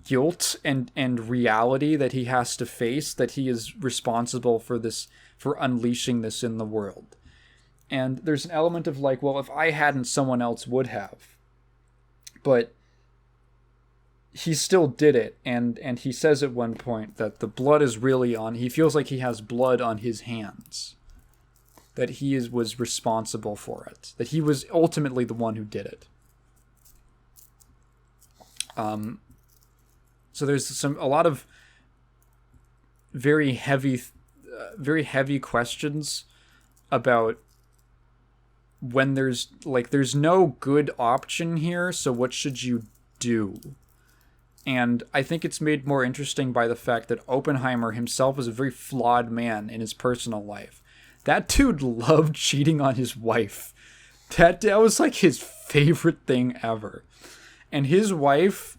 guilt and reality that he has to face, that he is responsible for unleashing this in the world. And there's an element of like, well, if I hadn't, someone else would have. But he still did it, and he says at one point that the blood is really on, he feels like he has blood on his hands. That he was responsible for it. That he was ultimately the one who did it. So there's a lot of very heavy questions about when there's no good option here, so what should you do? And I think it's made more interesting by the fact that Oppenheimer himself is a very flawed man in his personal life. That dude loved cheating on his wife. That was like his favorite thing ever. And his wife,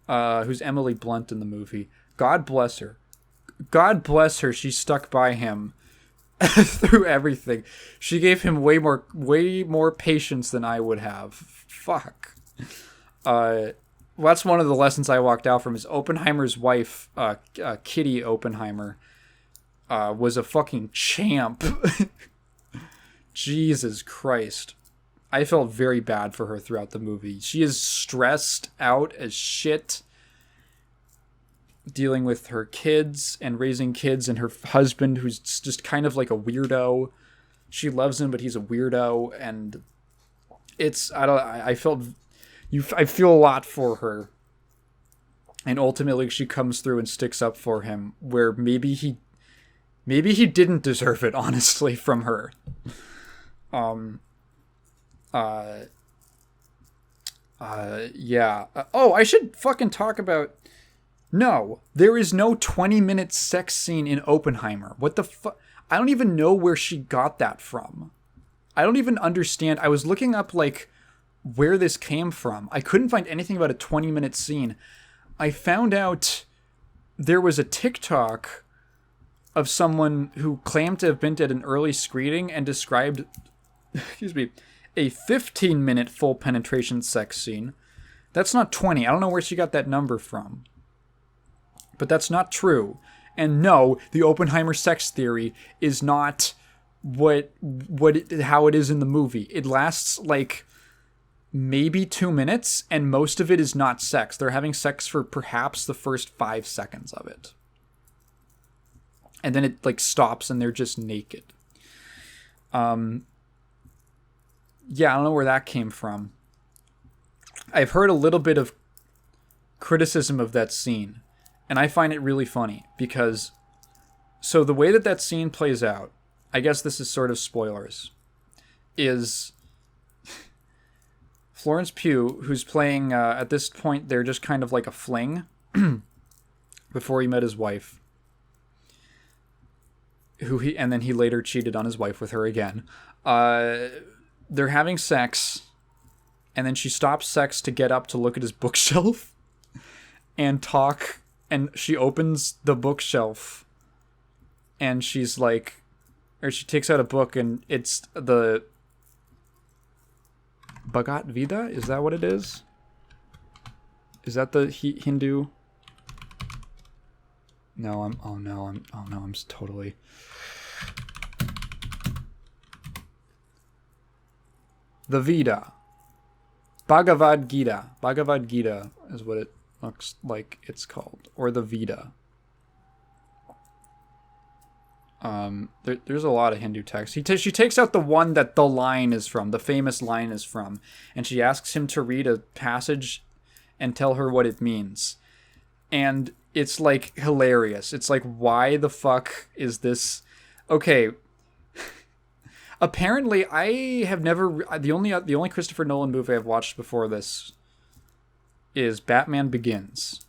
who's Emily Blunt in the movie, God bless her. God bless her, she stuck by him through everything. She gave him way more patience than I would have. Fuck. Well, that's one of the lessons I walked out from, is Oppenheimer's wife, Kitty Oppenheimer, was a fucking champ. Jesus Christ. I felt very bad for her throughout the movie. She is stressed out as shit, dealing with her kids and raising kids, and her husband, who's just kind of like a weirdo. She loves him, but he's a weirdo, and I feel a lot for her. And ultimately she comes through and sticks up for him, where maybe he didn't deserve it, honestly, from her. Yeah. I should fucking talk about... No, there is no 20-minute sex scene in Oppenheimer. What the fuck? I don't even know where she got that from. I don't even understand. I was looking up, like, where this came from. I couldn't find anything about a 20-minute scene. I found out there was a TikTok of someone who claimed to have been at an early screening and described, a 15-minute full penetration sex scene. That's not 20. I don't know where she got that number from. But that's not true. And no, the Oppenheimer sex theory is not how it is in the movie. It lasts like maybe 2 minutes, and most of it is not sex. They're having sex for perhaps the first 5 seconds of it. And then it like stops and they're just naked. Yeah, I don't know where that came from. I've heard a little bit of criticism of that scene, and I find it really funny because, so the way that scene plays out, I guess this is sort of spoilers, is Florence Pugh, who's playing, at this point, they're just kind of like a fling before he met his wife. and then he later cheated on his wife with her again. They're having sex, and then she stops sex to get up to look at his bookshelf and talk, and she opens the bookshelf, and she's like, or she takes out a book, and it's the Bhagavad Gita? Is that what it is? Is that the Hindu? No, I'm totally... The Veda. Bhagavad Gita. Bhagavad Gita is what it looks like it's called. Or the Veda. There's a lot of Hindu texts. She takes out the one that the line is from, the famous line is from, and she asks him to read a passage and tell her what it means. And it's like hilarious. It's like, why the fuck is this? Okay. Apparently, I have never... The only Christopher Nolan movie I've watched before this is Batman Begins.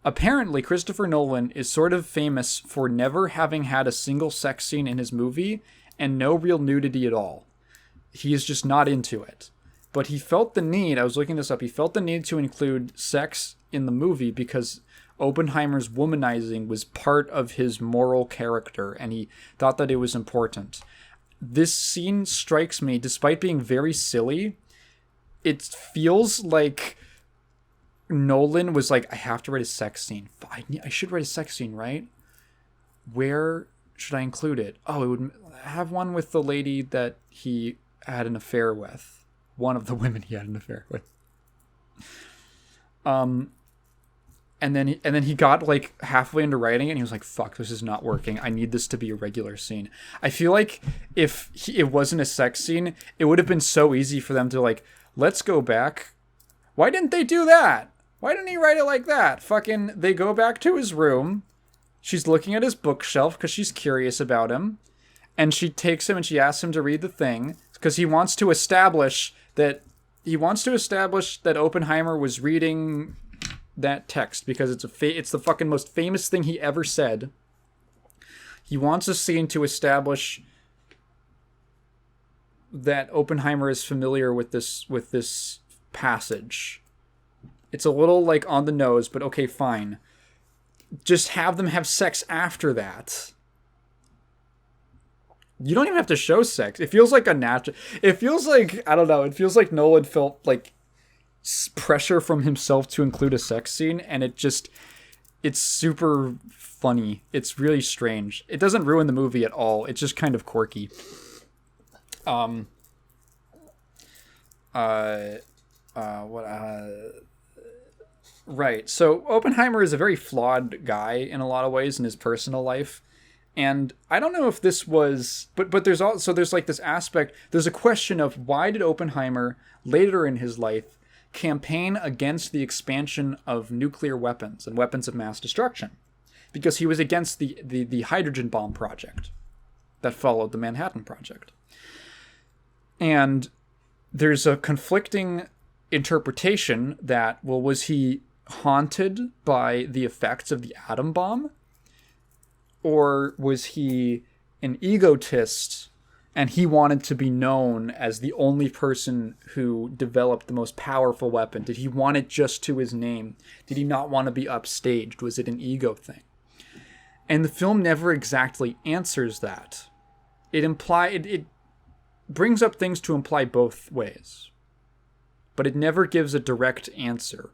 Apparently, Christopher Nolan is sort of famous for never having had a single sex scene in his movie and no real nudity at all. He is just not into it. But he felt the need... I was looking this up. He felt the need to include sex in the movie because Oppenheimer's womanizing was part of his moral character, and he thought that it was important. This scene strikes me, despite being very silly, it feels like Nolan was like, I have to write a sex scene. I should write a sex scene, right? Where should I include it? Oh, it would have one with the lady that he had an affair with. One of the women he had an affair with. And then he got like halfway into writing it and he was like, fuck, this is not working. I need this to be a regular scene. I feel like if it wasn't a sex scene, it would have been so easy for them to like, let's go back. Why didn't they do that? Why didn't he write it like that? Fucking, they go back to his room. She's looking at his bookshelf because she's curious about him. And she takes him and she asks him to read the thing because he wants to establish that Oppenheimer was reading that text because it's the fucking most famous thing he ever said. He wants a scene to establish that Oppenheimer is familiar with this passage. It's a little like on the nose, but okay, fine. Just have them have sex after that. You don't even have to show sex. It feels like a natural... It feels like, I don't know, it feels like Nolan felt like pressure from himself to include a sex scene, and it's super funny. It's really strange. It doesn't ruin the movie at all. It's just kind of quirky. Right. So Oppenheimer is a very flawed guy in a lot of ways in his personal life. And I don't know if this was, but there's like this aspect, there's a question of why did Oppenheimer later in his life campaign against the expansion of nuclear weapons and weapons of mass destruction? Because he was against the hydrogen bomb project that followed the Manhattan Project. And there's a conflicting interpretation that, well, was he haunted by the effects of the atom bomb? Or was he an egotist and he wanted to be known as the only person who developed the most powerful weapon? Did he want it just to his name? Did he not want to be upstaged? Was it an ego thing? And the film never exactly answers that. It brings up things to imply both ways, but it never gives a direct answer.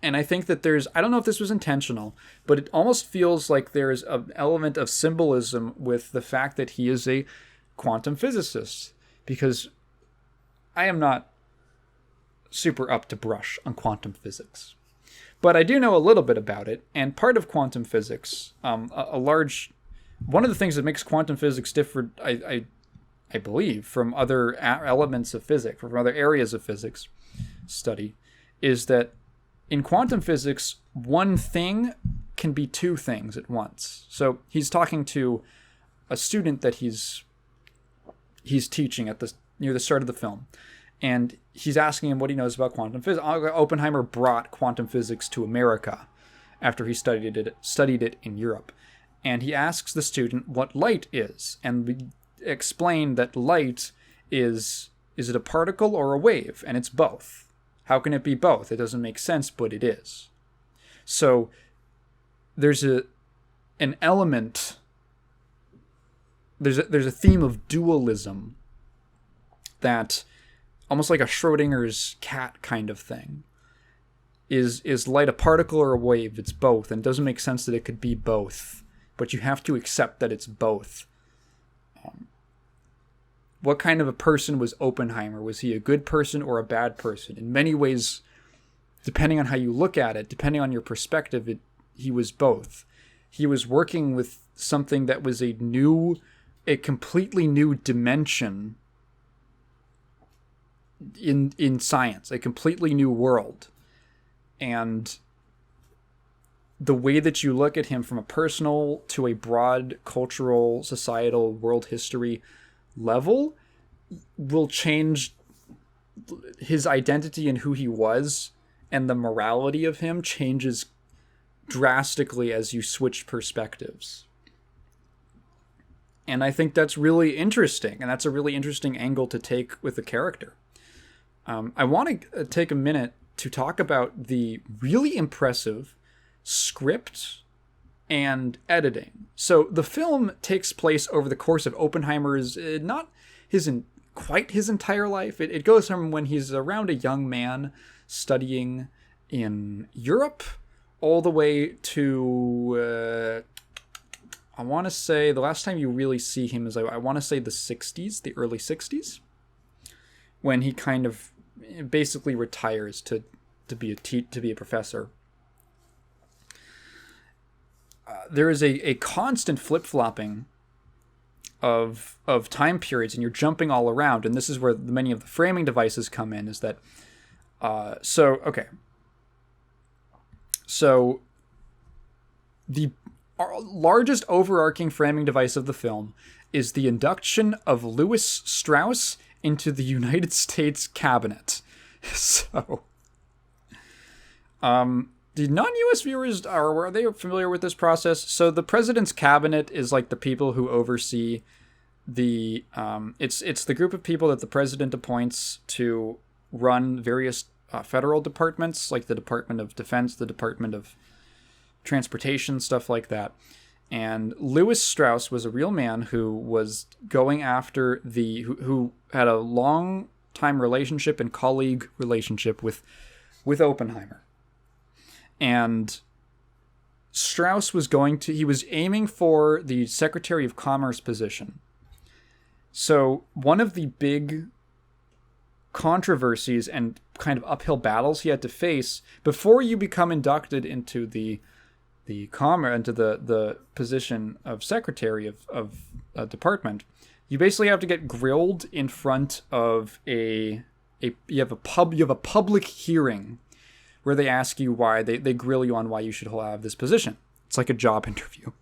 And I think that I don't know if this was intentional, but it almost feels like there's an element of symbolism with the fact that he is a quantum physicist, because I am not super up to brush on quantum physics, but I do know a little bit about it. And part of quantum physics, one of the things that makes quantum physics different, I believe, from other elements of physics, from other areas of physics study, is that in quantum physics, one thing can be two things at once. So he's talking to a student that he's teaching near the start of the film, and he's asking him what he knows about quantum physics. Oppenheimer brought quantum physics to America after he studied it in Europe, and he asks the student what light is, and we explain that light is it a particle or a wave? And it's both. How can it be both? It doesn't make sense, but it is. So there's an element, there's a theme of dualism that, almost like a Schrodinger's cat kind of thing. Is light a particle or a wave? It's both, and it doesn't make sense that it could be both, but you have to accept that it's both. What kind of a person was Oppenheimer? Was he a good person or a bad person? In many ways, depending on how you look at it, depending on your perspective, he was both. He was working with something that was a completely new dimension in science, a completely new world. And the way that you look at him from a personal to a broad cultural, societal, world history level will change his identity and who he was, and the morality of him changes drastically as you switch perspectives. And I think that's really interesting, and that's a really interesting angle to take with the character. I want to take a minute to talk about the really impressive script and editing. So the film takes place over the course of Oppenheimer's, not quite his entire life. It goes from when he's around a young man studying in Europe all the way to, I want to say, the last time you really see him is, I want to say the 60s, the early 60s, when he kind of basically retires to be a professor. There is a constant flip-flopping of time periods, and you're jumping all around, and this is where many of the framing devices come in, is that so the largest overarching framing device of the film is the induction of Louis Strauss into the United States cabinet. So the non-US viewers, are they familiar with this process? So the president's cabinet is like the people who oversee the it's the group of people that the president appoints to run various federal departments, like the Department of Defense, the Department of Transportation, stuff like that. And Louis Strauss was a real man who was going after who had a long time relationship and colleague relationship with Oppenheimer. And Strauss was aiming for the Secretary of Commerce position. So one of the big controversies and kind of uphill battles he had to face before you become inducted into the position of Secretary of a department, you basically have to get grilled in front of you have a public hearing where they ask you why, they grill you on why you should have this position. It's like a job interview.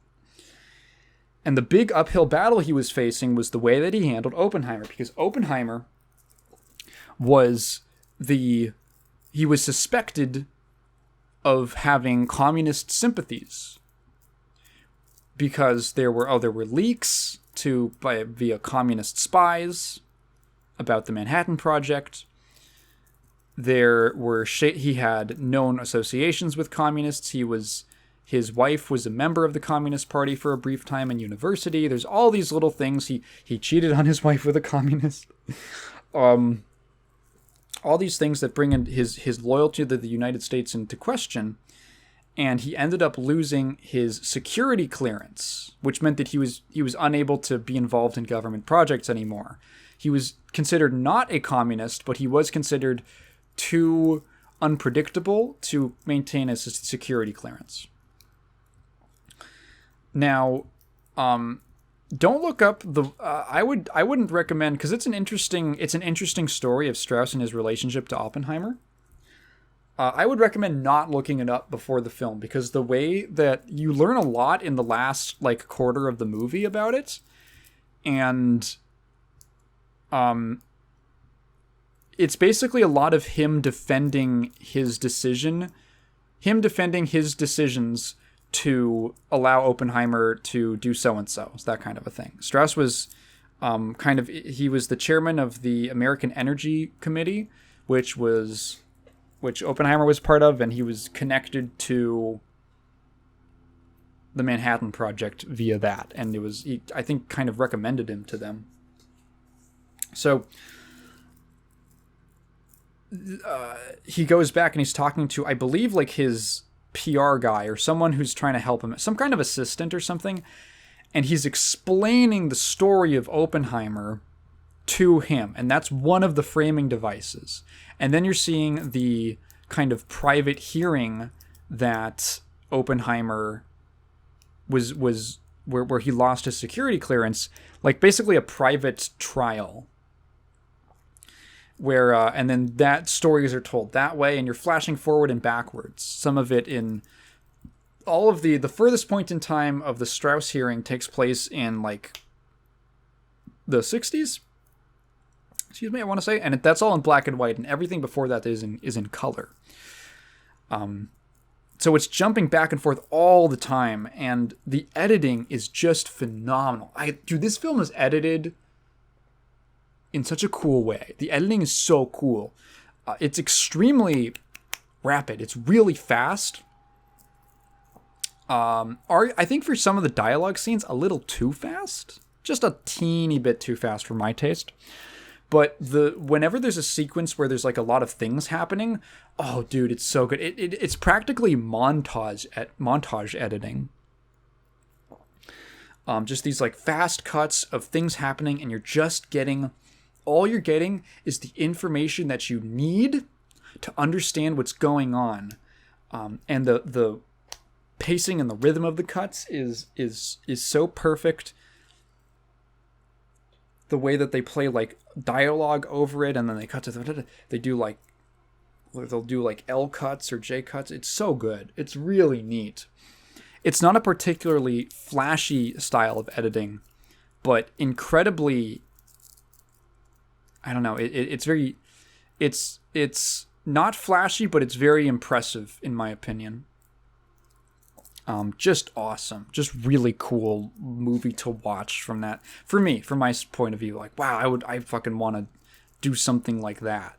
And the big uphill battle he was facing was the way that he handled Oppenheimer, because Oppenheimer was suspected of having communist sympathies, because there were leaks via communist spies about the Manhattan Project. He had known associations with communists. His wife was a member of the Communist Party for a brief time in university. There's all these little things. He cheated on his wife with a communist. All these things that bring in his loyalty to the United States into question. And he ended up losing his security clearance, which meant that he was unable to be involved in government projects anymore. He was considered not a communist, but he was considered too unpredictable to maintain a security clearance. Now, don't look up I wouldn't recommend, because it's an interesting story of Strauss and his relationship to Oppenheimer. I would recommend not looking it up before the film, because the way that you learn a lot in the last quarter of the movie about it, and it's basically a lot of him defending his decisions to allow Oppenheimer to do so-and-so. It's that kind of a thing. Strauss was he was the chairman of the American Energy Committee, which Oppenheimer was part of, and he was connected to the Manhattan Project via that. And he, I think, kind of recommended him to them. So he goes back and he's talking to, I believe, like his PR guy or someone who's trying to help him, some kind of assistant or something. And he's explaining the story of Oppenheimer to him. And that's one of the framing devices. And then you're seeing the kind of private hearing that Oppenheimer was where he lost his security clearance, like basically a private trial. Where and then that stories are told that way, and you're flashing forward and backwards. Some of it in all of the furthest point in time of the Strauss hearing takes place in like the 60s. Excuse me, I want to say, and that's all in black and white, and everything before that is in color. So it's jumping back and forth all the time, and the editing is just phenomenal. Dude, this film is edited in such a cool way. The editing is so cool. It's extremely rapid. It's really fast. I think for some of the dialogue scenes, a little too fast. Just a teeny bit too fast for my taste. But whenever there's a sequence where there's like a lot of things happening, oh dude, it's so good. It's practically montage editing. Just these like fast cuts of things happening, and all you're getting is the information that you need to understand what's going on. And the pacing and the rhythm of the cuts is so perfect. The way that they play like dialogue over it, and then they cut to they'll do like L cuts or J cuts. It's so good. It's really neat. It's not a particularly flashy style of editing, but incredibly, I don't know, it's not flashy, but it's very impressive in my opinion. Just awesome. Just really cool movie to watch from my point of view. Like, wow, I fucking want to do something like that.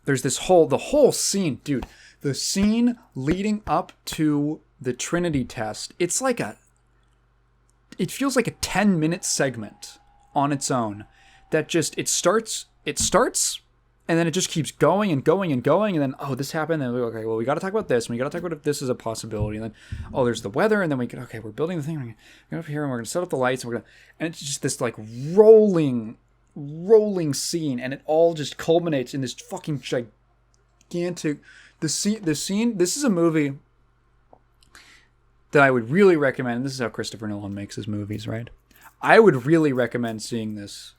There's the whole scene, dude. The scene leading up to the Trinity test, it feels like a 10-minute segment on its own that just, it starts, and then it just keeps going and going and going, and then, oh, this happened, and we're okay, well, we got to talk about this, and we got to talk about if this is a possibility, and then, oh, there's the weather, and then we're building the thing, we're going to go up here, and we're going to set up the lights, and it's just this, like, rolling scene, and it all just culminates in this fucking gigantic, the scene, this is a movie that I would really recommend. This is how Christopher Nolan makes his movies, right? I would really recommend seeing this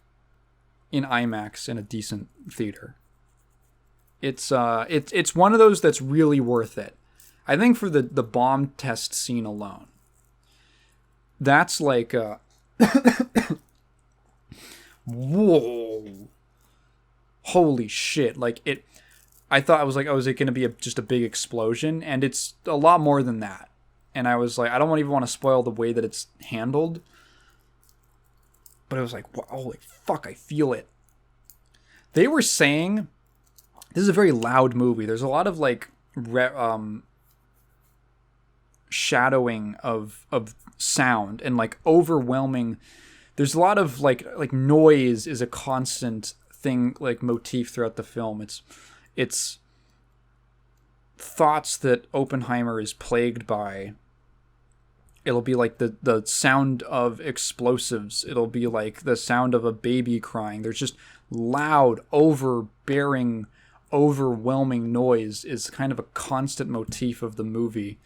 in IMAX in a decent theater. It's one of those that's really worth it. I think for the bomb test scene alone. That's like whoa. Holy shit. Like I thought I was like, oh, is it going to be just a big explosion? And it's a lot more than that. And I was like, I don't even want to spoil the way that it's handled. But I was like, wow, holy fuck, I feel it. They were saying, this is a very loud movie. There's a lot of like shadowing of sound and like overwhelming. There's a lot of like noise is a constant thing, like motif throughout the film. It's thoughts that Oppenheimer is plagued by. It'll be like the sound of explosives. It'll be like the sound of a baby crying. There's just loud, overbearing, overwhelming noise is kind of a constant motif of the movie.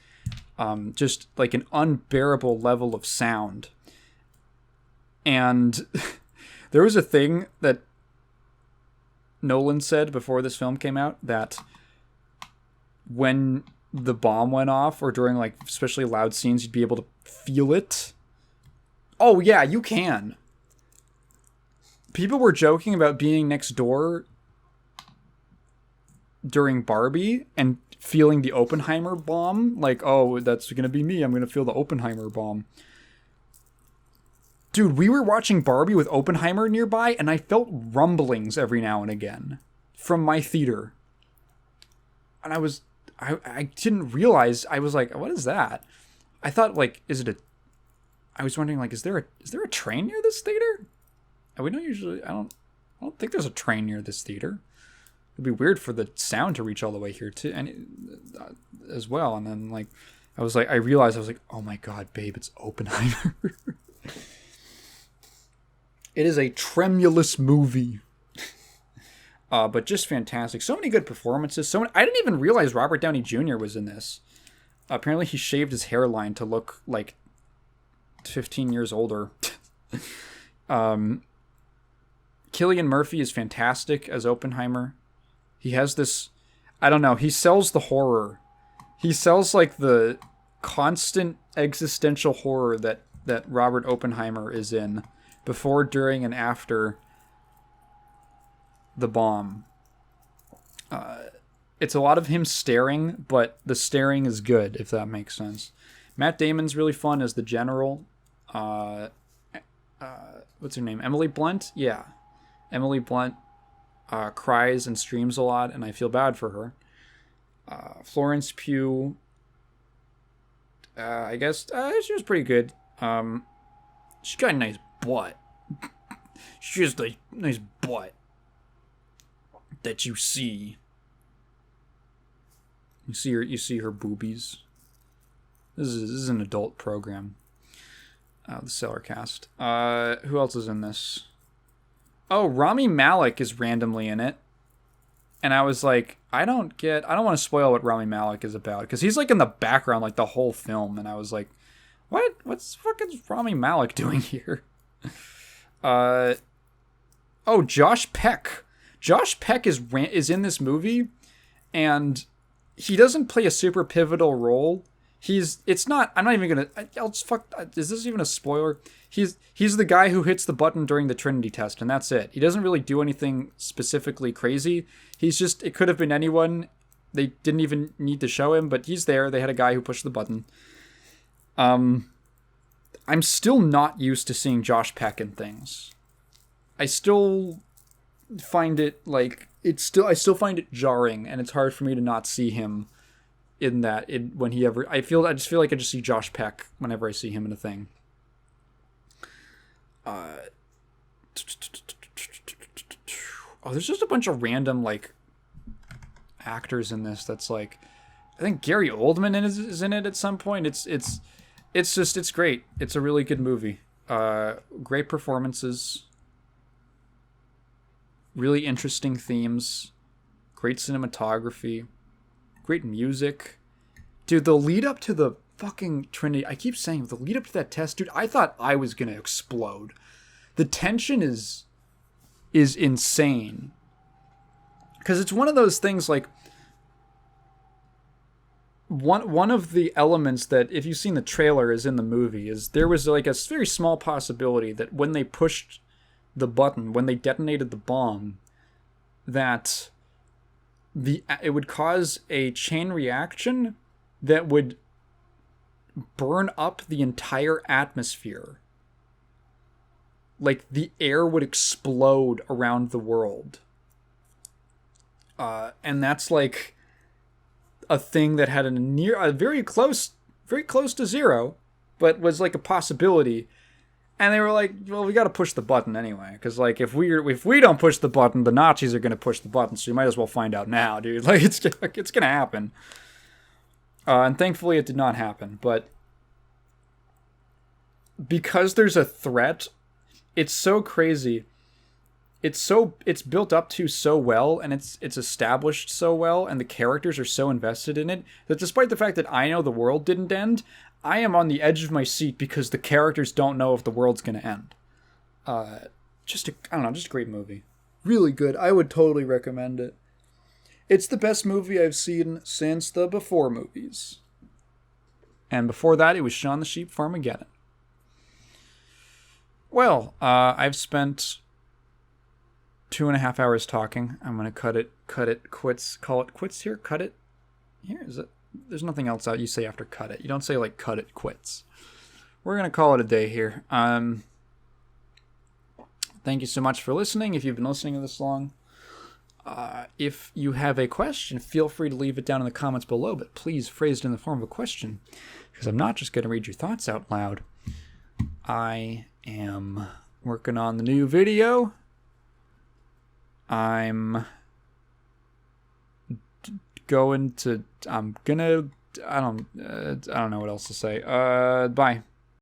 Just like an unbearable level of sound. And there was a thing that Nolan said before this film came out, that when the bomb went off, or during like especially loud scenes, you'd be able to feel it. Oh yeah, you can. People were joking about being next door during Barbie, and feeling the Oppenheimer bomb. Like, oh, that's going to be me. I'm going to feel the Oppenheimer bomb. Dude, we were watching Barbie with Oppenheimer nearby, and I felt rumblings every now and again from my theater. And I didn't realize, I was like, what is that? I thought, like, I was wondering, like, is there a train near this theater? And we don't usually, I don't think there's a train near this theater. It'd be weird for the sound to reach all the way here too, and as well. And then, like, I realized, I was like, oh my God, babe, it's Oppenheimer. It is a tremulous movie. But just fantastic. So many good performances. I didn't even realize Robert Downey Jr. was in this. Apparently he shaved his hairline to look like 15 years older. Cillian Murphy is fantastic as Oppenheimer. He has this, I don't know, he sells the horror. He sells like the constant existential horror that Robert Oppenheimer is in before, during, and after the bomb. It's a lot of him staring, but the staring is good, if that makes sense. Matt Damon's really fun as the general. What's her name? Emily Blunt? Yeah. Emily Blunt cries and screams a lot, and I feel bad for her. Florence Pugh, I guess, she was pretty good. She's got a nice butt. She has a nice butt that you see. You see her boobies. This is an adult program. The Cellarcast. Who else is in this? Oh, Rami Malek is randomly in it. And I was like, I don't want to spoil what Rami Malek is about, because he's like in the background like the whole film, and I was like, what's fucking Rami Malek doing here? Oh, Josh Peck. Josh Peck is in this movie, and he doesn't play a super pivotal role. Is this even a spoiler? He's the guy who hits the button during the Trinity test, and that's it. He doesn't really do anything specifically crazy. It could have been anyone. They didn't even need to show him, but he's there. They had a guy who pushed the button. I'm still not used to seeing Josh Peck in things. I still find it like I still find it jarring, and it's hard for me to not see him in that. I just feel like I just see Josh Peck whenever I see him in a thing. There's just a bunch of random like actors in this. That's like, I think Gary Oldman is in it at some point. It's great. It's a really good movie. Great performances. Really interesting themes. Great cinematography. Great music. Dude, the lead up to the fucking Trinity, I keep saying, the lead up to that test, dude, I thought I was gonna explode. The tension is insane. Because it's one of those things, like, one of the elements that, if you've seen the trailer, is in the movie, is there was like a very small possibility that when they pushed the button, when they detonated the bomb, that it would cause a chain reaction that would burn up the entire atmosphere. Like, the air would explode around the world. And that's like a thing that had a very close to zero, but was like a possibility. And they were like, well, we got to push the button anyway, because like if we don't push the button, the Nazis are going to push the button. So you might as well find out now, dude. Like it's going to happen. And thankfully, it did not happen. But because there's a threat, it's so crazy. It's built up to so well, and it's established so well, and the characters are so invested in it that despite the fact that I know the world didn't end, I am on the edge of my seat because the characters don't know if the world's going to end. Just a great movie. Really good. I would totally recommend it. It's the best movie I've seen since the Before movies. And before that, it was Shaun the Sheep Farmageddon. Well, I've spent 2.5 hours talking. I'm going to call it quits here. Cut it. Here is it. There's nothing else out you say after cut it. You don't say like cut it quits. We're gonna call it a day here. Thank you so much for listening. If you've been listening to this long, if you have a question, feel free to leave it down in the comments below. But please phrase it in the form of a question, because I'm not just gonna read your thoughts out loud. I am working on the new video. I'm gonna I don't know what else to say. Bye.